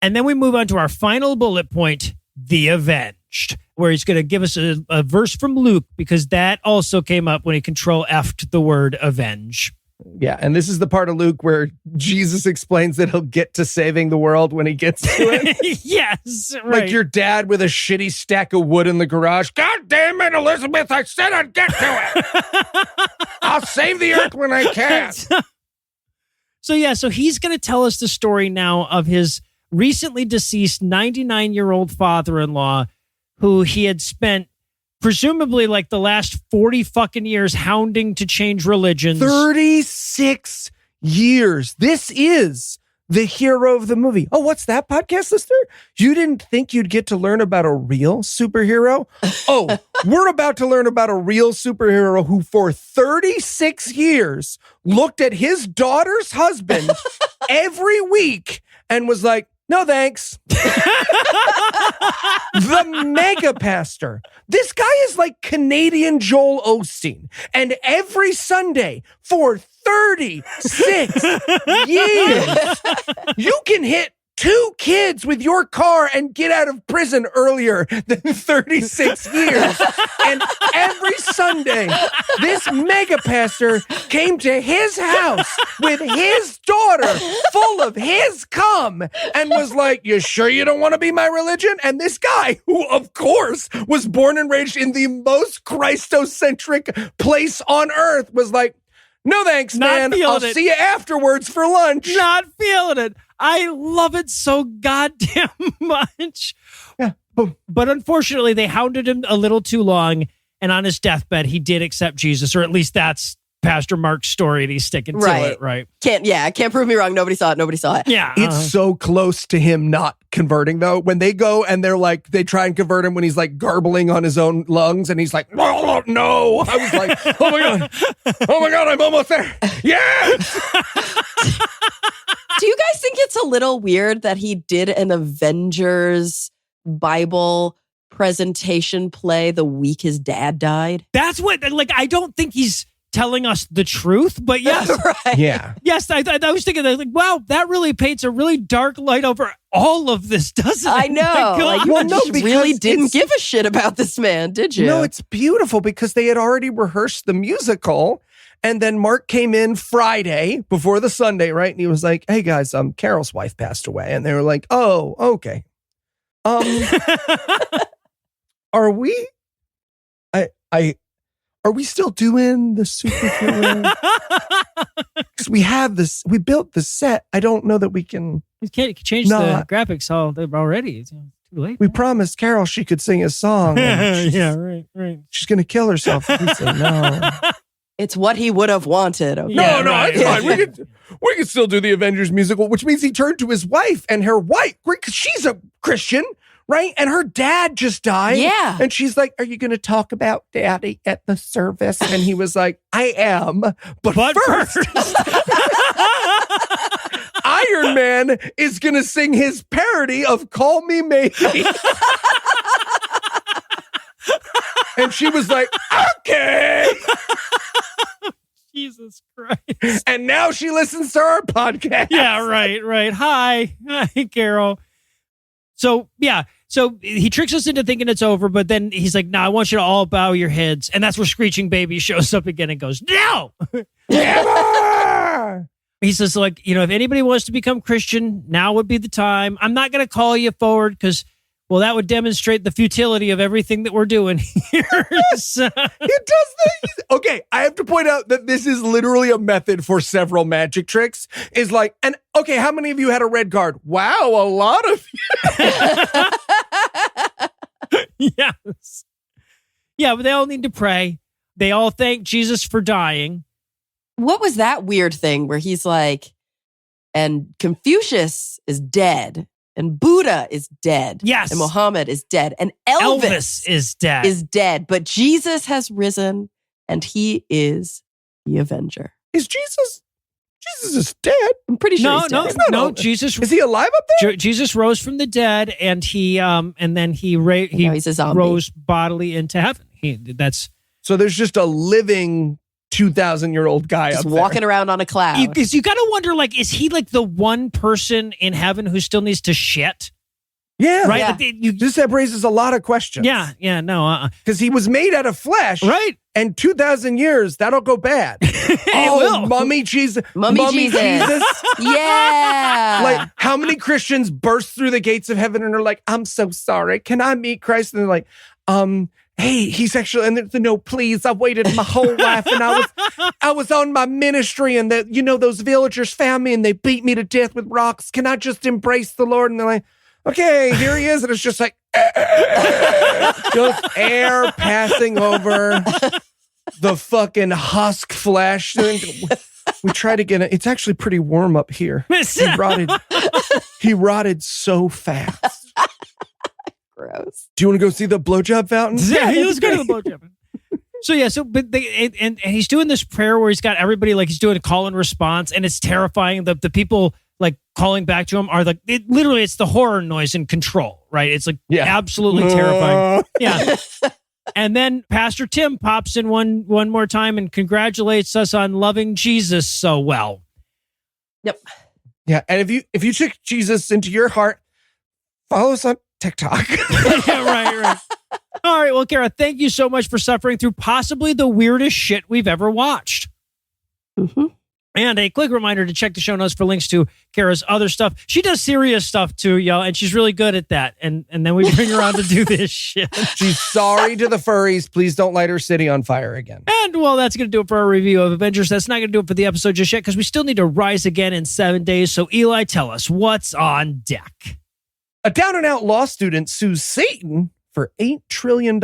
[SPEAKER 2] And then we move on to our final bullet point, the avenged, where he's going to give us a verse from Luke, because that also came up when he Control F'd the word avenge.
[SPEAKER 3] Yeah, and this is the part of Luke where Jesus explains that he'll get to saving the world when he gets to it.
[SPEAKER 2] Yes, right.
[SPEAKER 3] Like your dad with a shitty stack of wood in the garage. God damn it, Elizabeth, I said I'd get to it. I'll save the earth when I can.
[SPEAKER 2] So he's going to tell us the story now of his recently deceased 99-year-old father-in-law, who he had spent presumably like the last 40 fucking years hounding to change religions.
[SPEAKER 3] 36 years. This is the hero of the movie. Oh, what's that, podcast listener? You didn't think you'd get to learn about a real superhero? Oh, we're about to learn about a real superhero who for 36 years looked at his daughter's husband every week and was like, no, thanks. The mega pastor. This guy is like Canadian Joel Osteen. And every Sunday for 36 years, you can hit 2 kids with your car and get out of prison earlier than 36 years. And every Sunday, this mega pastor came to his house with his daughter full of his cum and was like, you sure you don't want to be my religion? And this guy, who of course was born and raised in the most Christocentric place on earth, was like, no thanks, man. I'll see you afterwards for lunch.
[SPEAKER 2] Not feeling it. I love it so goddamn much.
[SPEAKER 3] Yeah.
[SPEAKER 2] But unfortunately, they hounded him a little too long. And on his deathbed, he did accept Jesus, or at least that's Pastor Mark's story, and he's sticking to it, right?
[SPEAKER 4] Can't prove me wrong. Nobody saw it.
[SPEAKER 2] Yeah.
[SPEAKER 3] It's so close to him not converting, though. When they go and they're like, they try and convert him when he's like garbling on his own lungs, and he's like, no. I was like, oh my God, I'm almost there. Yes.
[SPEAKER 4] Do you guys think it's a little weird that he did an Avengers Bible presentation play the week his dad died?
[SPEAKER 2] That's what, like, I don't think he's telling us the truth, but yes.
[SPEAKER 4] Right.
[SPEAKER 3] Yeah.
[SPEAKER 2] Yes, I was thinking that, like, wow, that really paints a really dark light over all of this, doesn't it?
[SPEAKER 4] I know. Like, you just really didn't give a shit about this man, did you?
[SPEAKER 3] No, it's beautiful because they had already rehearsed the musical. And then Mark came in Friday before the Sunday, right? And he was like, hey guys, Carol's wife passed away. And they were like, oh, okay. Are we still doing the superhero? Because we have this, we built the set. I don't know that we can.
[SPEAKER 2] You can't change the graphics already. It's too late.
[SPEAKER 3] We promised Carol she could sing a song.
[SPEAKER 2] Yeah, right.
[SPEAKER 3] She's going to kill herself if we say no.
[SPEAKER 4] It's what he would have wanted. Okay?
[SPEAKER 3] No,
[SPEAKER 2] right,
[SPEAKER 3] it's fine. We can still do the Avengers musical, which means he turned to his wife, and her wife, because she's a Christian, right? And her dad just died.
[SPEAKER 4] Yeah.
[SPEAKER 3] And she's like, are you going to talk about daddy at the service? And he was like, I am. But first, Iron Man is going to sing his parody of Call Me Maybe. And she was like, okay.
[SPEAKER 2] Jesus Christ.
[SPEAKER 3] And now she listens to our podcast.
[SPEAKER 2] Yeah, right. Hi, Carol. So, yeah. So he tricks us into thinking it's over, but then he's like, no, I want you to all bow your heads. And that's where Screeching Baby shows up again and goes, no!
[SPEAKER 3] Never!
[SPEAKER 2] He says, like, if anybody wants to become Christian, now would be the time. I'm not going to call you forward because, well, that would demonstrate the futility of everything that we're doing here. So,
[SPEAKER 3] It does that. Okay, I have to point out that this is literally a method for several magic tricks. Is like, and okay, how many of you had a red card? Wow, a lot of you.
[SPEAKER 2] yes. Yeah, but they all need to pray. They all thank Jesus for dying.
[SPEAKER 4] What was that weird thing where he's like, and Confucius is dead And Buddha is dead.
[SPEAKER 2] Yes.
[SPEAKER 4] And Muhammad is dead. And Elvis
[SPEAKER 2] is dead.
[SPEAKER 4] is dead. But Jesus has risen, and he is the Avenger.
[SPEAKER 3] Is Jesus is dead?
[SPEAKER 4] I'm pretty sure he's dead.
[SPEAKER 2] No. Jesus
[SPEAKER 3] Is he alive up there?
[SPEAKER 2] Jesus rose from the dead, and he and then he
[SPEAKER 4] Now he's a zombie.
[SPEAKER 2] rose bodily into heaven.
[SPEAKER 3] So there's just a living 2,000-year-old guy
[SPEAKER 4] Just
[SPEAKER 3] up
[SPEAKER 4] walking around on a cloud.
[SPEAKER 2] Because you got to wonder, like, is he like the one person in heaven who still needs to shit?
[SPEAKER 3] there. Yeah.
[SPEAKER 2] Right?
[SPEAKER 4] Yeah.
[SPEAKER 2] Like,
[SPEAKER 3] This raises a lot of questions.
[SPEAKER 2] no.
[SPEAKER 3] Because he was made out of flesh.
[SPEAKER 2] Right?
[SPEAKER 3] And 2,000 years, that'll go bad.
[SPEAKER 2] It will.
[SPEAKER 3] Mummy Jesus.
[SPEAKER 4] Mummy Jesus. Yeah.
[SPEAKER 3] Like, how many Christians burst through the gates of heaven and are like, I'm so sorry. Can I meet Christ? And they're like, hey, he's actually, and they're, no, please, I've waited my whole life, and I was on my ministry, and those villagers found me and they beat me to death with rocks. Can I just embrace the Lord? And they're like, okay, here he is. And it's just like, just air passing over the fucking husk flesh. We try to get it. It's actually pretty warm up here. He rotted so fast.
[SPEAKER 4] Gross.
[SPEAKER 3] Do you want to go see the blowjob fountain?
[SPEAKER 2] Yeah, he was good at the blowjob. But and he's doing this prayer where he's got everybody, like, he's doing a call and response, and it's terrifying. The people like calling back to him are like, it's the horror noise in Control, right? It's like absolutely terrifying. Yeah. And then Pastor Tim pops in one more time and congratulates us on loving Jesus so well.
[SPEAKER 4] Yep.
[SPEAKER 3] Yeah, and if you took Jesus into your heart, follow us on TikTok.
[SPEAKER 2] Yeah, right. All right, well, Cara, thank you so much for suffering through possibly the weirdest shit we've ever watched.
[SPEAKER 4] Mm-hmm.
[SPEAKER 2] And a quick reminder to check the show notes for links to Cara's other stuff. She does serious stuff too, y'all, and she's really good at that. And then we bring her on to do this shit.
[SPEAKER 3] She's sorry to the furries. Please don't light her city on fire again.
[SPEAKER 2] And, well, that's going to do it for our review of Avengers. That's not going to do it for the episode just yet, because we still need to rise again in 7 days. So, Eli, tell us, what's on deck?
[SPEAKER 3] A down-and-out law student sues Satan for $8 trillion.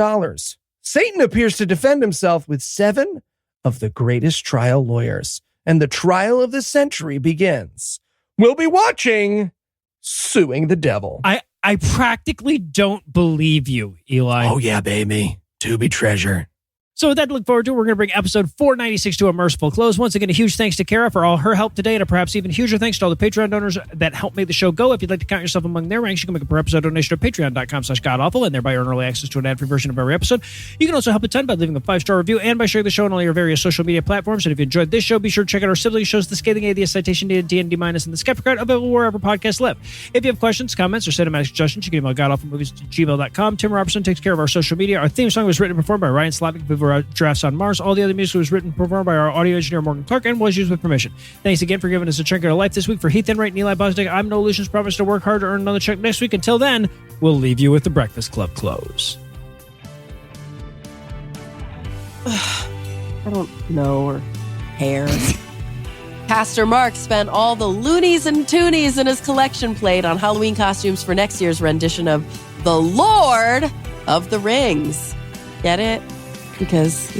[SPEAKER 3] Satan appears to defend himself with 7 of the greatest trial lawyers. And the trial of the century begins. We'll be watching Suing the Devil.
[SPEAKER 2] I practically don't believe you, Eli.
[SPEAKER 6] Oh, yeah, baby. To be treasure.
[SPEAKER 2] So with that to look forward to, we're going to bring episode 496 to a merciful close. Once again, a huge thanks to Cara for all her help today, and a perhaps even huger thanks to all the Patreon donors that help make the show go. If you'd like to count yourself among their ranks, you can make a per episode donation at patreon.com/godawful and thereby earn early access to an ad-free version of every episode. You can also help a ton by leaving a 5-star review and by sharing the show on all your various social media platforms. And if you enjoyed this show, be sure to check out our sibling shows, The Scathing Atheist, Citation Needed, D&D Minus, and The Skepticrat, available wherever podcasts live. If you have questions, comments, or cinematic suggestions, you can email GodAwfulMovies@gmail.com. Tim Robertson takes care of our social media. Our theme song was written and performed by Ryan Slavik, Viva Drafts on Mars. All the other music was written and performed by our audio engineer, Morgan Clark, and was used with permission. Thanks again for giving us a chunk of life this week. For Heath Enright and Eli Bosnick, I'm No Illusions. Promise to work hard to earn another check next week. Until then, we'll leave you with the Breakfast Club close.
[SPEAKER 4] I don't know or care. Pastor Mark spent all the loonies and toonies in his collection plate on Halloween costumes for next year's rendition of The Lord of the Rings. Get it? Because,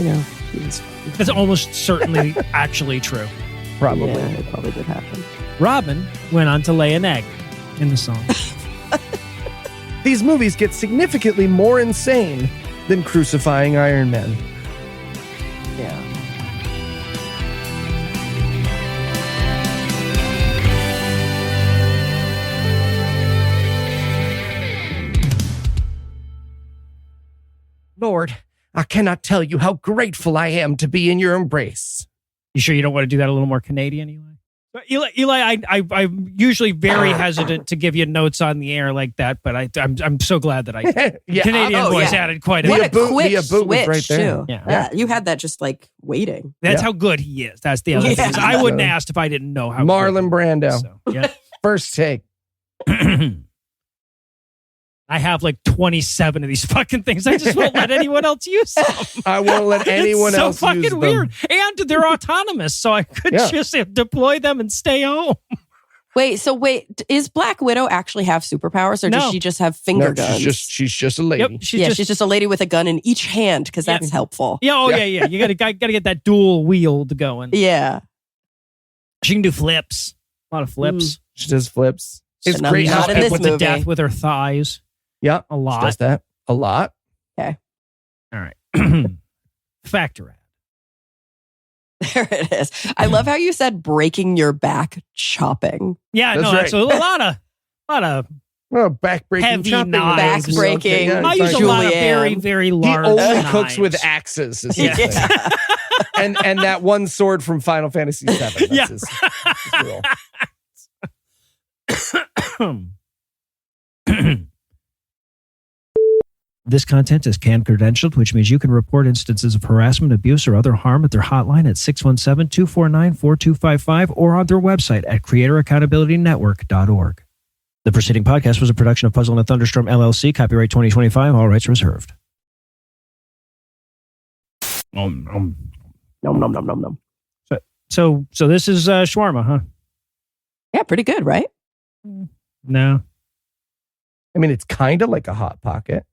[SPEAKER 2] That's almost certainly actually true.
[SPEAKER 3] Probably.
[SPEAKER 4] Yeah, it probably did happen.
[SPEAKER 2] Robin went on to lay an egg in the song.
[SPEAKER 3] These movies get significantly more insane than crucifying Iron Men.
[SPEAKER 4] Yeah.
[SPEAKER 3] Lord, I cannot tell you how grateful I am to be in your embrace.
[SPEAKER 2] You sure you don't want to do that a little more Canadian, Eli? But Eli, I'm usually very hesitant to give you notes on the air like that, but I'm so glad that I Canadian voice added quite a
[SPEAKER 4] What
[SPEAKER 2] bit.
[SPEAKER 4] a quick
[SPEAKER 3] Mia Boot was
[SPEAKER 4] switch,
[SPEAKER 3] right there.
[SPEAKER 4] too.
[SPEAKER 2] Yeah.
[SPEAKER 4] You had that just like waiting.
[SPEAKER 2] That's how good he is. That's the other thing. I wouldn't have asked if I didn't know how
[SPEAKER 3] Marlon
[SPEAKER 2] good he
[SPEAKER 3] Brando.
[SPEAKER 2] is, so, yeah.
[SPEAKER 3] First take.
[SPEAKER 2] I have like 27 of these fucking things. I just won't let anyone else use them.
[SPEAKER 3] I won't let anyone
[SPEAKER 2] it's
[SPEAKER 3] else
[SPEAKER 2] so fucking
[SPEAKER 3] use them.
[SPEAKER 2] weird. And they're autonomous, so I could just deploy them and stay home.
[SPEAKER 4] Wait, is Black Widow actually have superpowers, or does she just have finger guns?
[SPEAKER 3] She's just a lady.
[SPEAKER 2] Yep,
[SPEAKER 4] she's just a lady with a gun in each hand, because that's helpful.
[SPEAKER 2] Yeah, yeah. You gotta get that dual wield going.
[SPEAKER 4] Yeah.
[SPEAKER 2] She can do flips. A lot of flips.
[SPEAKER 3] She does flips. It's
[SPEAKER 4] Not-
[SPEAKER 3] great.
[SPEAKER 4] not
[SPEAKER 3] how
[SPEAKER 4] in this
[SPEAKER 2] Put to
[SPEAKER 4] movie.
[SPEAKER 2] death with her thighs.
[SPEAKER 3] Yeah,
[SPEAKER 2] A lot.
[SPEAKER 3] Does that a lot.
[SPEAKER 2] All right. Factor ad.
[SPEAKER 4] There it is. I love how you said breaking your back chopping.
[SPEAKER 2] Yeah,
[SPEAKER 3] That's
[SPEAKER 2] no,
[SPEAKER 3] right.
[SPEAKER 2] that's a lot of.
[SPEAKER 3] Well, backbreaking,
[SPEAKER 2] Heavy
[SPEAKER 3] chopping,
[SPEAKER 2] knives.
[SPEAKER 4] Back-breaking.
[SPEAKER 3] Yeah,
[SPEAKER 2] I
[SPEAKER 3] it's
[SPEAKER 2] use a
[SPEAKER 3] fine.
[SPEAKER 2] lot of very,
[SPEAKER 4] Julianne.
[SPEAKER 2] very
[SPEAKER 3] He
[SPEAKER 2] large.
[SPEAKER 3] only
[SPEAKER 2] knives.
[SPEAKER 3] cooks with axes. Is his
[SPEAKER 2] Yeah.
[SPEAKER 3] thing. and that one sword from Final Fantasy VII. That's
[SPEAKER 2] Yeah.
[SPEAKER 3] his rule.
[SPEAKER 2] This content is CAN credentialed, which means you can report instances of harassment, abuse, or other harm at their hotline at 617-249-4255 or on their website at creatoraccountabilitynetwork.org. The preceding podcast was a production of Puzzle and a Thunderstorm LLC, copyright 2025, all rights reserved.
[SPEAKER 4] Nom, nom, nom, nom, nom.
[SPEAKER 2] So this is Schwarma, huh?
[SPEAKER 4] Yeah, pretty good, right?
[SPEAKER 2] No.
[SPEAKER 3] I mean, it's kind of like a Hot Pocket.